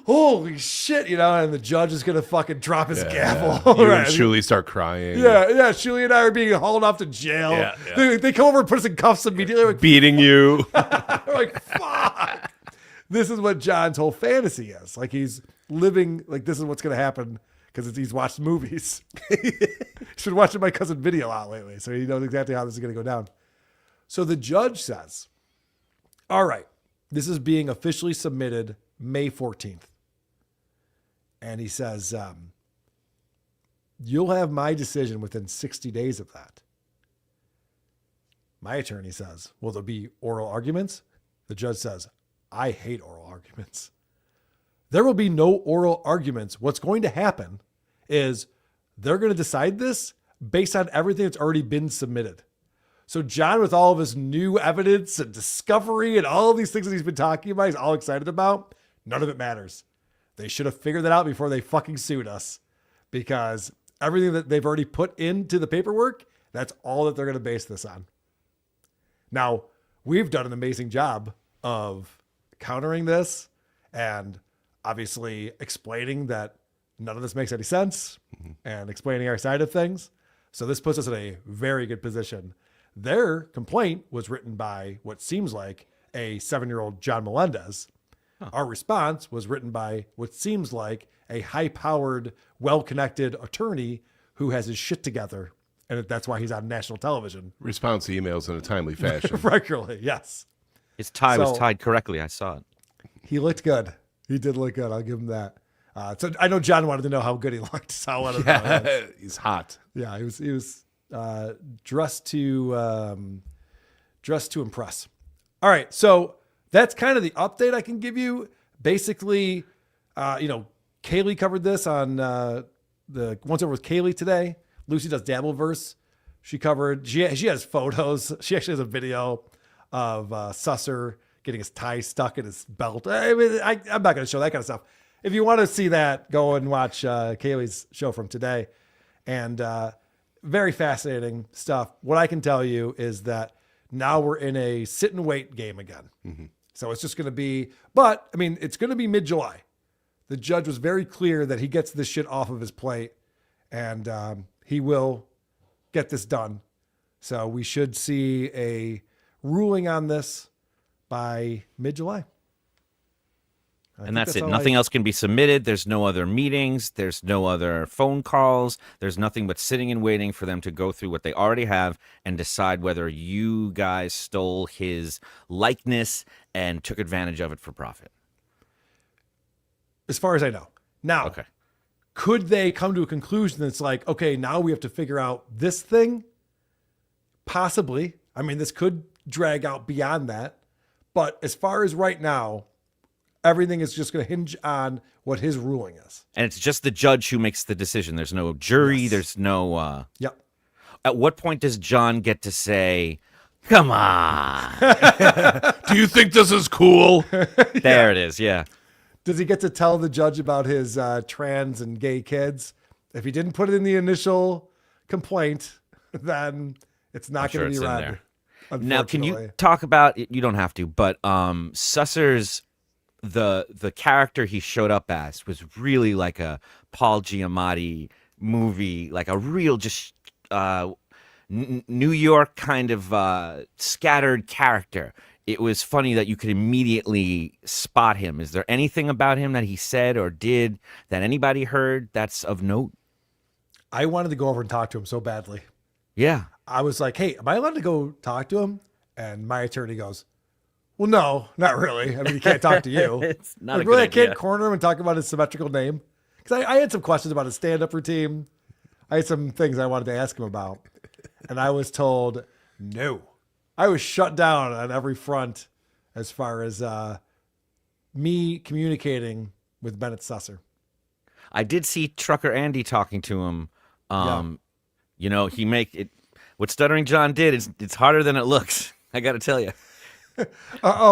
holy shit, and the judge is going to fucking drop his gavel. You Right. and Shuley start crying. Yeah, Shuley and I are being hauled off to jail. Yeah. They come over and put us in cuffs immediately. Like, Beating you. we're like, fuck. This is what John's whole fantasy is. He's living, this is what's going to happen because he's watched movies. He's been watching My Cousin Video a lot lately, so he knows exactly how this is going to go down. So the judge says, all right, This is being officially submitted May 14th. And he says, you'll have my decision within 60 days of that. My attorney says, will there be oral arguments? The judge says, I hate oral arguments. There will be no oral arguments. What's going to happen is they're going to decide this based on everything that's already been submitted. So John, with all of his new evidence and discovery and all of these things that he's been talking about, he's all excited about, none of it matters. They should have figured that out before they fucking sued us, because everything that they've already put into the paperwork, that's all that they're going to base this on. Now, we've done an amazing job of countering this and obviously explaining that none of this makes any sense and explaining our side of things. So this puts us in a very good position. Their complaint was written by what seems like a 7-year-old John Melendez. Our response was written by what seems like a high-powered, well-connected attorney who has his shit together, and that's why he's on national television. Response to emails in a timely fashion. Regularly, yes. His tie was tied correctly. I saw it. He looked good. He did look good. I'll give him that. So I know John wanted to know how good he looked. So I wanted to know. He's hot. Yeah, he was dressed to impress. All right, so that's kind of the update I can give you. Basically, Kaylee covered this on the Once Over with Kaylee today. Lucy does Dabbleverse. She has photos. She actually has a video of Susser getting his tie stuck in his belt. I mean, I'm not going to show that kind of stuff. If you want to see that, go and watch Kaylee's show from today. And very fascinating stuff. What I can tell you is that now we're in a sit and wait game again. Mm-hmm. So it's just going to be, but I mean, it's going to be mid-July. The judge was very clear that he gets this shit off of his plate, and he will get this done. So we should see a ruling on this by mid-July. And that's it. Nothing else can be submitted. There's no other meetings. There's no other phone calls. There's nothing but sitting and waiting for them to go through what they already have and decide whether you guys stole his likeness and took advantage of it for profit. As far as I know. Now, okay. Could they come to a conclusion that's like, okay, now we have to figure out this thing? Possibly. I mean, this could drag out beyond that. But as far as right now, everything is just going to hinge on what his ruling is. And it's just the judge who makes the decision. There's no jury. Yes. There's no... Yep. At what point does John get to say, come on? Do you think this is cool? There it is, yeah. Does he get to tell the judge about his trans and gay kids? If he didn't put it in the initial complaint, then it's not going to be read. Now, can you talk about, you don't have to, but Susser's, the character he showed up as was really like a Paul Giamatti movie, like a real just New York kind of scattered character. It was funny that you could immediately spot him. Is there anything about him that he said or did that anybody heard that's of note? I wanted to go over and talk to him so badly. Yeah. I was like, hey, am I allowed to go talk to him? And my attorney goes, well, no, not really. I mean, he can't talk to you. It's not like, a good really, idea. I can't corner him and talk about his symmetrical name. Because I had some questions about his stand-up routine. I had some things I wanted to ask him about. And I was told, no. I was shut down on every front as far as me communicating with Bennett Susser. I did see Trucker Andy talking to him. You know, he make it. What Stuttering John did, it's harder than it looks. I got to tell you.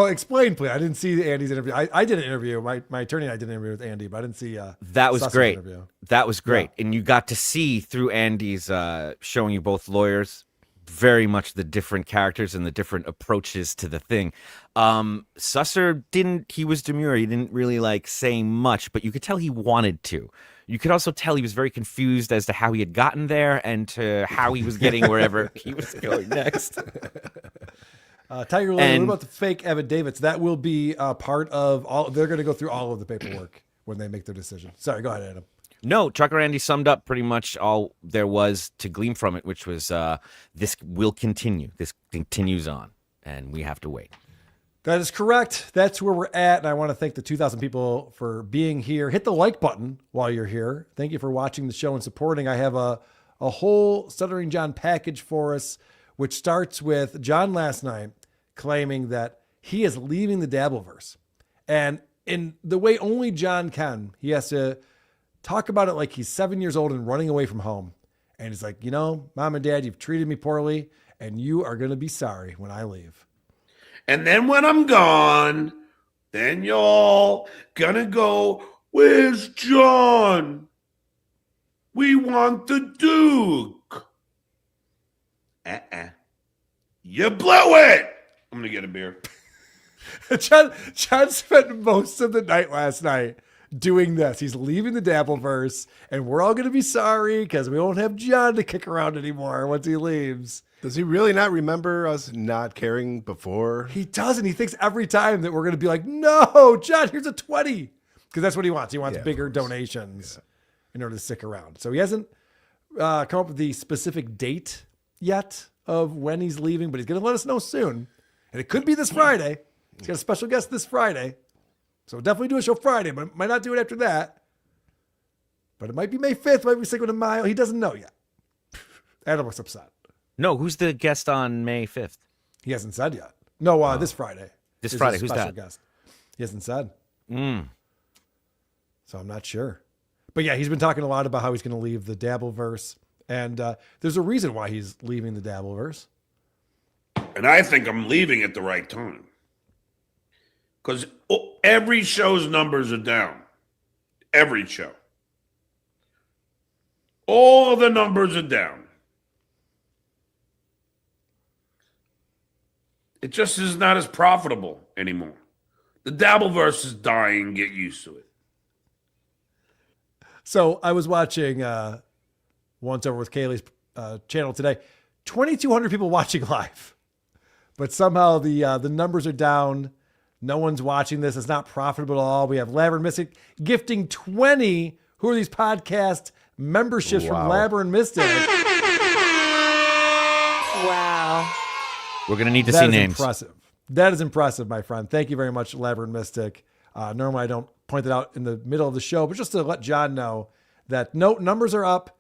Explain, please. I didn't see Andy's interview. I did an interview. My attorney and I did an interview with Andy, but I didn't see that was Susser's great. Interview. That was great. Yeah. And you got to see through Andy's showing you both lawyers very much the different characters and the different approaches to the thing. Susser he was demure. He didn't really like saying much, but you could tell he wanted to. You could also tell he was very confused as to how he had gotten there and to how he was getting wherever he was going next. Tiger Lily, what about the fake affidavits? That will be part of all. They're going to go through all of the paperwork when they make their decision. Sorry, go ahead, Adam. No, Trucker Andy summed up pretty much all there was to glean from it, which was this will continue. This continues on, and we have to wait. That is correct. That's where we're at. And I want to thank the 2,000 people for being here. Hit the like button while you're here. Thank you for watching the show and supporting. I have a whole Stuttering John package for us, which starts with John last night claiming that he is leaving the Dabbleverse. And in the way only John can, he has to talk about it like he's 7 years old and running away from home. And he's like, you know, Mom and Dad, you've treated me poorly, and you are going to be sorry when I leave. And then when I'm gone, then y'all gonna go, where's John? We want the Duke. You blew it. I'm gonna get a beer. John spent most of the night last night doing this. He's leaving the Dabbleverse, and we're all going to be sorry because we won't have John to kick around anymore once he leaves. Does he really not remember us not caring before? He doesn't. He thinks every time that we're going to be like, no, John, here's a 20. Because that's what he wants. He wants bigger donations in order to stick around. So he hasn't come up with the specific date yet of when he's leaving, but he's going to let us know soon. And it could be this Friday. He's got a special guest this Friday. So we'll definitely do a show Friday, but might not do it after that. But it might be May 5th, might be Cinco de Mayo. He doesn't know yet. Adam looks upset. No, who's the guest on May 5th? He hasn't said yet. No, this Friday. This Friday, who's that? Guest. He hasn't said. So I'm not sure. But yeah, he's been talking a lot about how he's going to leave the Dabbleverse. And there's a reason why he's leaving the Dabbleverse. And I think I'm leaving at the right time. Because every show's numbers are down. Every show. All the numbers are down. It just is not as profitable anymore. The Dabbleverse is dying. Get used to it. So I was watching Once Over with Kaylee's channel today. 2,200 people watching live. But somehow the numbers are down. No one's watching this. It's not profitable at all. We have Labyrinth Mystic gifting 20. Who are these podcast memberships from Labyrinth Mystic? Wow. We're going to need to see names. Impressive. That is impressive, my friend. Thank you very much, Labyrinth Mystic. Normally I don't point it out in the middle of the show, but just to let John know that numbers are up.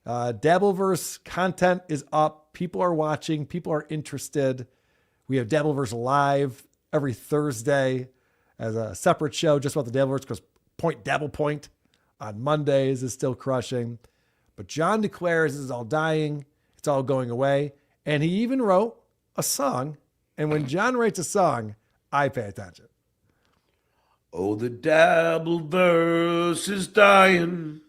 Dabbleverse content is up. People are watching. People are interested. We have Dabbleverse Live every Thursday as a separate show just about the Dabbleverse, because Dabble Point on Mondays is still crushing. But John declares this is all dying. It's all going away. And he even wrote a song. And when John writes a song, I pay attention. Oh, the Dabbleverse is dying.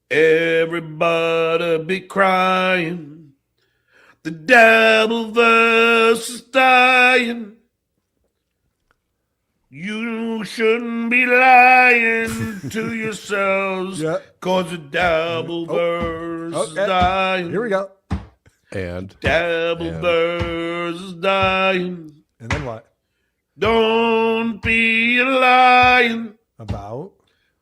Everybody be crying. The Dabbleverse is dying. You shouldn't be lying to yourselves, cause the Dabbleverse is dying. Here we go. And Dabbleverse is dying. And then what? Don't be lying about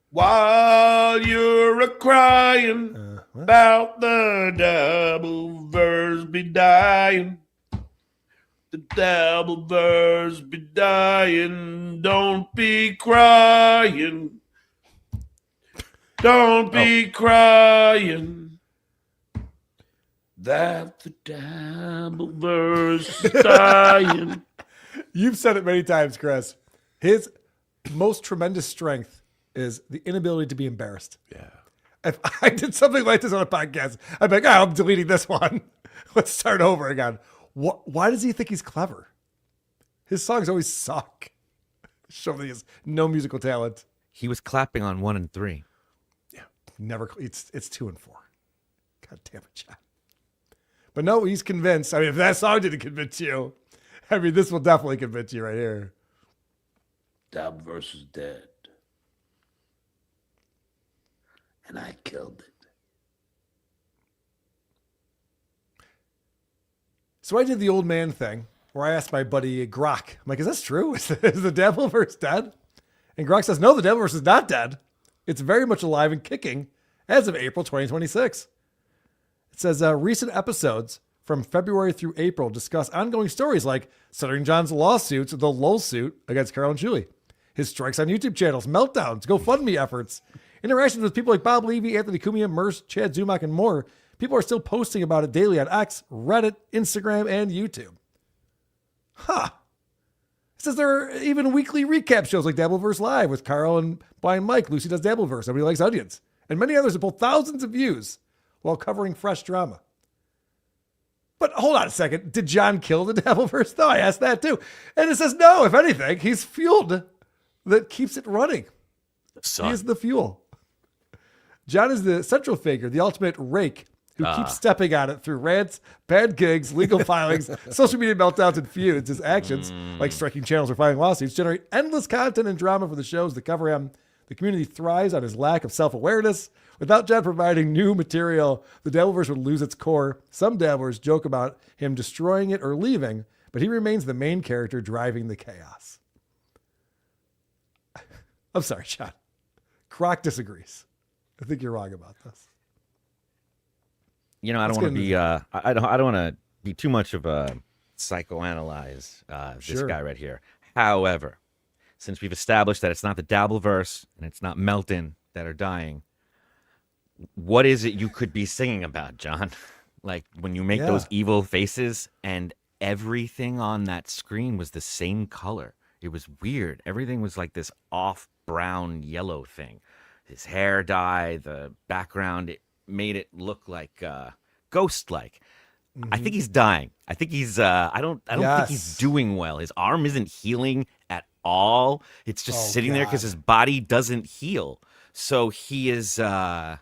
while you're a crying about the Dabbleverse be dying. The Dabbleverse be dying. Don't be crying. Don't be crying. That the Dabbleverse is dying. You've said it many times, Chris. His most tremendous strength is the inability to be embarrassed. Yeah. If I did something like this on a podcast, I'd be like, I'm deleting this one. Let's start over again. Why does he think he's clever? His songs always suck. Show that he has no musical talent. He was clapping on 1 and 3. Yeah. Never. It's 2 and 4. God damn it, John. But no, he's convinced. I mean, if that song didn't convince you, I mean, this will definitely convince you right here. Dabbleverse is dead. And I killed it. So I did the old man thing where I asked my buddy Grok, I'm like, is this true? Is the Dabbleverse dead? And Grok says, no, the Dabbleverse is not dead. It's very much alive and kicking as of April 2026. It says recent episodes from February through April discuss ongoing stories like Stuttering John's lawsuits, the lull suit against Carol and Julie, his strikes on YouTube channels, meltdowns, GoFundMe efforts, interactions with people like Bob Levy, Anthony Cumia, Merce, Chad Zumach, and more. People are still posting about it daily on X, Reddit, Instagram, and YouTube. Huh. It says there are even weekly recap shows like Dabbleverse Live with Carl and Blind Mike. Lucy does Dabbleverse. Nobody likes onions. And many others that pull thousands of views while covering fresh drama. But hold on a second. Did John kill the Dabbleverse? No, I asked that too. And it says no, if anything, he's fueled that keeps it running. He is the fuel. John is the central figure, the ultimate rake who keeps stepping on it through rants, bad gigs, legal filings, social media meltdowns, and feuds. His actions, like striking channels or filing lawsuits, generate endless content and drama for the shows that cover him. The community thrives on his lack of self-awareness. Without John providing new material, the Dabbleverse would lose its core. Some dabblers joke about him destroying it or leaving, but he remains the main character driving the chaos. I'm sorry, John. Croc disagrees. I think you're wrong about this. You know, I don't want to be. I don't want to be too much of a psychoanalyze this guy right here. However, since we've established that it's not the Dabbleverse and it's not Melton that are dying, what is it you could be singing about, John? Like when you make those evil faces and everything on that screen was the same color. It was weird. Everything was like this off brown yellow thing. His hair dye, the background, it made it look like ghost-like. I think he's dying. I think he's I don't think he's doing well. His arm isn't healing at all. It's just sitting there because his body doesn't heal. So he is Did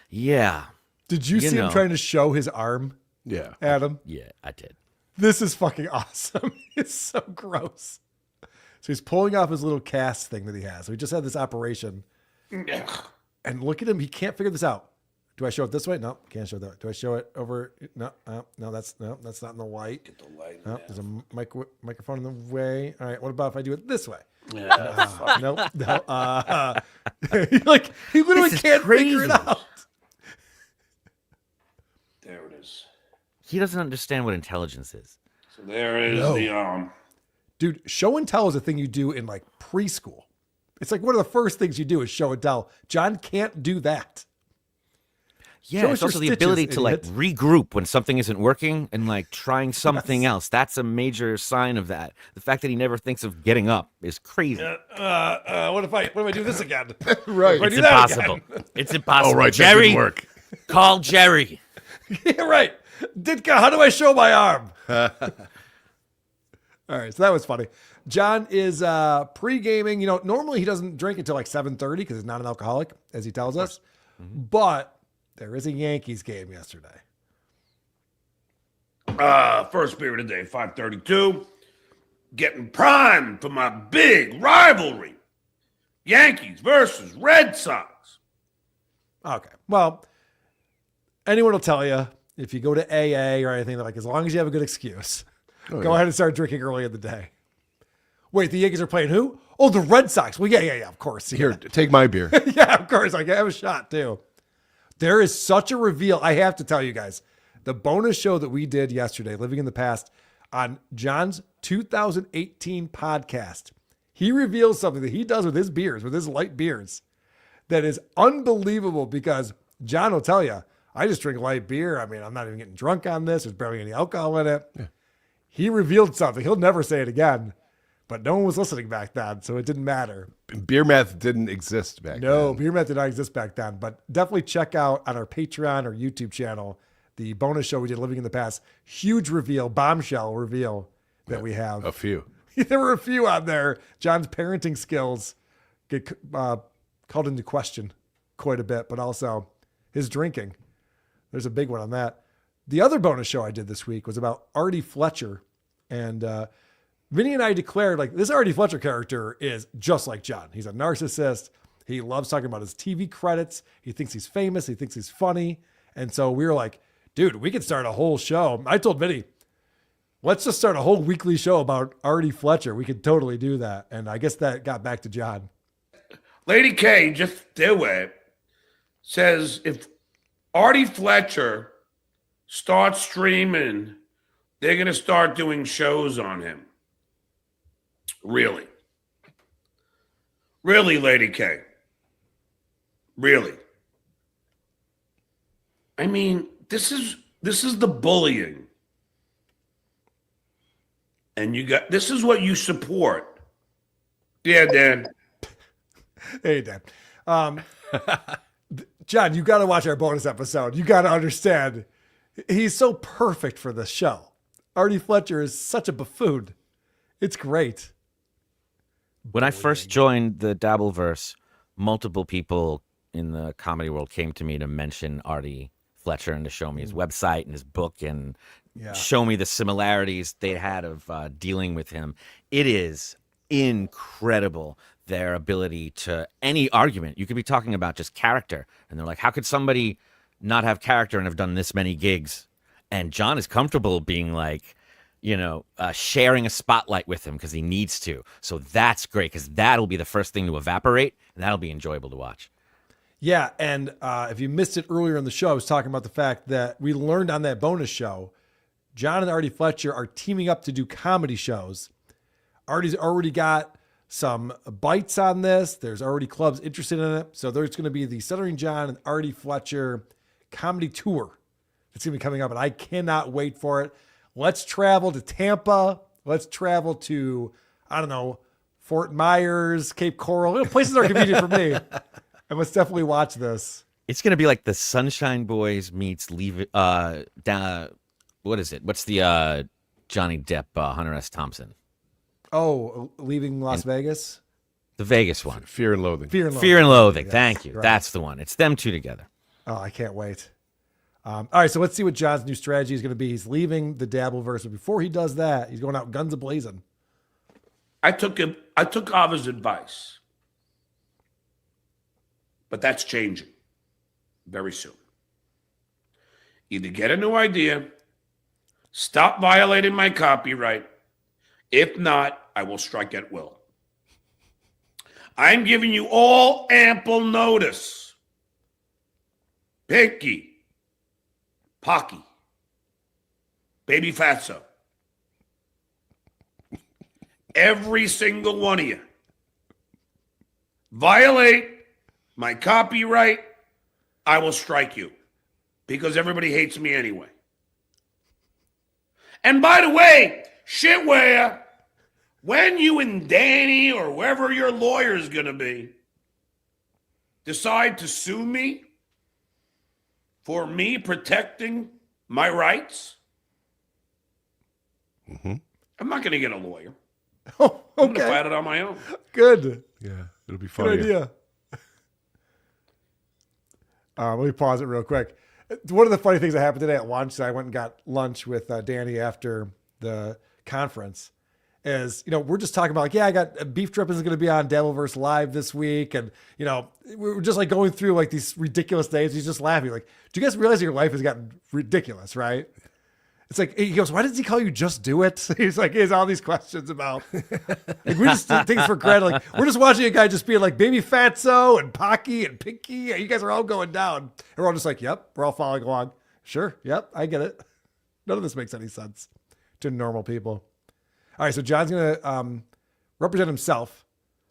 you see him trying to show his arm? Yeah. Adam? Yeah, I did. This is fucking awesome. It's so gross. So he's pulling off his little cast thing that he has. So he just had this operation. And look at him. He can't figure this out. Do I show it this way? No, can't show it that way. Do I show it over? No, that's not in the light. Get the light. No, there's a microphone in the way. All right. What about if I do it this way? Yeah. No. Like he literally can't figure it out. There it is. He doesn't understand what intelligence is. So there is the Dude, show and tell is a thing you do in like preschool. It's like one of the first things you do is show and tell. John can't do that. Yeah, it's also the ability to like regroup when something isn't working and like trying something else. That's a major sign of that. The fact that he never thinks of getting up is crazy. What if I do this again? Right. It's impossible. It's impossible. Oh, right. Jerry, That didn't work. Call Jerry. Yeah, right. Ditka, how do I show my arm? All right, so that was funny. John is pre-gaming. You know, normally he doesn't drink until like 7:30 because he's not an alcoholic, as he tells us. But there is a Yankees game yesterday. First beer of the day, 5:32. Getting primed for my big rivalry. Yankees versus Red Sox. Okay. Well, anyone will tell you if you go to AA or anything, like as long as you have a good excuse, go ahead and start drinking early in the day. Wait, the Yankees are playing who? Oh, the Red Sox. Well, yeah, of course. Yeah. Here, take my beer. Yeah, of course. I can have a shot too. There is such a reveal. I have to tell you guys, the bonus show that we did yesterday, Living in the Past, on John's 2018 podcast, he reveals something that he does with his beers, with his light beers, that is unbelievable because John will tell you, I just drink light beer. I mean, I'm not even getting drunk on this. There's barely any alcohol in it. Yeah. He revealed something. He'll never say it again, but no one was listening back then, so it didn't matter. Beer meth didn't exist back then. No, beer meth did not exist back then, but definitely check out on our Patreon or YouTube channel the bonus show we did, Living in the Past. Huge reveal, bombshell reveal that we have. A few. There were a few on there. John's parenting skills get called into question quite a bit, but also his drinking. There's a big one on that. The other bonus show I did this week was about Artie Fletcher. And Vinny and I declared, like, this Artie Fletcher character is just like John. He's a narcissist. He loves talking about his TV credits. He thinks he's famous. He thinks he's funny. And so we were like, dude, we could start a whole show. I told Vinny, let's just start a whole weekly show about Artie Fletcher. We could totally do that. And I guess that got back to John. Lady K, just do it, says if Artie Fletcher start streaming, they're going to start doing shows on him. Really. Really, Lady K. Really. I mean, this is the bullying. And this is what you support. Yeah, Dan. Hey, Dan. John, you got to watch our bonus episode. You got to understand, he's so perfect for this show. Artie Fletcher is such a buffoon. It's great. When I first joined the Dabbleverse, multiple people in the comedy world came to me to mention Artie Fletcher and to show me his website and his book and show me the similarities they had of dealing with him. It is incredible, their ability to any argument. You could be talking about just character, and they're like, how could somebody not have character and have done this many gigs? And John is comfortable being like, sharing a spotlight with him because he needs to. So that's great, because that'll be the first thing to evaporate, and that'll be enjoyable to watch. Yeah, and if you missed it earlier in the show, I was talking about the fact that we learned on that bonus show, John and Artie Fletcher are teaming up to do comedy shows. Artie's already got some bites on this. There's already clubs interested in it. So there's going to be the Stuttering John and Artie Fletcher comedy tour. It's going to be coming up, and I cannot wait for it. Let's travel to Tampa. Let's travel to, I don't know, Fort Myers, Cape Coral. Places are convenient for me. And let's definitely watch this. It's going to be like the Sunshine Boys meets what is it? What's the Johnny Depp, Hunter S. Thompson? Oh, Leaving Las Vegas? The Vegas one. Fear and Loathing. Fear and Loathing. Fear and Loathing. Yes, Thank you. right. That's the one. It's them two together. Oh, I can't wait. All right, so let's see what John's new strategy is going to be. He's leaving the Dabbleverse, but before he does that, he's going out guns a-blazing. I took Ava's advice. But that's changing very soon. Either get a new idea, stop violating my copyright. If not, I will strike at will. I'm giving you all ample notice. Pinky, Pocky, Baby Fatso. Every single one of you. Violate my copyright, I will strike you. Because everybody hates me anyway. And by the way, shitware, when you and Danny or whoever your lawyer is going to be decide to sue me for me protecting my rights, I'm not going to get a lawyer. Oh, okay. I'm going to fight it on my own. Good. Yeah, it'll be fun. Good idea. Let me pause it real quick. One of the funny things that happened today at lunch, I went and got lunch with Danny after the conference, is, we're just talking about like, I got Beef Trip is going to be on Dabbleverse Live this week. And, we're just like going through like these ridiculous days. He's just laughing. Like, do you guys realize your life has gotten ridiculous, right? It's like, he goes, why does he call you Just Do It? He's like, he has all these questions about, like, we just take things for granted. Like, we're just watching a guy just being like Baby Fatso and Pocky and Pinky. You guys are all going down. And we're all just like, yep, we're all following along. Sure. Yep. I get it. None of this makes any sense to normal people. All right. So John's going to represent himself.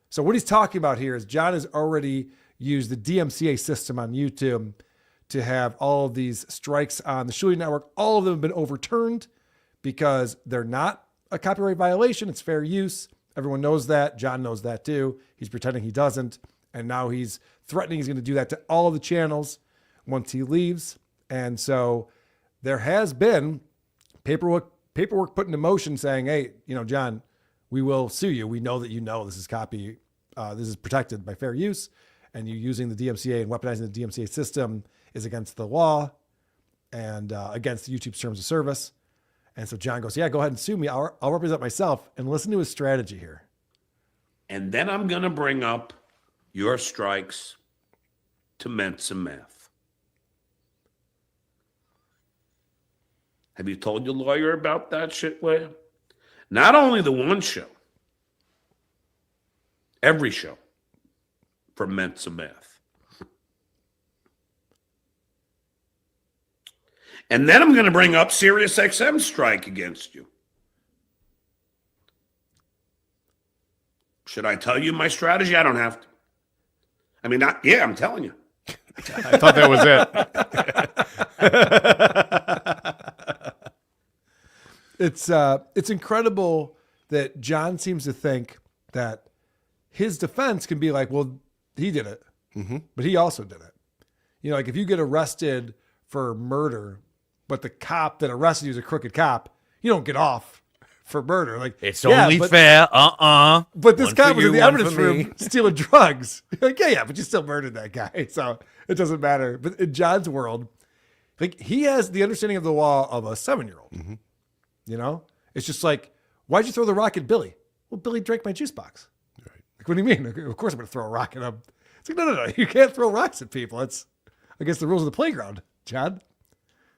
So what he's talking about here is John has already used the DMCA system on YouTube to have all of these strikes on the Shuli Network. All of them have been overturned because they're not a copyright violation. It's fair use. Everyone knows that. John knows that too. He's pretending he doesn't. And now he's threatening he's going to do that to all of the channels once he leaves. And so there has been paperwork put into motion saying, hey, John, we will sue you. We know that this is this is protected by fair use. And you using the DMCA and weaponizing the DMCA system is against the law and against YouTube's terms of service. And so John goes, yeah, go ahead and sue me. I'll represent myself. And listen to his strategy here. And then I'm going to bring up your strikes to Mensa Math. Have you told your lawyer about that shit, Leah? Not only the one show, every show from Mensa Math. And then I'm going to bring up Sirius XM strike against you. Should I tell you my strategy? I don't have to. I mean, I'm telling you. I thought that was it. It's incredible that John seems to think that his defense can be like, well, he did it, but he also did it. You know, like if you get arrested for murder, but the cop that arrested you is a crooked cop, you don't get off for murder. Like it's only fair. But this one guy for was you, in the one evidence for me. room stealing drugs. You're like, yeah, but you still murdered that guy, so it doesn't matter. But in John's world, like he has the understanding of the law of a 7-year-old. You know, it's just like, why'd you throw the rock at Billy? Well, Billy drank my juice box. Right. Like, what do you mean? Of course I'm going to throw a rock at him. It's like, no. You can't throw rocks at people. It's against the rules of the playground, John.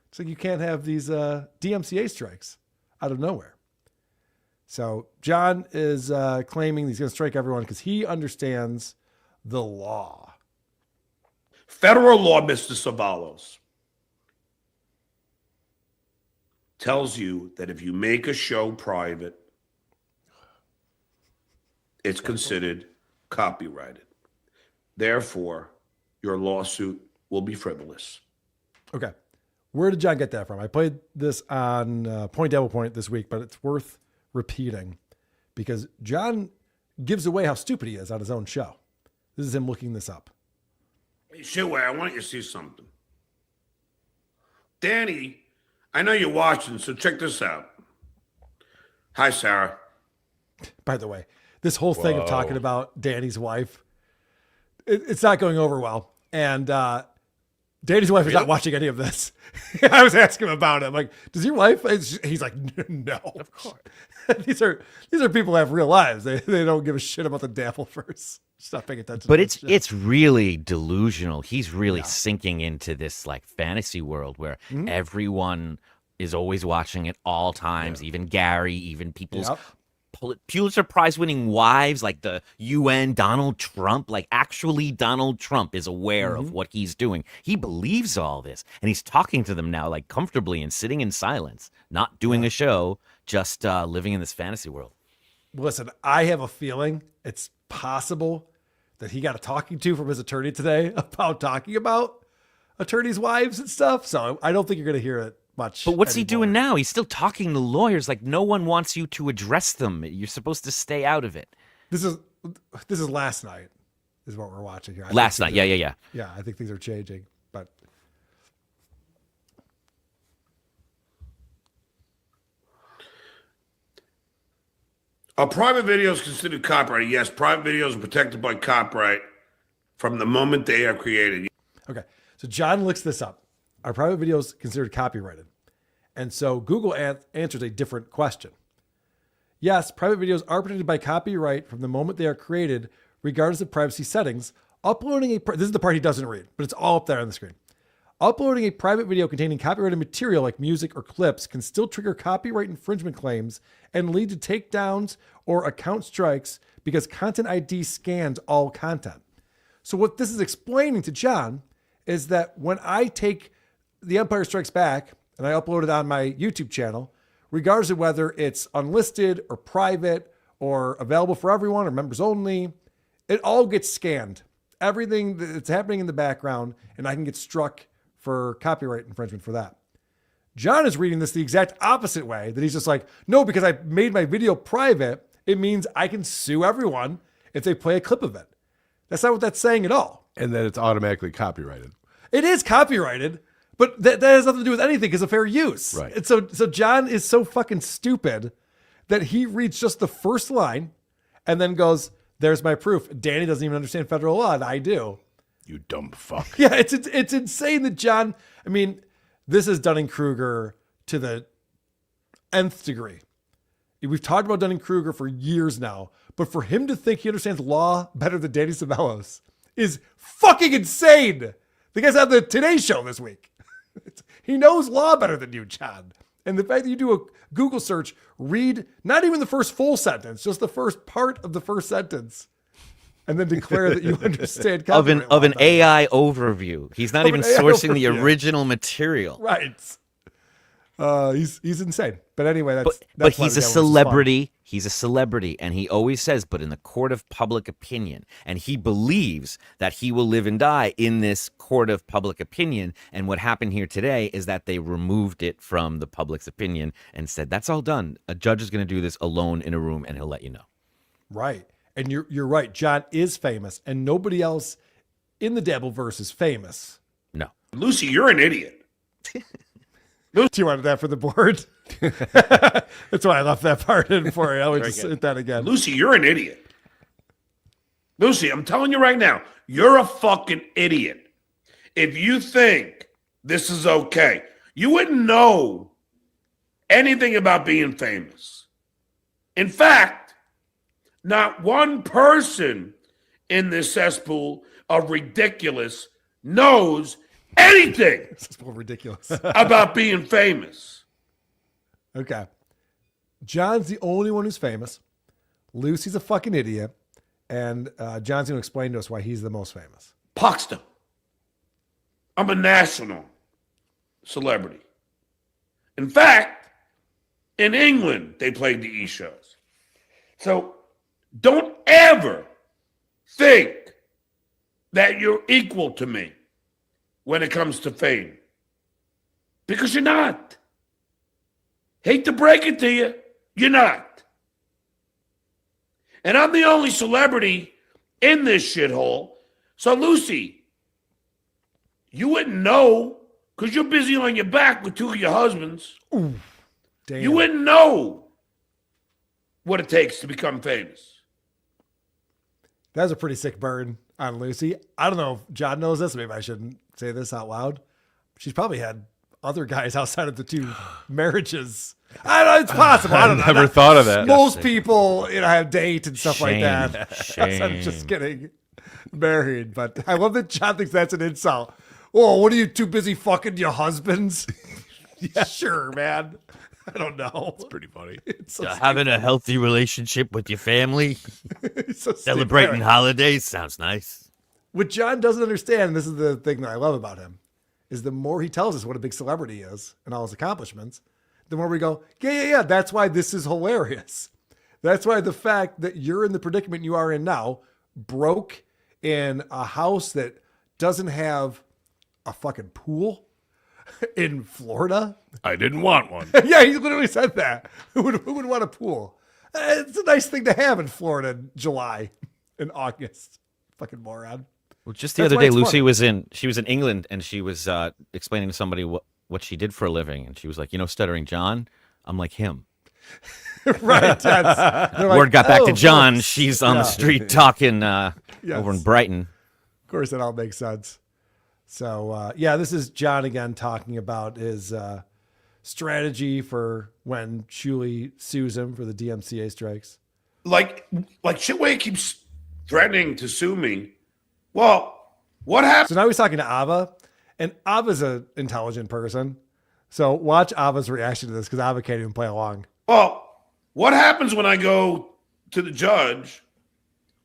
It's like you can't have these DMCA strikes out of nowhere. So John is claiming he's going to strike everyone because he understands the law. Federal law, Mr. Savalos, tells you that if you make a show private, it's considered copyrighted. Therefore, your lawsuit will be frivolous. Okay. Where did John get that from? I played this on Point Double Point this week, but it's worth repeating because John gives away how stupid he is on his own show. This is him looking this up. Hey, Shue, I want you to see something. Danny, I know you're watching, so check this out. Hi, Sarah. By the way, this whole thing of talking about Danny's wife, it's not going over well. And Danny's wife is not watching any of this. I was asking him about it. I'm like, does your wife? He's like, no. Of course. These are people that have real lives. They don't give a shit about the Dabbleverse. Stop paying attention. But it's really delusional. He's really sinking into this like fantasy world where everyone is always watching at all times, even Gary, even people's Pulitzer Prize winning wives, like the UN, Donald Trump, like actually Donald Trump is aware of what he's doing. He believes all this and he's talking to them now like comfortably and sitting in silence, not doing a show, just living in this fantasy world. Listen, I have a feeling it's possible that he got a talking to from his attorney today about talking about attorneys' wives and stuff. So I don't think you're going to hear it much. But what's he doing now? He's still talking to lawyers. Like no one wants you to address them. You're supposed to stay out of it. This is last night is what we're watching here. Last night. Yeah. Yeah, I think things are changing, but Are private videos considered copyrighted? Yes, private videos are protected by copyright from the moment they are created. Okay, so John looks this up. Are private videos considered copyrighted? And so Google answers a different question. Yes, private videos are protected by copyright from the moment they are created, regardless of privacy settings. Uploading this is the part he doesn't read, but it's all up there on the screen. Uploading a private video containing copyrighted material like music or clips can still trigger copyright infringement claims and lead to takedowns or account strikes because Content ID scans all content. So what this is explaining to John is that when I take The Empire Strikes Back and I upload it on my YouTube channel, regardless of whether it's unlisted or private or available for everyone or members only, it all gets scanned. Everything that's happening in the background, and I can get struck for copyright infringement for that. John is reading this the exact opposite way, that he's just like, no, because I made my video private, it means I can sue everyone if they play a clip of it. That's not what that's saying at all. And that it's automatically copyrighted. It is copyrighted, but that has nothing to do with anything because of fair use. Right. And so John is so fucking stupid that he reads just the first line and then goes, there's my proof. Danny doesn't even understand federal law, and I do. You dumb fuck. Yeah, it's insane that John, I mean, this is Dunning-Kruger to the nth degree. We've talked about Dunning-Kruger for years now, but for him to think he understands law better than Danny Savalos is fucking insane. The guy's on the Today Show this week. He knows law better than you, John. And the fact that you do a Google search, read not even the first full sentence, just the first part of the first sentence, and then declare that you understand of an AI overview. He's not even sourcing the original material. Right. He's insane. But anyway, but that's why he's the a Dabbleverse is fun. celebrity. He's a celebrity, and he always says, but in the court of public opinion. And he believes that he will live and die in this court of public opinion. And what happened here today is that they removed it from the public's opinion and said, that's all done. A judge is going to do this alone in a room, and he'll let you know. Right. And you're right. John is famous, and nobody else in the Dabbleverse is famous. No. Lucy, you're an idiot. Do you want that for the board? That's why I left that part in for you. I would just hit that again. Lucy, you're an idiot. Lucy, I'm telling you right now, you're a fucking idiot. If you think this is okay, you wouldn't know anything about being famous. In fact, not one person in this cesspool of ridiculous knows anything ridiculous about being famous. Okay. John's the only one who's famous. Lucy's a fucking idiot. And John's going to explain to us why he's the most famous. Poxton. I'm a national celebrity. In fact, in England, they played the E-shows. So don't ever think that you're equal to me when it comes to fame. Because you're not. Hate to break it to you, you're not. And I'm the only celebrity in this shithole. So, Lucy, you wouldn't know because you're busy on your back with two of your husbands. Ooh, damn. You wouldn't know what it takes to become famous. That was a pretty sick burn on Lucy. I don't know if John knows this. Maybe I shouldn't say this out loud. She's probably had other guys outside of the two marriages. I don't know. It's possible. I don't know. Never thought of that. Most people, have date and stuff like that. Shame. I'm just getting married. But I love that John thinks that's an insult. Oh, what are you too busy fucking your husbands? Yeah, sure, man. I don't know. It's pretty funny. It's so Having a healthy relationship with your family, so celebrating stupid. holidays sounds nice. What John doesn't understand, and this is the thing that I love about him, is the more he tells us what a big celebrity is and all his accomplishments, the more we go, yeah, that's why this is hilarious. That's why the fact that you're in the predicament you are in now, broke in a house that doesn't have a fucking pool in Florida. I didn't want one. Yeah, he literally said that. Who would want a pool? It's a nice thing to have in Florida in July and August. Fucking moron. Well, just the That's other why day, it's Lucy funny. was in England, and she was explaining to somebody what she did for a living, and she was like, Stuttering John, I'm like him. Right. They're like, Word got back to "Oh, John. folks." She's on the Yeah. street talking Yes. over in Brighton. Of course, that all makes sense. So, this is John again talking about his strategy for when Shuli sues him for the DMCA strikes. Like Shitway keeps threatening to sue me. Well, what happened? So now he's talking to Ava, and Ava's an intelligent person. So watch Ava's reaction to this because Ava can't even play along. Well, what happens when I go to the judge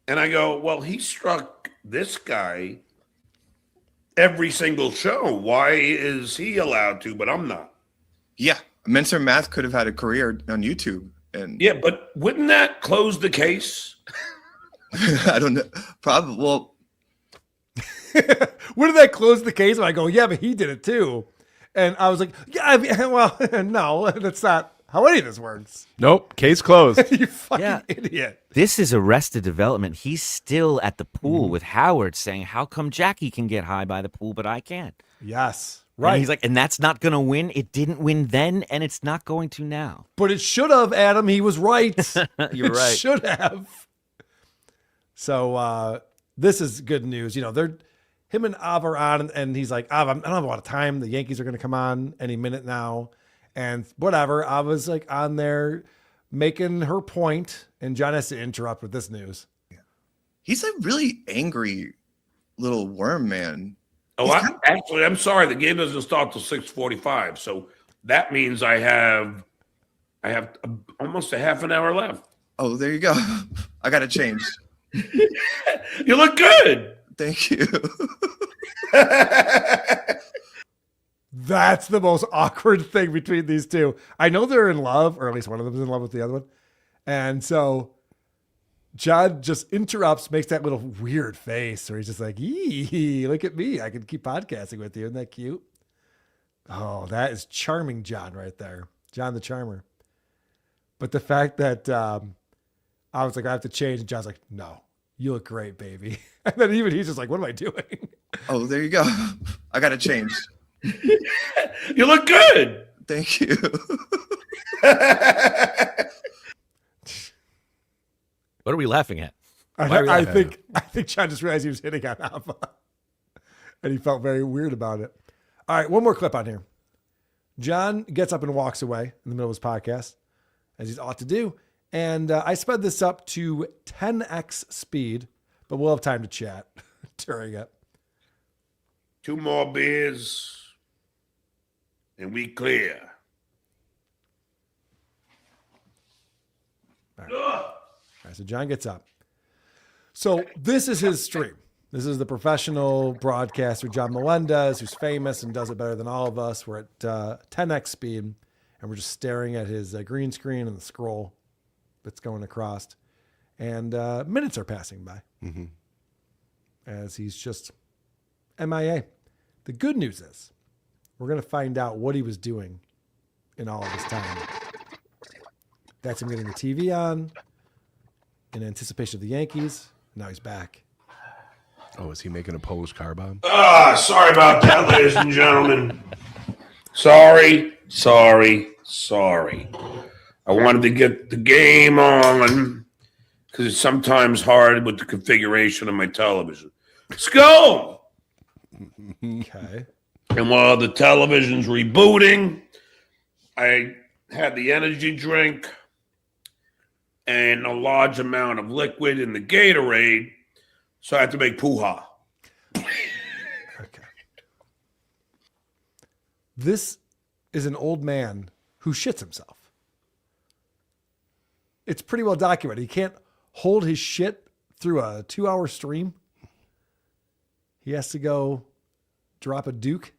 and I go, well, he struck this guy every single show. Why is he allowed to, but I'm not? Yeah, Mentor Math could have had a career on YouTube. And Yeah, but wouldn't that close the case? I don't know. Probably. Well, When did that close the case? And I go, yeah, but he did it too. And I was like, yeah, I mean, well, no, that's not how any of this works. Nope. Case closed. You fucking idiot. This is Arrested Development. He's still at the pool with Howard saying, how come Jackie can get high by the pool, but I can't? Yes. And Right. he's like, and that's not going to win. It didn't win then, and it's not going to now. But it should have, Adam. He was right. You're It right. should have. So this is good news. They're him and Ava are on, and he's like, Ava, I don't have a lot of time. The Yankees are going to come on any minute now. And whatever. Ava's like on there making her point, and John has to interrupt with this news. he's a really angry little worm, man. Oh, I'm sorry. The game doesn't start till 6:45, so that means I have almost a half an hour left. Oh, there you go. I got to change. You look good. Thank you. That's the most awkward thing between these two. I know they're in love, or at least one of them is in love with the other one. And so John just interrupts, makes that little weird face where he's just like, "Eee, look at me. I can keep podcasting with you. Isn't that cute?" Oh, that is charming John right there. John the Charmer. But the fact that I was like, I have to change. And John's like, "No, you look great, baby." And then even he's just like, "What am I doing?" Oh, there you go. I got to change. You look good. Thank you. What are we laughing at? I think John just realized he was hitting on Alpha. And he felt very weird about it. All right, one more clip on here. John gets up and walks away in the middle of his podcast, as he's ought to do. And I sped this up to 10x speed, but we'll have time to chat during it. 2 more beers, and we clear. All right, so John gets up. So this is his stream. This is the professional broadcaster, John Melendez, who's famous and does it better than all of us. We're at 10x speed, and we're just staring at his green screen and the scroll that's going across. And minutes are passing by as he's just MIA. The good news is we're going to find out what he was doing in all of this time. That's him getting the TV on in anticipation of the Yankees. Now he's back. Oh, is he making a Polish car bomb? Sorry about that, ladies and gentlemen. Sorry. I wanted to get the game on because it's sometimes hard with the configuration of my television. Let's go. Okay. And while the television's rebooting, I had the energy drink and a large amount of liquid in the Gatorade, so I had to make poo-ha. Okay. This is an old man who shits himself. It's pretty well documented. He can't hold his shit through a 2-hour stream. He has to go drop a Dookie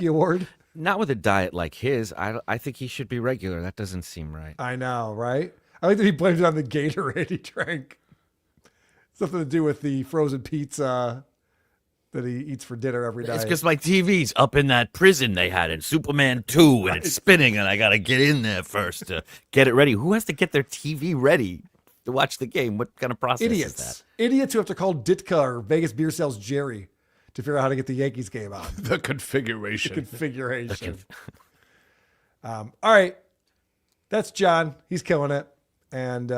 award. Not with a diet like his. I think he should be regular. That doesn't seem right. I know, right? I like that he blamed it on the Gatorade he drank. Something to do with the frozen pizza that he eats for dinner every night. It's because my TV's up in that prison they had in Superman 2, and it's spinning, and I got to get in there first to get it ready. Who has to get their TV ready to watch the game? What kind of process is that? Idiots who have to call Ditka or Vegas Beer Sales Jerry to figure out how to get the Yankees game on. The configuration. All right. That's John. He's killing it. And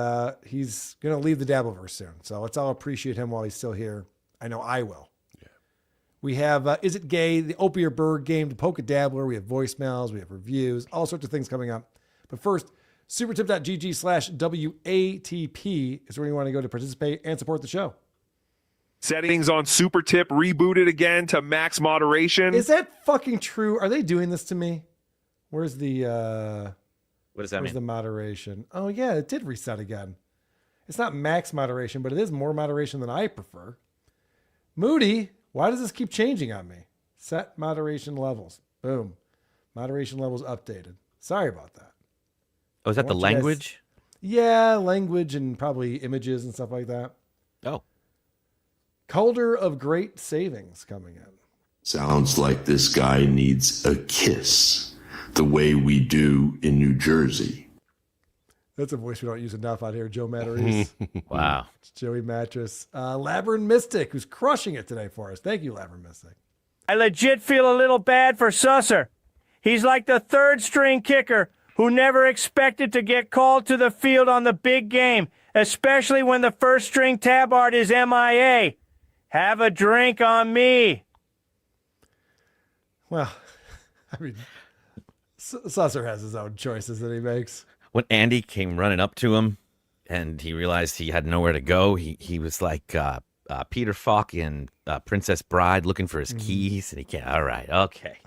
he's going to leave the Dabbleverse soon. So let's all appreciate him while he's still here. I know I will. Yeah. We have Is It Gay? The Opie or Burr game to poke a dabbler. We have voicemails. We have reviews. All sorts of things coming up. But first, supertip.gg/WATP is where you want to go to participate and support the show. Settings on Super Tip rebooted again to max moderation. Is that fucking true? Are they doing this to me? Where's the what does that where's mean? the moderation? Oh yeah, it did reset again. It's not max moderation, but it is more moderation than I prefer. Moody, why does this keep changing on me? Set moderation levels. Boom. Moderation levels updated. Sorry about that. Oh, is that the language? Yeah, language and probably images and stuff like that. Oh. Calder of Great Savings coming in. Sounds like this guy needs a kiss, the way we do in New Jersey. That's a voice we don't use enough out here. Joe Matteries. Wow. It's Joey Mattress. Labyrinth Mystic, who's crushing it today for us. Thank you, Labyrinth Mystic. I legit feel a little bad for Susser. He's like the third string kicker who never expected to get called to the field on the big game, especially when the first string tabard is MIA. Have a drink on me. Well, I mean, Susser has his own choices that he makes. When Andy came running up to him and he realized he had nowhere to go, he was like Peter Falk in Princess Bride looking for his keys, and he can't. All right, okay,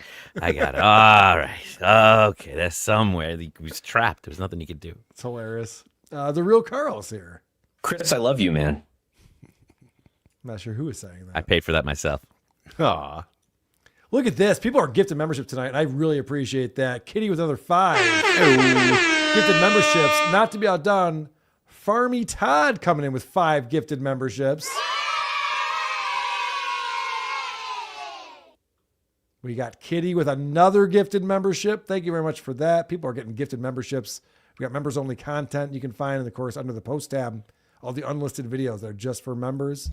I got it. All right, okay, that's somewhere. He was trapped. There was nothing he could do. It's hilarious. The real Carl's here. Chris, I love you, man. I'm not sure who is saying that. I paid for that myself. Aw. Look at this. People are gifted membership tonight, and I really appreciate that. Kitty with another 5. Gifted memberships. Not to be outdone, Farmy Todd coming in with 5 gifted memberships. We got Kitty with another gifted membership. Thank you very much for that. People are getting gifted memberships. We got members only content you can find in the course under the post tab. All the unlisted videos that are just for members.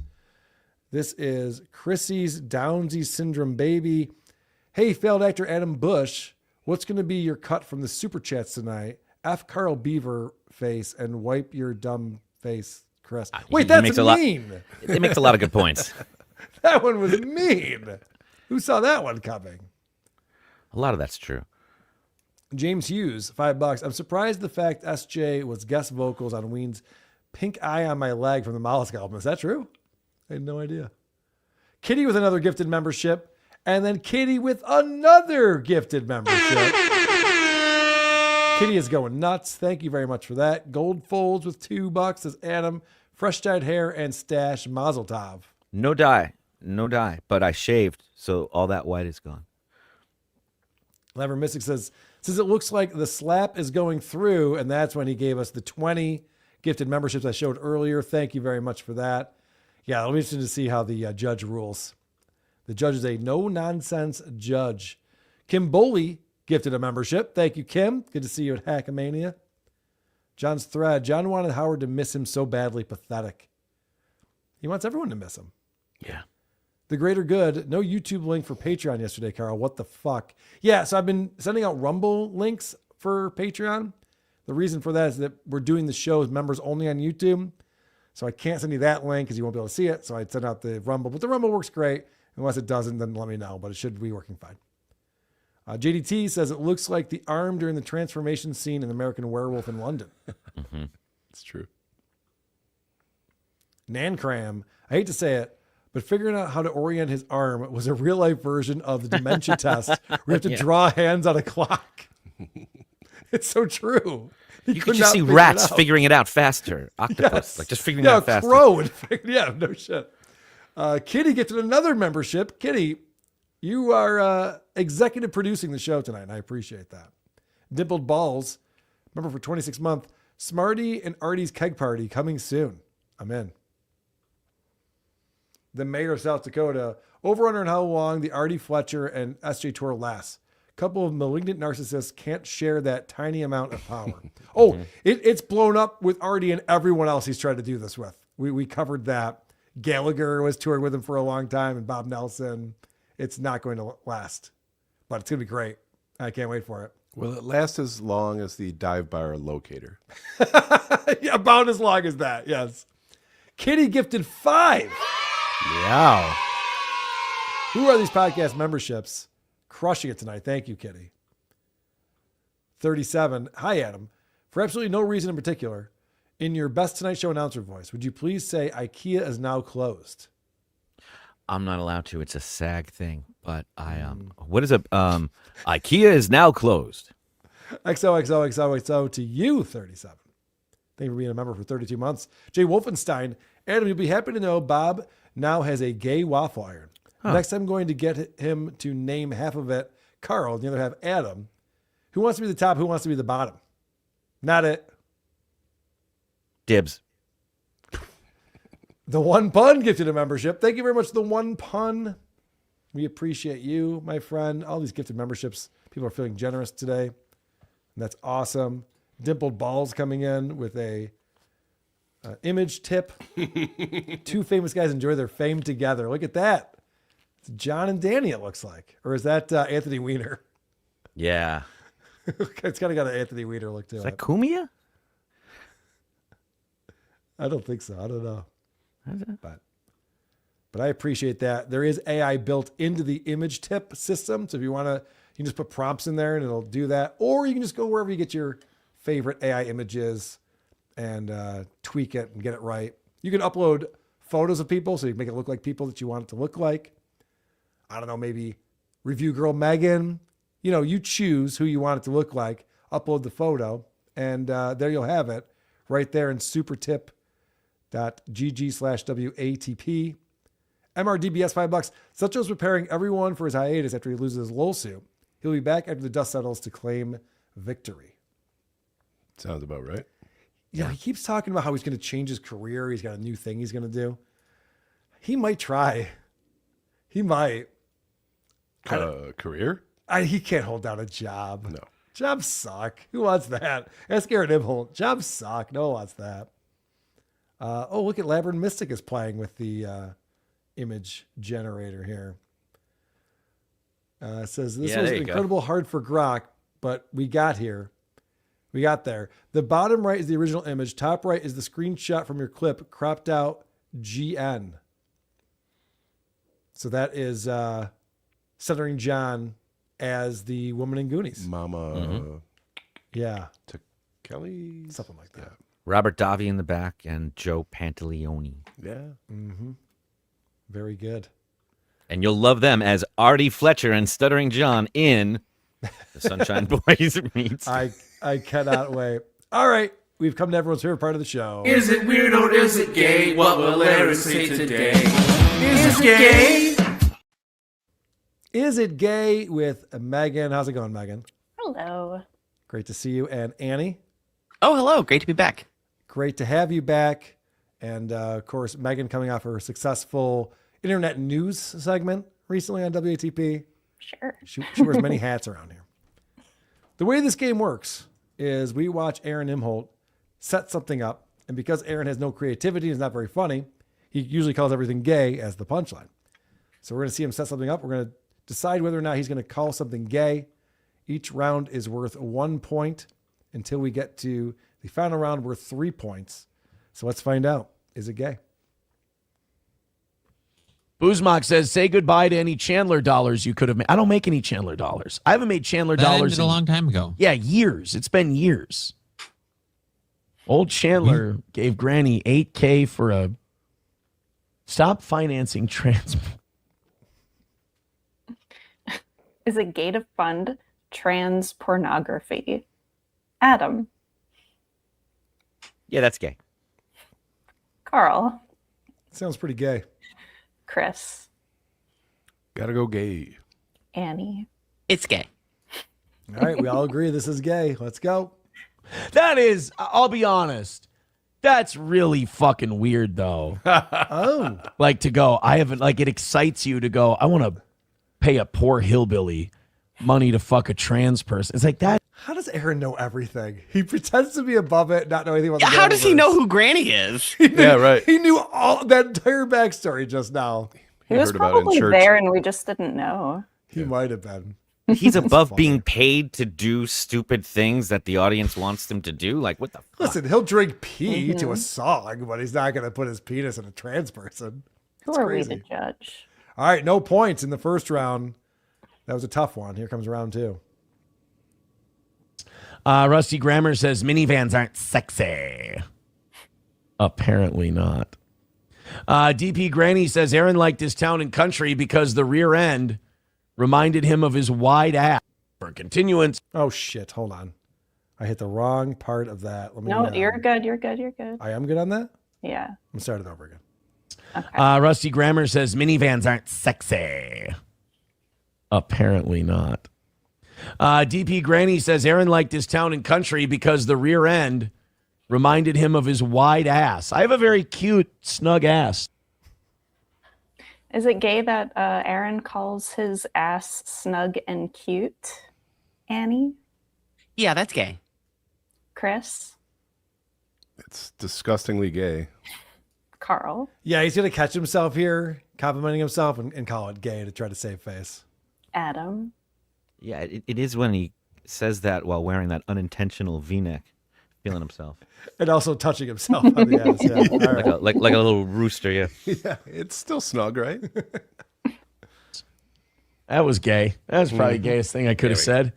This is Chrissy's Downsy Syndrome baby. Hey, failed actor Adam Bush, what's going to be your cut from the super chats tonight? F. Carl Beaver face and wipe your dumb face, Chris. Wait, that's mean. It makes a lot of good points. That one was mean. Who saw that one coming? A lot of that's true. James Hughes, $5. I'm surprised the fact SJ was guest vocals on Ween's Pink Eye on My Leg from the Mollusk album. Is that true? I had no idea. Kitty with another gifted membership. And then Kitty with another gifted membership. Kitty is going nuts. Thank you very much for that. Gold Folds with $2 says Adam. Fresh dyed hair and stash. Mazel tov. No dye, but I shaved, so all that white is gone. Lever Mystic says it looks like the slap is going through, and that's when he gave us the 20 gifted memberships I showed earlier. Thank you very much for that. Yeah, it'll be interesting to see how the judge rules. The judge is a no-nonsense judge. Kim Boley gifted a membership. Thank you, Kim. Good to see you at Hackamania. John's thread. John wanted Howard to miss him so badly. Pathetic. He wants everyone to miss him. Yeah. The greater good. No YouTube link for Patreon yesterday, Carl. What the fuck? Yeah, so I've been sending out Rumble links for Patreon. The reason for that is that we're doing the show as members only on YouTube. So I can't send you that link because you won't be able to see it. So I'd send out the Rumble. But the Rumble works great. Unless it doesn't, then let me know. But it should be working fine. JDT says it looks like the arm during the transformation scene in American Werewolf in London. Mm-hmm. It's true. Nancram. I hate to say it, but figuring out how to orient his arm was a real-life version of the dementia test where you have to draw hands on a clock. It's so true. You could just see rats figuring it out faster. Octopus, like just figuring it out faster. Crow no shit. Kitty gifted another membership. Kitty, you are executive producing the show tonight, and I appreciate that. Dimpled Balls, member for 26 months. Smarty and Artie's Keg Party coming soon. I'm in. The mayor of South Dakota, over under how long the Artie Fletcher and SJ tour lasts. Couple of malignant narcissists can't share that tiny amount of power. It's blown up with Artie and everyone else he's tried to do this with. We covered that. Gallagher was touring with him for a long time, and Bob Nelson. It's not going to last, but it's going to be great. I can't wait for it. Will it last as long as the dive bar locator? Yeah, about as long as that, yes. Kitty gifted 5. Yeah. Who are these podcast memberships? Crushing it tonight. Thank you, Kitty. 37. Hi, Adam. For absolutely no reason in particular, in your Best Tonight Show announcer voice, would you please say IKEA is now closed? I'm not allowed to. It's a SAG thing. But what is it? IKEA is now closed. XOXOXOXO to you, 37. Thank you for being a member for 32 months. Jay Wolfenstein. Adam, you'll be happy to know Bob now has a gay waffle iron. Huh. Next, I'm going to get him to name half of it Carl, and the other half Adam. Who wants to be the top? Who wants to be the bottom? Not it. Dibs. The One Pun gifted a membership. Thank you very much, The One Pun. We appreciate you, my friend. All these gifted memberships. People are feeling generous today. And that's awesome. Dimpled Balls coming in with a image tip. 2 famous guys enjoy their fame together. Look at that. It's John and Danny, it looks like. Or is that Anthony Weiner? Yeah. It's kind of got an Anthony Weiner look to it. Is that Kumia? I don't think so. I don't know. But I appreciate that. There is AI built into the image tip system. So if you want to, you can just put prompts in there and it'll do that. Or you can just go wherever you get your favorite AI images and tweak it and get it right. You can upload photos of people so you can make it look like people that you want it to look like. I don't know, maybe Review Girl Megan. You know, you choose who you want it to look like. Upload the photo, and there you'll have it right there in supertip.gg/WATP. MRDBS, $5. Sucho's preparing everyone for his hiatus after he loses his LOL suit. He'll be back after the dust settles to claim victory. Sounds about right. Yeah, he keeps talking about how he's going to change his career. He's got a new thing he's going to do. He might try. He might. Career? He can't hold down a job. No. Jobs suck. Who wants that? Ask Aaron Imhol. Jobs suck. No one wants that. Look at Labyrinth Mystic is playing with the image generator here. It says, this was incredible hard for Grok, but we got here. We got there. The bottom right is the original image. Top right is the screenshot from your clip, cropped out GN. So that is Stuttering John as the woman in Goonies. Mama. Yeah. To Kelly? Something like that. Robert Davi in the back and Joe Pantaleone. Yeah. Mm-hmm. Very good. And you'll love them as Artie Fletcher and Stuttering John in The Sunshine Boys meets. I cannot wait. All right. We've come to everyone's favorite part of the show. Is it weird or is it gay? What will Aaron say today? Is it gay? Is it gay with Megan? How's it going, Megan? Hello. Great to see you. And Annie? Oh, hello. Great to be back. Great to have you back. And, of course, Megan coming off her successful internet news segment recently on WATP. Sure. She wears many hats around here. The way this game works is we watch Aaron Imhol set something up. And because Aaron has no creativity and is not very funny, he usually calls everything gay as the punchline. So we're going to see him set something up. We're going to decide whether or not he's going to call something gay. Each round is worth 1 point until we get to the final round worth 3 points. So let's find out. Is it gay? Boozmock says, say goodbye to any Chandler dollars you could have made. I don't make any Chandler dollars. I haven't made Chandler dollars ended a long time ago. Yeah, years. It's been years. Old Chandler gave Granny $8K for a stop financing trans. Is it gay to fund trans pornography? Adam. Yeah, that's gay. Carl. Sounds pretty gay. Chris. Gotta go gay. Annie. It's gay. All right, we all agree this is gay. Let's go. That is, I'll be honest, that's really fucking weird, though. Oh. Like to go, I haven't, like, it excites you to go, I want to pay a poor hillbilly money to fuck a trans person. It's like that. How does Aaron know everything? He pretends to be above it, not know anything about the How does he Dabbleverse. know who Granny is? Yeah, right. He knew all that entire backstory just now. He was probably there and we just didn't know. He might have been. He's above being paid to do stupid things that the audience wants him to do. Like, what the fuck? Listen, he'll drink pee to a song, but he's not going to put his penis in a trans person. Who It's are crazy. we to judge? All right, no points in the first round. That was a tough one. Here comes round two. Rusty Grammar says minivans aren't sexy. Apparently not. DP Granny says Aaron liked his town and country because the rear end reminded him of his wide ass. For continuance. Oh, shit. Hold on. I hit the wrong part of that. Let me No, you're good. You're good. You're good. I am good on that? Yeah. I'm starting over again. Rusty Grammar says minivans aren't sexy. Apparently not. DP Granny says Aaron liked his town and country because the rear end reminded him of his wide ass. I have a very cute, snug ass. Is it gay that Aaron calls his ass snug and cute? Annie? Yeah, that's gay. Chris? It's disgustingly gay. Carl? Yeah, he's going to catch himself here, complimenting himself, and call it gay to try to save face. Adam? Yeah, it is when he says that while wearing that unintentional V-neck, feeling himself. And also touching himself on the ass. Yeah. All right. like a little rooster, yeah. Yeah, it's still snug, right? That was gay. That was probably the gayest thing I could have said.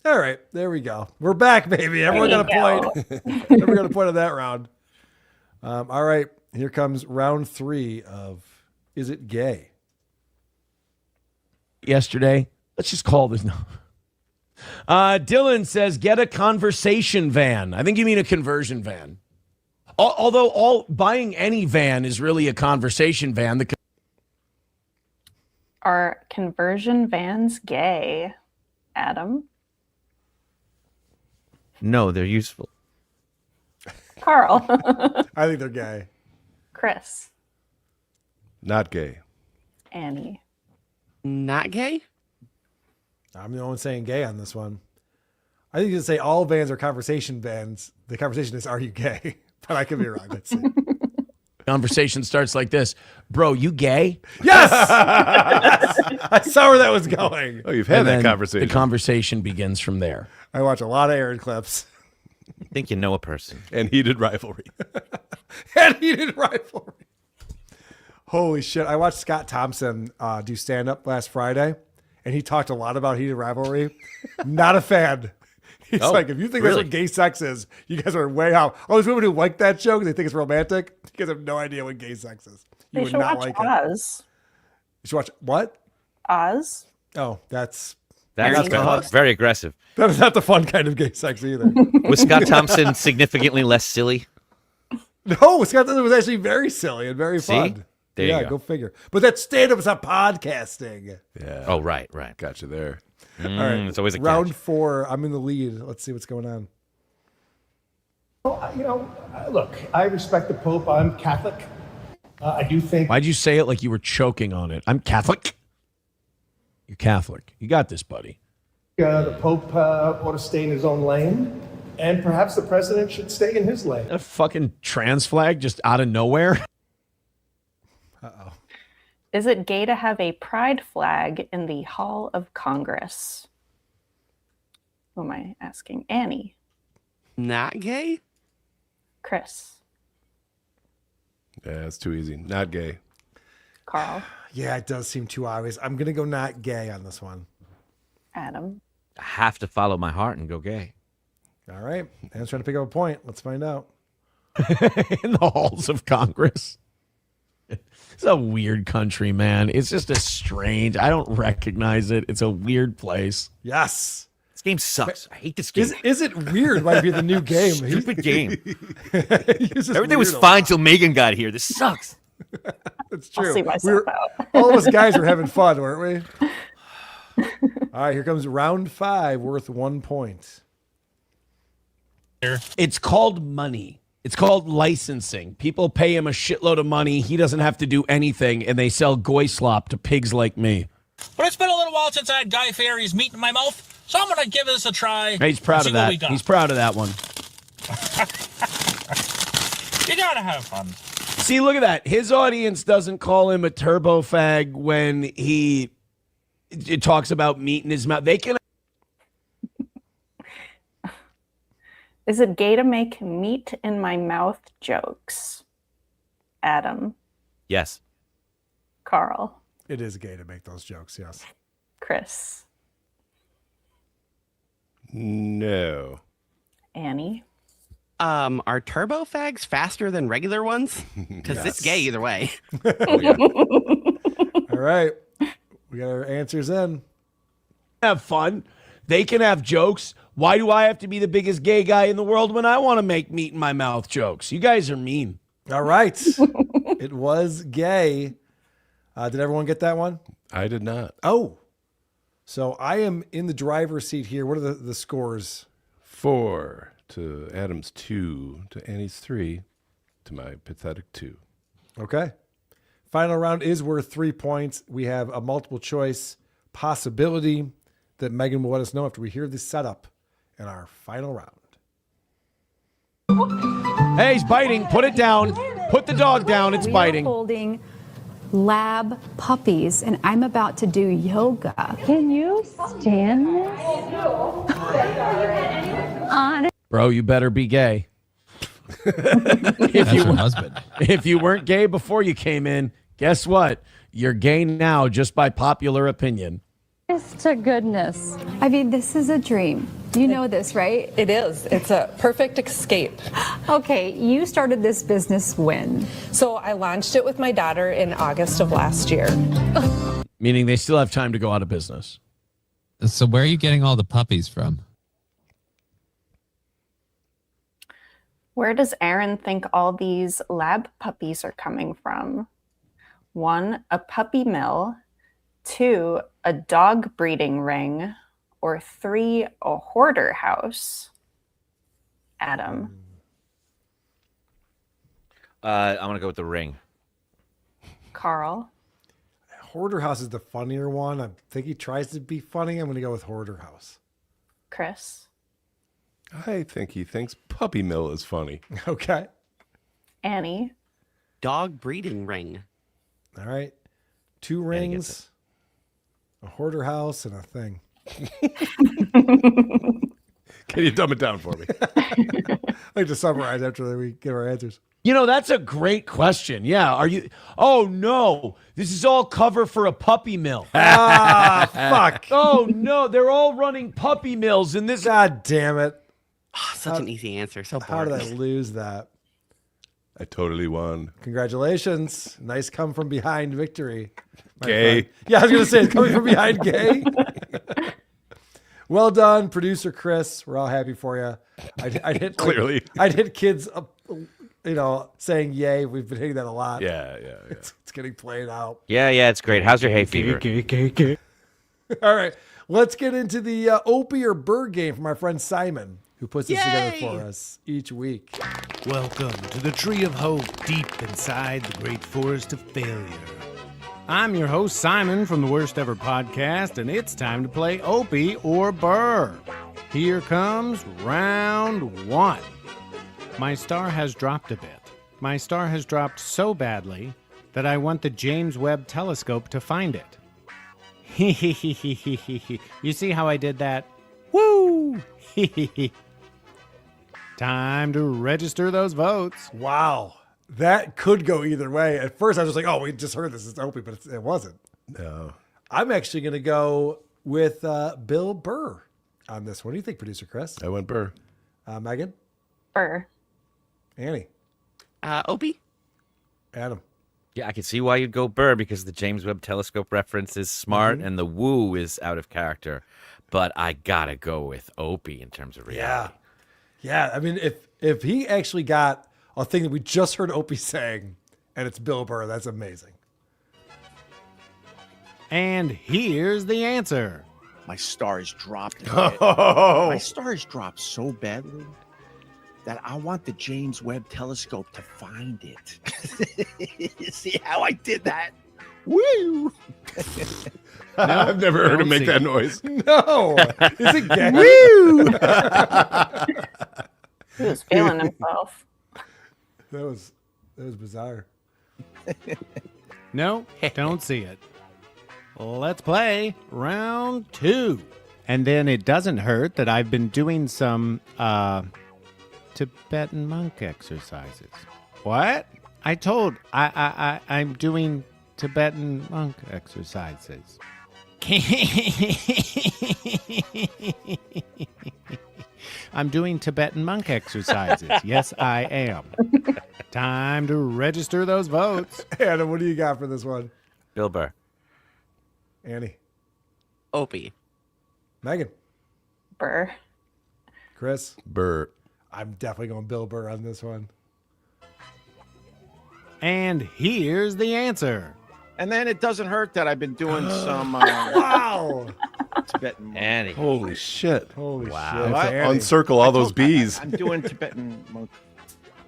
All right, there we go. We're back, baby. Everyone got a point. Everyone got a point on that round. All right, here comes round 3 of Is It Gay? Yesterday, let's just call this. No. Dylan says, get a conversation van. I think you mean a conversion van. Although buying any van is really a conversation van. Are conversion vans gay? Adam? No, they're useful. Carl? I think they're gay. Chris? Not gay. Annie? Not gay? I'm the only one saying gay on this one. I think you say all vans are conversation vans. The conversation is, are you gay? But I could be wrong. Let's see. Conversation starts like this. Bro, you gay? Yes! I saw where that was going. Oh, you've had And that then conversation. The conversation begins from there. I watch a lot of Aaron clips. I think you know a person. And heated rivalry. And heated rivalry. Holy shit. I watched Scott Thompson do stand-up last Friday, and he talked a lot about heated rivalry. Not a fan. He's like, if you think that's what gay sex is, you guys are way out. All those women who like that joke, they think it's romantic. You guys have no idea what gay sex is. You They would should not watch like it. Oz. You should watch what? Oz? Oh, that's very aggressive. That is not the fun kind of gay sex either. Was Scott Thompson significantly less silly? No, Scott Thompson was actually very silly and very fun. There you yeah, go. go figure. But that stand-up is not podcasting. Yeah. Oh, right. Got you there. All right, It's always a round catch. 4. I'm in the lead. Let's see what's going on. Well, look, I respect the Pope. I'm Catholic. I do think. Why'd you say it like you were choking on it? I'm Catholic. You're Catholic. You got this, buddy. The Pope ought to stay in his own lane, and perhaps the president should stay in his lane. A fucking trans flag just out of nowhere. Uh-oh. Is it gay to have a pride flag in the Hall of Congress? Who am I asking? Annie? Not gay? Chris? Yeah, it's too easy. Not gay. Carl? Yeah, it does seem too obvious. I'm going to go not gay on this one. Adam? I have to follow my heart and go gay. All right. Dan's trying to pick up a point. Let's find out. In the halls of Congress. It's a weird country, man. It's just a strange. I don't recognize it. It's a weird place. Yes. This game sucks. I hate this game. Is it weird? Might be the new game. Stupid game. He's just Everything was weirdo. fine till Megan got here. This sucks. It's I'll true. see myself out. All of us guys were having fun, weren't we? All right, here comes round 5, worth 1 point. It's called money. It's called licensing. People pay him a shitload of money. He doesn't have to do anything, and they sell goy slop to pigs like me. But it's been a little while since I had Guy Fieri's meat in my mouth, so I'm going to give this a try. He's proud and of see what that. we got. He's proud of that one. You got to have fun. See, look at that. His audience doesn't call him a turbo fag when he talks about meat in his mouth. They can. Is it gay to make meat in my mouth jokes? Adam? Yes. Carl? It is gay to make those jokes, yes. Chris? No. Annie? Are turbo fags faster than regular ones? Because it's gay either way. All right. We got our answers in. Have fun. They can have jokes. Why do I have to be the biggest gay guy in the world when I want to make meat in my mouth jokes? You guys are mean. All right. It was gay. Did everyone get that one? I did not. Oh. So I am in the driver's seat here. What are the scores? 4 to Adam's 2 to Annie's 3 to my pathetic 2. Okay. Final round is worth 3 points. We have a multiple choice possibility that Megan will let us know after we hear the setup in our final round. Hey, he's biting. Put it down. Put the dog down. It's We biting. are holding lab puppies, and I'm about to do yoga. Can you stand this? On Bro, you better be gay. That's your husband. If you weren't gay before you came in, guess what? You're gay now just by popular opinion. to goodness. I mean, this is a dream. You know this, right? It is. It's a perfect escape. Okay, you started this business when? So I launched it with my daughter in August of last year. Meaning they still have time to go out of business. So where are you getting all the puppies from? Where does Aaron think all these lab puppies are coming from? 1, a puppy mill. 2, a dog breeding ring, or 3, a hoarder house? Adam. I'm going to go with the ring. Carl. Hoarder House is the funnier one. I think he tries to be funny. I'm going to go with Hoarder House. Chris. I think he thinks Puppy Mill is funny. Okay. Annie. Dog breeding ring. All right. 2 rings, a Hoarder House, and a thing. Can you dumb it down for me? I like to summarize after we give our answers. You know, that's a great question. Yeah. Are you? Oh, no. This is all cover for a puppy mill. Fuck. Oh, no. They're all running puppy mills in this. God damn it. Oh, such an easy answer. So How did boring. I lose that? I totally won. Congratulations. Nice come from behind victory. my Gay. friend. Yeah, I was going to say, it's coming from behind gay. Well done, producer Chris. We're all happy for you. I'd hit Clearly. I'd hit kids up, saying yay. We've been hitting that a lot. Yeah. It's getting played out. Yeah, it's great. How's your hay fever? All right, let's get into the Opie or Burr game from our friend Simon, who puts this together for us each week. Welcome to the Tree of Hope, deep inside the great forest of failure. I'm your host, Simon, from the Worst Ever Podcast, and it's time to play Opie or Burr. Here comes round 1. My star has dropped a bit. My star has dropped so badly that I want the James Webb Telescope to find it. You see how I did that? Woo! Time to register those votes. Wow. That could go either way. At first, I was just like, oh, we just heard this is Opie, but it wasn't. No. I'm actually going to go with Bill Burr on this. What do you think, producer Chris? I went Burr. Megan? Burr. Annie? Opie? Adam? Yeah, I can see why you'd go Burr because the James Webb Telescope reference is smart and the woo is out of character. But I gotta go with Opie in terms of reality. Yeah. I mean, if he actually got a thing that we just heard Opie saying, and it's Bill Burr, that's amazing. And here's the answer. My star is dropped. Oh. My star is dropped so badly that I want the James Webb Telescope to find it. You see how I did that? Woo! I've never heard him make that noise. No. Is it gay? Woo! He was feeling himself. That was bizarre. No, don't see it. Let's play round 2. And then it doesn't hurt that I've been doing some Tibetan monk exercises. What? I'm doing Tibetan monk exercises. I'm doing Tibetan monk exercises. Yes, I am. Time to register those votes. Adam, what do you got for this one? Bill Burr. Annie? Opie. Megan? Burr. Chris? Burr. I'm definitely going Bill Burr on this one. And here's the answer. And then it doesn't hurt that I've been doing some Wow. Tibetan. Annie. Holy shit. Holy Wow. shit. What? Annie. Uncircle all those bees. I'm doing Tibetan monk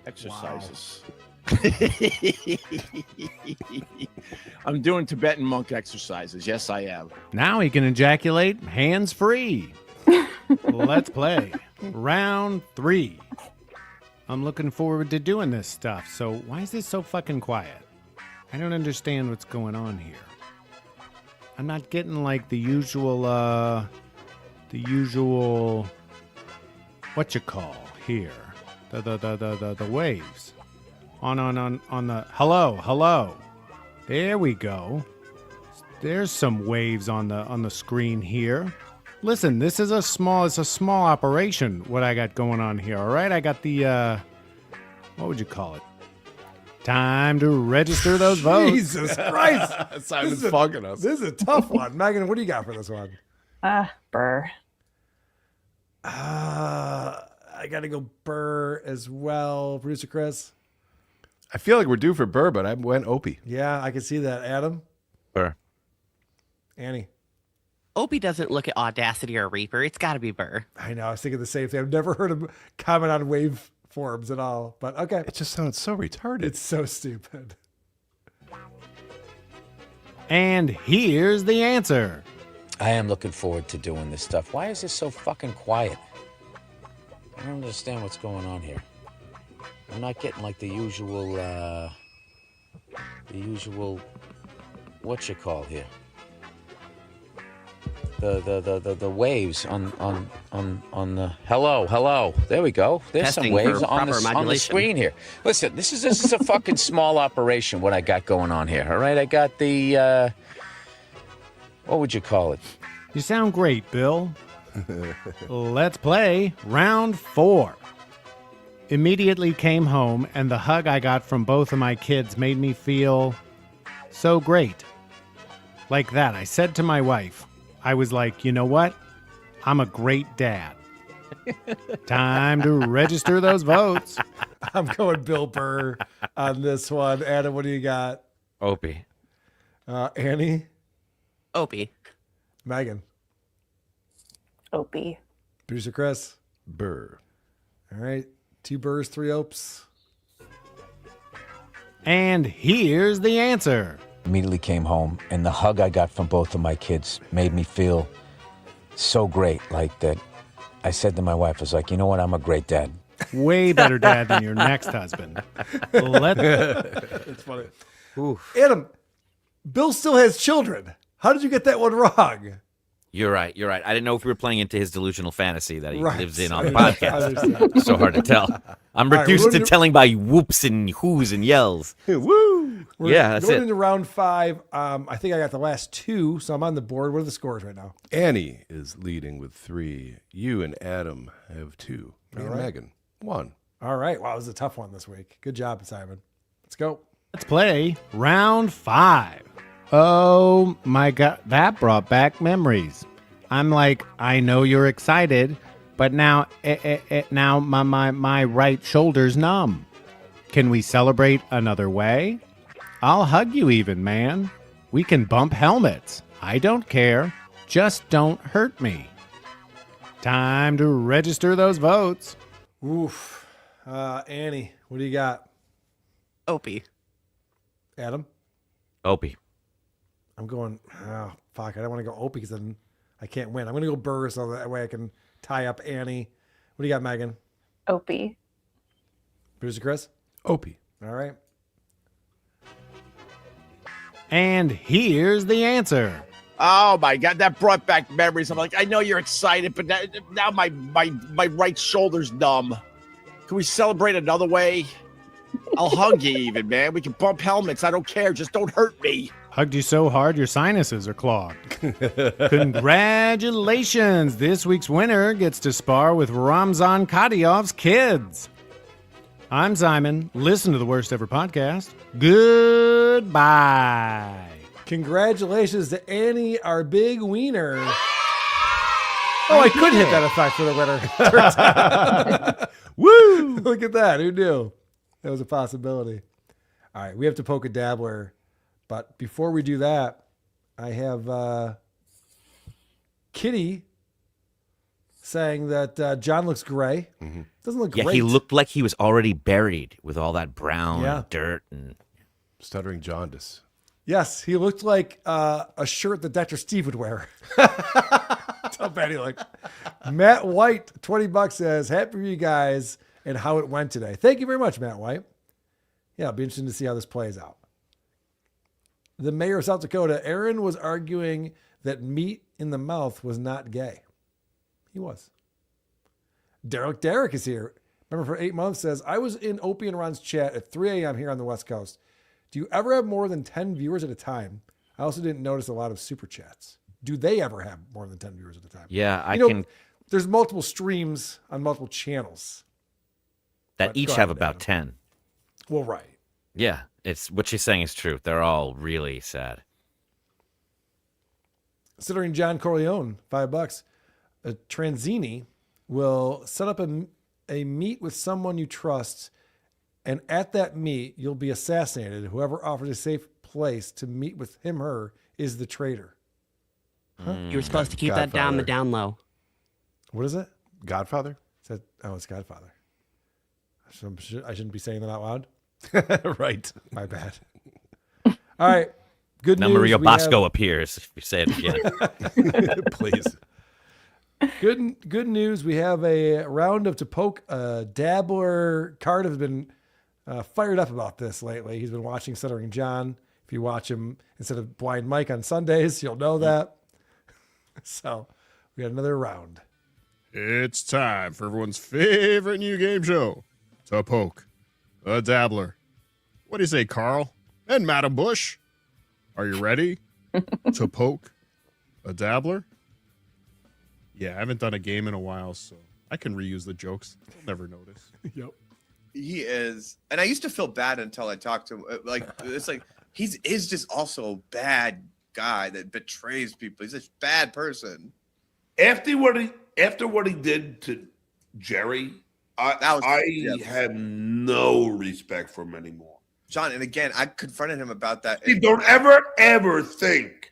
exercises. I'm doing Tibetan monk exercises. Yes, I am. Now he can ejaculate hands-free. Let's play round 3. I'm looking forward to doing this stuff. So why is this so fucking quiet? I don't understand what's going on here. I'm not getting like the usual what you call here, the waves on the hello. There we go. There's some waves on the screen here. Listen, it's a small operation, what I got going on here, all right? I got the, what would you call it? Time to register those votes. Jesus Christ. Simon's fucking us. This is a tough one. Megan, what do you got for this one? Burr. I got to go Burr as well. Producer Chris? I feel like we're due for Burr, but I went Opie. Yeah, I can see that. Adam? Burr. Annie. Opie doesn't look at Audacity or Reaper. It's got to be Burr. I know. I was thinking the same thing. I've never heard him comment on waveforms at all. But okay. It just sounds so retarded. It's so stupid. And here's the answer. I am looking forward to doing this stuff. Why is this so fucking quiet? I don't understand what's going on here. I'm not getting like the usual, what you call here? The waves on the hello. There we go. There's Testing some waves for on proper the modulation. screen here. Listen, this is a fucking small operation. What I got going on here. All right, I got the what would you call it? You sound great, Bill. Let's play round 4. Immediately came home, and the hug I got from both of my kids made me feel so great. Like that, I said to my wife, I was like, you know what? I'm a great dad. Time to register those votes. I'm going Bill Burr on this one. Adam, what do you got? Opie. Annie? Opie. Megan? Opie. Producer Chris? Burr. All right. 2 Burrs, 3 Opes. And here's the answer. Immediately came home, and the hug I got from both of my kids made me feel so great. Like that, I said to my wife, I was like, you know what? I'm a great dad. Way better dad than your next husband. It's funny. Adam, Bill still has children. How did you get that one wrong? You're right. I didn't know if we were playing into his delusional fantasy that he Right. lives in on the I podcast. understand. It's so hard to tell. I'm All right, reduced we're to going to- telling by whoops and whoos and yells. Woo! We're Yeah, that's going it. into round 5. I think I got the last 2, so I'm on the board. What are the scores right now? Annie is leading with 3. You and Adam have 2. Me All and right. Megan 1. All right. Wow, it was a tough one this week. Good job, Simon. Let's go. Let's play round 5. Oh my God, that brought back memories. I'm like, I know you're excited, but now, now my right shoulder's numb. Can we celebrate another way? I'll hug you even, man. We can bump helmets. I don't care. Just don't hurt me. Time to register those votes. Oof. Annie, what do you got? Opie. Adam? Opie. I'm going, oh, fuck. I don't want to go Opie because then I can't win. I'm going to go Burr so that way I can tie up Annie. What do you got, Megan? Opie. Producer Chris? Opie. All right. And here's the answer. Oh my God, that brought back memories. I'm like, I know you're excited, but now my right shoulder's numb. Can we celebrate another way? I'll hug you even, man. We can bump helmets. I don't care. Just don't hurt me. Hugged you so hard your sinuses are clogged. Congratulations! This week's winner gets to spar with Ramzan Kadyov's kids. I'm Simon. Listen to the Worst Ever Podcast. Goodbye. Congratulations to Annie, our big wiener. Oh, I could hit that effect for the winner. Turns out. Woo! Look at that. Who knew? That was a possibility. All right, we have to poke a dabbler. But before we do that, I have Kitty saying that John looks gray. Mm-hmm. Doesn't look Yeah, great. he looked like he was already buried with all that brown Yeah. dirt and Stuttering jaundice. Yes, he looked like a shirt that Dr. Steve would wear. That's how bad he looked. Matt White, $20 says, happy for you guys and how it went today. Thank you very much, Matt White. Yeah, it'll be interesting to see how this plays out. The mayor of South Dakota, Aaron, was arguing that meat in the mouth was not gay. He was. Derek is here. Remember, for 8 months, says, I was in Opie and Ron's chat at 3 a.m. here on the West Coast. Do you ever have more than 10 viewers at a time? I also didn't notice a lot of super chats. Do they ever have more than 10 viewers at a time? yeah, I You know, can There's multiple streams on multiple channels. that but each go have ahead, about Adam. 10. Well, right. Yeah, it's what she's saying is true. They're all really sad. Stuttering John Corleone, $5. A Tranzini will set up a meet with someone you trust, and at that meet, you'll be assassinated. Whoever offers a safe place to meet with him or her is the traitor. You were supposed to keep that down the down low. What is it? Godfather? It's Godfather. I shouldn't be saying that out loud. Right. My bad. All right. Good news. Mario we Bosco have- appears if you say it again. Please. Good news. We have a round of to poke. Dabbler Card has been fired up about this lately. He's been watching Stuttering John. If you watch him instead of Blind Mike on Sundays, you'll know that. So we got another round. It's time for everyone's favorite new game show, To Poke a Dabbler. What do you say, Carl? And Madam Bush? Are you ready to poke a dabbler? Yeah, I haven't done a game in a while, so I can reuse the jokes. They'll never notice. Yep. He is, and I used to feel bad until I talked to him. Like it's like is just also a bad guy that betrays people. He's a bad person. After what he did to Jerry, I have no respect for him anymore. John, and again, I confronted him about that. Steve, don't ever think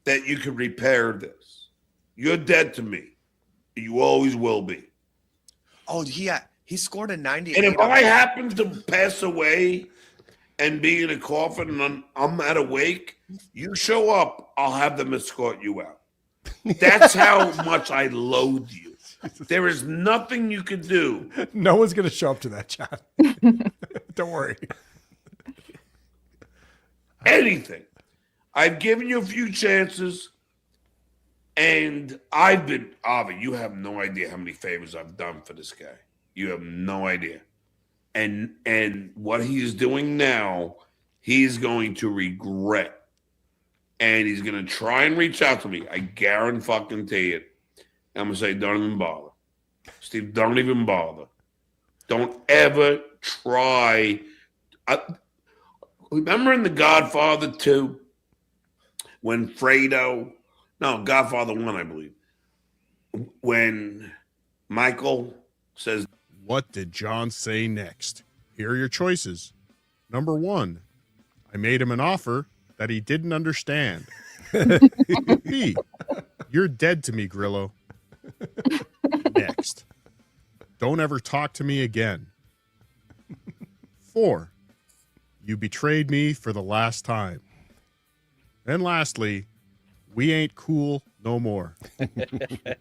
that you can repair this. You're dead to me. You always will be. Oh, he scored a 90. And if I happen to pass away and be in a coffin and I'm not awake, you show up, I'll have them escort you out. That's how much I loathe you. There is nothing you can do. No one's going to show up to that, John. Don't worry. Anything. I've given you a few chances, and I've been, Avi, you have no idea how many favors I've done for this guy. You have no idea. And what he is doing now, he's going to regret. And he's going to try and reach out to me. I guarantee it. I'm going to say, don't even bother. Steve, don't even bother. Don't ever try. Remember in The Godfather 2, when Godfather 1, I believe, when Michael says, what did John say next? Here are your choices. Number 1, I made him an offer that he didn't understand. B, you're dead to me, Grillo. Next, don't ever talk to me again. 4, you betrayed me for the last time. And lastly, we ain't cool no more.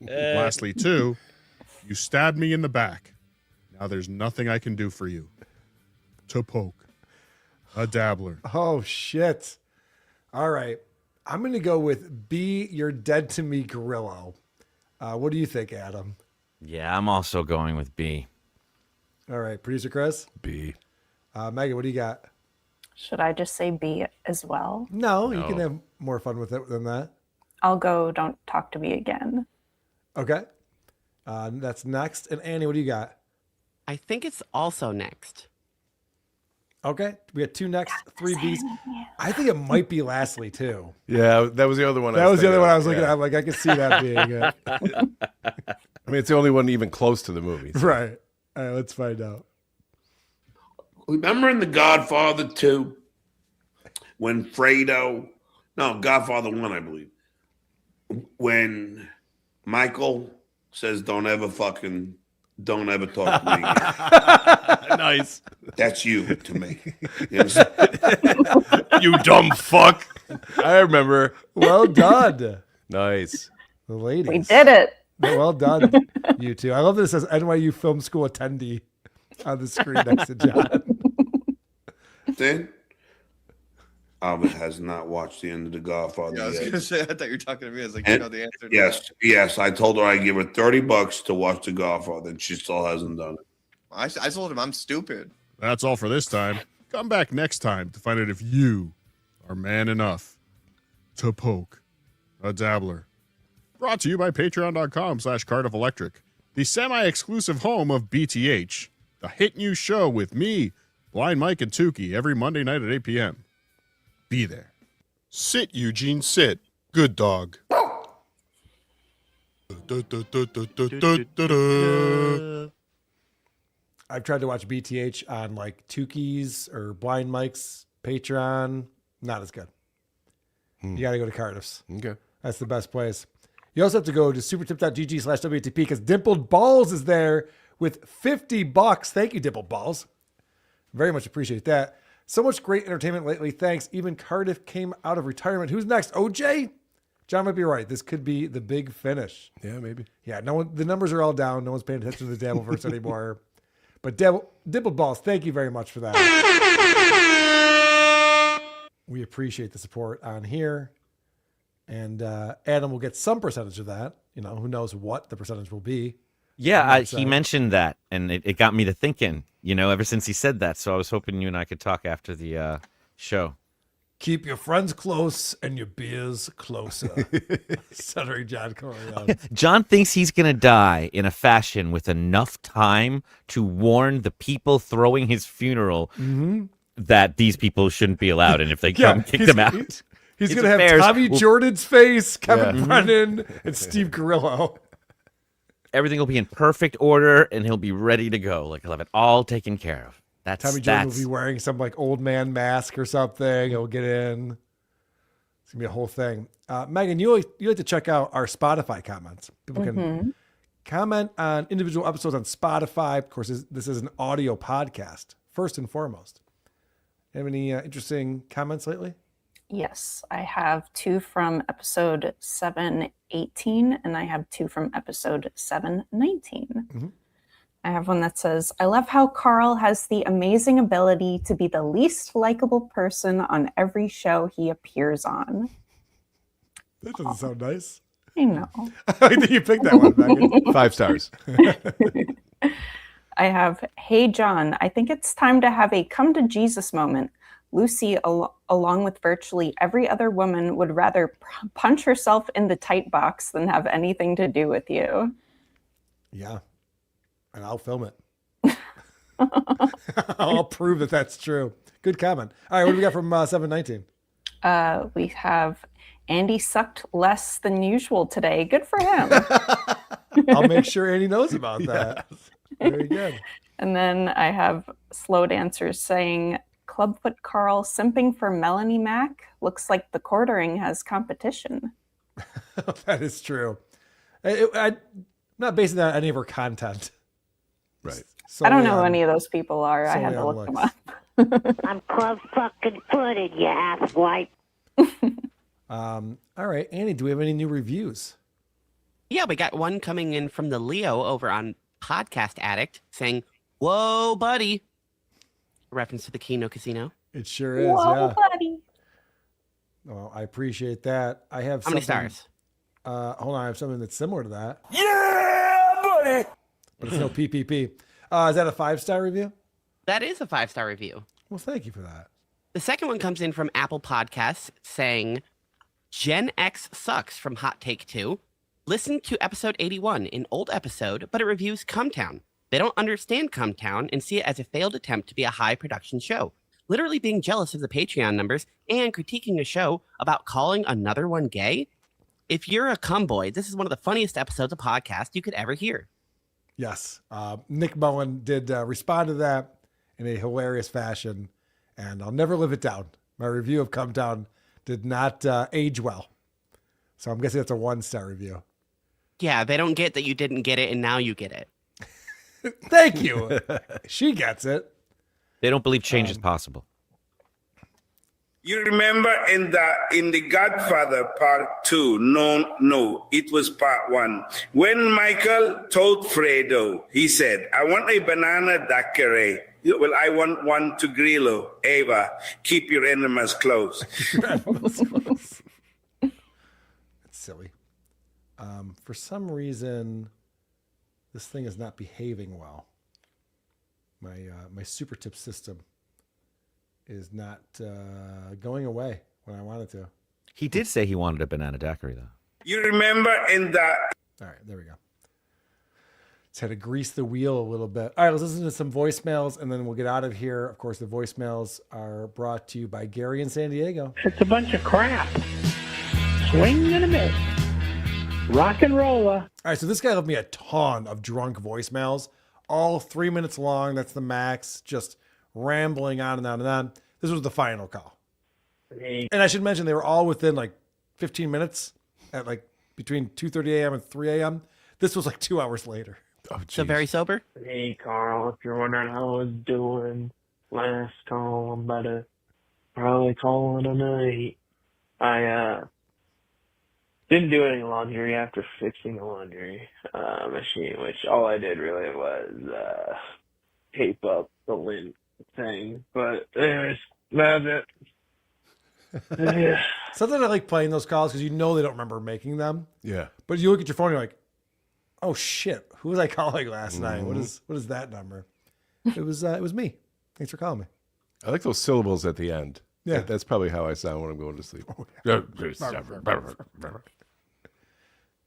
Lastly, 2, you stabbed me in the back. Now there's nothing I can do for you. To poke a dabbler. Oh, shit. All right. I'm going to go with B, you're dead to me, Grillo. What do you think, Adam? Yeah, I'm also going with B. All right. Producer Chris? B. Megan, what do you got? Should I just say B as well? No, you can have more fun with it than that. I'll go don't talk to me again. Okay. That's next. And Annie, what do you got? I think it's also next. Okay. We got 2 next, 3 Bs. I think it might be lastly, too. Yeah, that was the other one. That was the other one I was looking at. Like, I could see that being it. I mean, it's the only one even close to the movie. So. Right. All right, let's find out. Remember in The Godfather 2, when Godfather 1, I believe, when Michael says, don't ever talk to me again. Nice. That's you to me. You understand? You dumb fuck. I remember. Well done. Nice. The ladies. We did it. Well done, you two. I love that it says NYU Film School attendee on the screen next to John. Then Albert has not watched the end of The Godfather Yeah, I was yet. going to say, I thought you were talking to me. I was like, And you know the answer to that. yes. I told her I'd give her $30 to watch The Godfather, and she still hasn't done it. I told him I'm stupid. That's all for this time. Come back next time to find out if you are man enough to poke a dabbler. Brought to you by patreon.com/Cardiff Electric, the semi-exclusive home of BTH, the hit new show with me, Blind Mike, and Tukey every Monday night at 8 p.m. Be there. Sit, Eugene, sit. Good dog. I've tried to watch BTH on like Tukey's or Blind Mike's Patreon. Not as good. You got to go to Cardiff's. Okay. That's the best place. You also have to go to supertip.gg/WATP because Dimpled Balls is there with $50. Thank you, Dimpled Balls. Very much appreciate that. So much great entertainment lately. Thanks. Even Cardiff came out of retirement. Who's next? OJ? John might be right. This could be the big finish. Yeah, maybe. Yeah, the numbers are all down. No one's paying attention to the Dabbleverse anymore. But Dimpled Balls, thank you very much for that. We appreciate the support on here. And Adam will get some percentage of that. You know, who knows what the percentage will be. Yeah, he mentioned that, and it got me to thinking, you know, ever since he said that. So I was hoping you and I could talk after the show. Keep your friends close and your beers closer. Stuttering John coming on. John thinks he's going to die in a fashion with enough time to warn the people throwing his funeral that these people shouldn't be allowed, and if they come, kick them out. He's going to have Tommy Jordan's face, Kevin Brennan, and Steve Carrillo. Everything will be in perfect order, and he'll be ready to go. Like, he'll have it all taken care of. Tommy Jordan will be wearing some like old man mask or something. He'll get in. It's gonna be a whole thing. Megan, you like to check out our Spotify comments. People can comment on individual episodes on Spotify. Of course, this is an audio podcast first and foremost. Have any interesting comments lately? Yes, I have 2 from episode 718, and I have 2 from episode 719. I have one that says, I love how Carl has the amazing ability to be the least likable person on every show he appears on. That doesn't sound nice. I know. I think you picked that one, Megan. 5 stars. I have, hey, John, I think it's time to have a come to Jesus moment. Lucy, along with virtually every other woman, would rather punch herself in the tight box than have anything to do with you. Yeah. And I'll film it. I'll prove that that's true. Good comment. All right, what do we got from 719? We have Andy sucked less than usual today. Good for him. I'll make sure Andy knows about that. Yes. Very good. And then I have Slow Dancers saying, Clubfoot Carl simping for Melanie Mac. Looks like the quartering has competition. That is true. I'm not basing that on any of her content. Right. I don't know who any of those people are. I had to look them up. I'm club fucking footed, you ass wipe. All right, Annie, do we have any new reviews? Yeah, we got one coming in from the Leo over on Podcast Addict saying, whoa, buddy. Reference to the Keno Casino. It sure is, whoa, buddy. Well, I appreciate that. I have How many stars? Hold on, I have something that's similar to that. Yeah, buddy. But it's no PPP. Is that a 5-star review? That is a 5-star review. Well, thank you for that. The second one comes in from Apple Podcasts saying, Gen X sucks from Hot Take 2. Listen to episode 81, an old episode, but it reviews Cumtown. They don't understand Cumtown and see it as a failed attempt to be a high production show. Literally being jealous of the Patreon numbers and critiquing a show about calling another one gay. If you're a cumboy, this is one of the funniest episodes of podcast you could ever hear. Yes. Nick Bowen did respond to that in a hilarious fashion, and I'll never live it down. My review of Cumtown did not age well. So I'm guessing that's a 1-star review. Yeah, they don't get that you didn't get it, and now you get it. Thank you. She gets it. They don't believe change is possible. You remember in the Godfather Part 2, no, it was Part 1. When Michael told Fredo, he said, I want a banana daiquiri. Well, I want one to Grillo. Ava, keep your enemies close. That's silly. For some reason, this thing is not behaving well. My super tip system is not going away when I want it to. He did say he wanted a banana daiquiri, though. You remember in the... All right, there we go. Just had to grease the wheel a little bit. All right, let's listen to some voicemails, and then we'll get out of here. Of course, the voicemails are brought to you by Gary in San Diego. It's a bunch of crap. Swing and a miss. Rock and rolla. All right, so this guy left me a ton of drunk voicemails, all 3 minutes long. That's the max, just rambling on and on and on. This was the final call. And I should mention they were all within like 15 minutes. at like between 2:30 a.m. and 3 a.m. This was like 2 hours later. Oh, So very sober? Hey, Carl, if you're wondering how I was doing, last call, I'm about to probably call it a night. I didn't do any laundry after fixing the laundry machine, which all I did really was tape up the lint thing. But anyways, that's it. Yeah. Sometimes I like playing those calls because you know they don't remember making them. Yeah. But you look at your phone, you're like, oh shit, who was I calling last night? What is that number? It was me. Thanks for calling me. I like those syllables at the end. Yeah. That's probably how I sound when I'm going to sleep.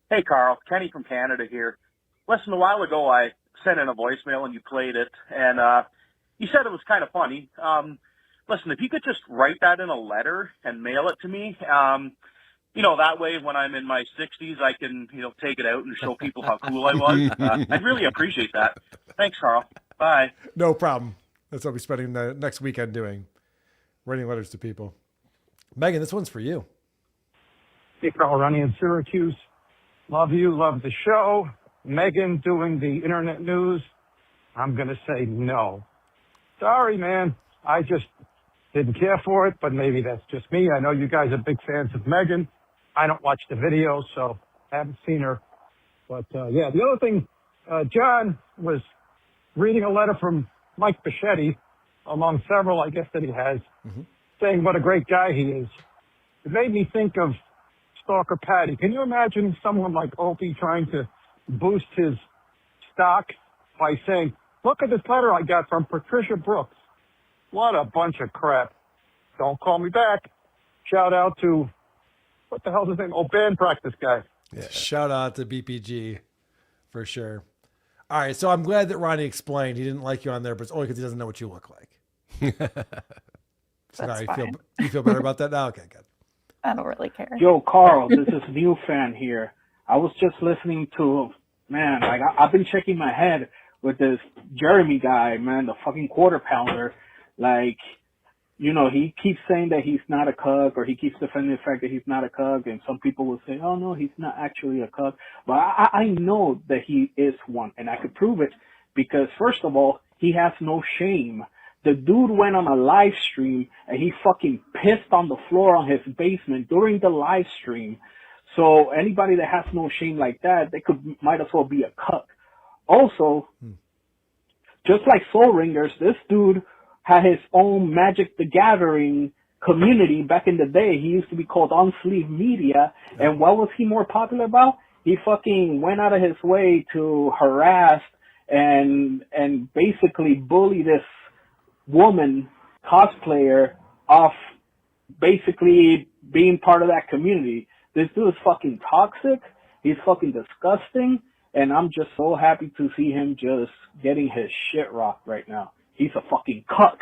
Hey, Carl. Kenny from Canada here. Listen, a while ago I sent in a voicemail and you played it, and you said it was kind of funny. Listen, if you could just write that in a letter and mail it to me, that way when I'm in my 60s, I can, take it out and show people how cool I was. I'd really appreciate that. Thanks, Carl. Bye. No problem. That's what I'll be spending the next weekend doing, writing letters to people. Megan, this one's for you. Hey, Carl, Ronnie in Syracuse. Love you, love the show. Megan doing the internet news. I'm going to say no. Sorry, man. I just didn't care for it, but maybe that's just me. I know you guys are big fans of Megan. I don't watch the videos, so I haven't seen her. But, yeah, the other thing, John was reading a letter from Mike Bichetti, among several, I guess, that he has, saying what a great guy he is. It made me think of Stalker Patty. Can you imagine someone like Opie trying to boost his stock by saying, look at this letter I got from Patricia Brooks. What a bunch of crap. Don't call me back. Shout out to, what the hell's his name? Oh, band practice guy. Yeah. Shout out to BPG for sure. All right, so I'm glad that Ronnie explained he didn't like you on there, but it's only because he doesn't know what you look like. So now you feel better about that now? Okay, good. I don't really care. Yo, Carl, this is new fan here. I was just listening to, man, like I've been shaking my head with this Jeremy guy, man, the fucking quarter pounder. Like, he keeps saying that he's not a cuck, or he keeps defending the fact that he's not a cuck, and some people will say, oh no, he's not actually a cuck. But I know that he is one, and I could prove it because, first of all, he has no shame. The dude went on a live stream and he fucking pissed on the floor on his basement during the live stream. So anybody that has no shame like that, they might as well be a cuck. Also, just like Soul Ringers, this dude had his own Magic the Gathering community back in the day. He used to be called On Sleeve Media. And what was he more popular about? He fucking went out of his way to harass and basically bully this woman cosplayer off basically being part of that community. This dude is fucking toxic. He's fucking disgusting. And I'm just so happy to see him just getting his shit rocked right now. He's a fucking cuck.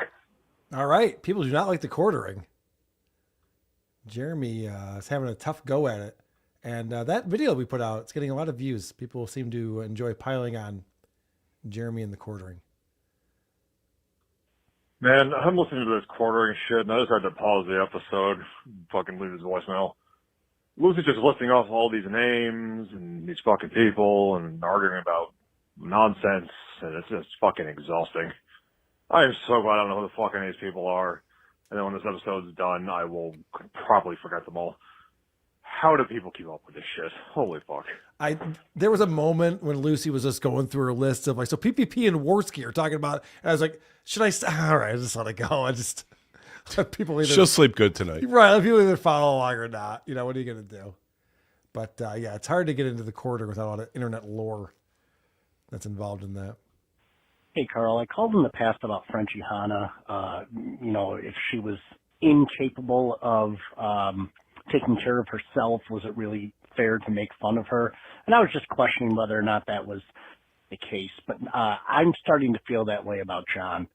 All right. People do not like the quartering. Jeremy is having a tough go at it. And that video we put out, it's getting a lot of views. People seem to enjoy piling on Jeremy and the quartering. Man, I'm listening to this quartering shit, and I just had to pause the episode, fucking leave his voicemail. Lucy's just listing off all these names and these fucking people and arguing about nonsense, and it's just fucking exhausting. I am so glad I don't know who the fuck any of these people are, and then when this episode's done, I will probably forget them all. How do people keep up with this shit? Holy fuck. There was a moment when Lucy was just going through her list of like, so PPP and Warski are talking about it. And I was like, should I all right, I just let it go. I just let people either. She'll sleep good tonight. Right. Let people either follow along or not. What are you going to do? But yeah, it's hard to get into the quarter without all the internet lore that's involved in that. Hey, Carl, I called in the past about Frenchie Hanna. If she was incapable of taking care of herself, was it really fair to make fun of her? And I was just questioning whether or not that was the case. But I'm starting to feel that way about John.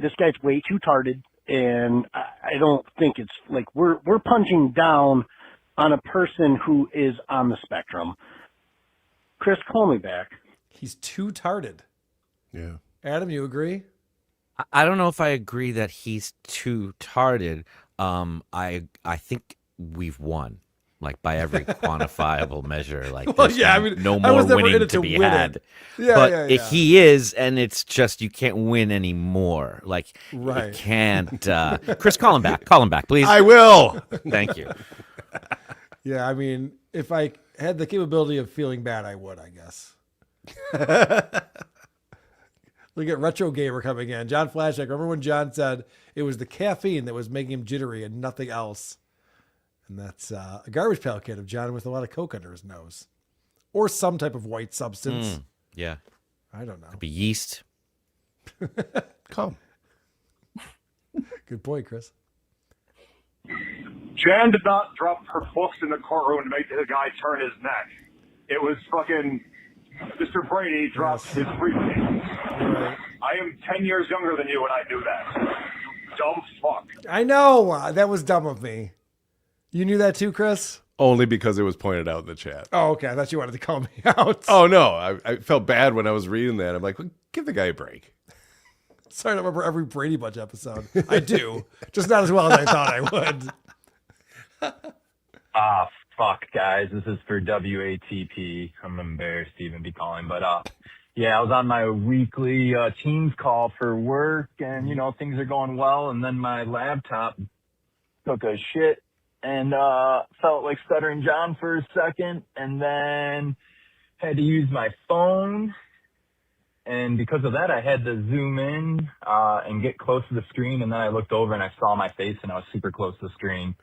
This guy's way too tarded, and I don't think it's like we're punching down on a person who is on the spectrum. Chris, call me back. He's too tarded. Yeah. Adam, you agree? I don't know if I agree that he's too tarded. I think we've won. like by every quantifiable measure. Like, Well, there's yeah, I mean, no I more was never in winning it to to be win it. had. Yeah, but yeah, if yeah. he is, and it's just you can't win anymore. Like, Right. you can't. Chris, call him back. Call him back, please. I will. Thank you. Yeah, I mean, if I had the capability of feeling bad, I would, I guess. Look at Retro Gamer coming in. John Flashback. Remember when John said it was the caffeine that was making him jittery and nothing else? And that's a Garbage Pail Kid of John with a lot of coke under his nose. Or some type of white substance. Yeah. I don't know. Could be yeast. Come. Good point, Chris. Jan did not drop her books in the courtroom to make the guy turn his neck. It was fucking Mr. Brady dropped his briefcase. I am 10 years younger than you, and I knew that. You dumb fuck. I know. That was dumb of me. You knew that too, Chris? Only because it was pointed out in the chat. Oh, okay. I thought you wanted to call me out. Oh, no. I felt bad when I was reading that. I'm like, well, give the guy a break. Sorry, I don't remember every Brady Bunch episode. I do. Just not as well as I thought I would. Fuck, guys. This is for WATP. I'm embarrassed to even be calling, but yeah, I was on my weekly Teams call for work, and things are going well, and then my laptop took a shit and felt like Stuttering John for a second, and then had to use my phone. And because of that, I had to zoom in and get close to the screen. And then I looked over and I saw my face and I was super close to the screen.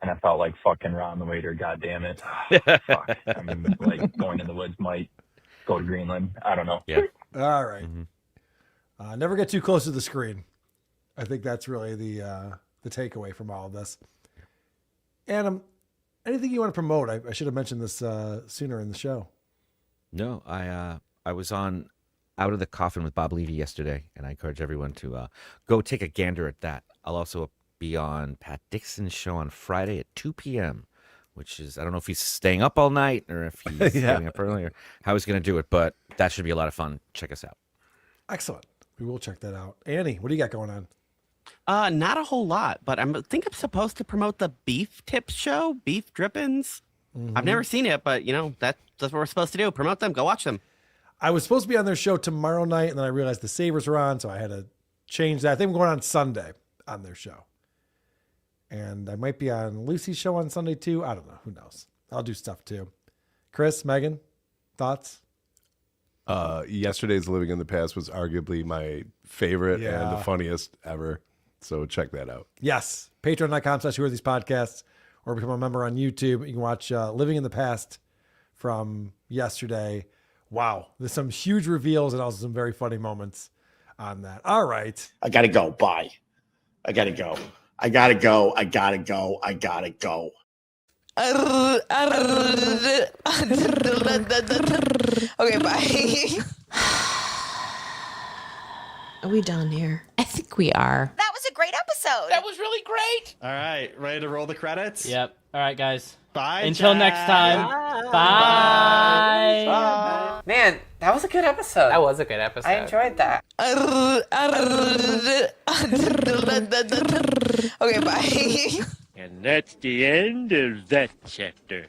And I felt like fucking Ron the waiter. God damn it. Fuck. I mean, like going in the woods might go to Greenland. I don't know. Yeah. All right. Never get too close to the screen. I think that's really the takeaway from all of this. Adam, anything you want to promote? I should have mentioned this sooner in the show. No, I was on Out of the Coffin with Bob Levy yesterday, and I encourage everyone to go take a gander at that. I'll also be on Pat Dixon's show on Friday at 2 p.m., which is, I don't know if he's staying up all night or if he's getting up early or how he's going to do it, but that should be a lot of fun. Check us out. Excellent. We will check that out. Annie, what do you got going on? Not a whole lot, but I think I'm supposed to promote the Beef Tips show, Beef Drippins. I've never seen it, but that's what we're supposed to do. Promote them. Go watch them. I was supposed to be on their show tomorrow night, and then I realized the Sabres were on, so I had to change that. I think I'm going on Sunday on their show. And I might be on Lucy's show on Sunday too. I don't know. Who knows? I'll do stuff too. Chris, Megan, thoughts? Yesterday's Living in the Past was arguably my favorite and the funniest ever. So check that out. Yes. Patreon.com/Who Are These Podcasts, or become a member on YouTube. You can watch Living in the Past from yesterday. Wow. There's some huge reveals and also some very funny moments on that. All right. I got to go. Bye. I got to go. I got to go. I got to go. I got to go. Okay, bye. Are we done here? I think we are. That was a great episode. That was really great. All right, ready to roll the credits? Yep. All right, guys. Bye. Until Chad. next time. Bye. Bye. Man, that was a good episode. That was a good episode. I enjoyed that. Okay, bye. And that's the end of that chapter.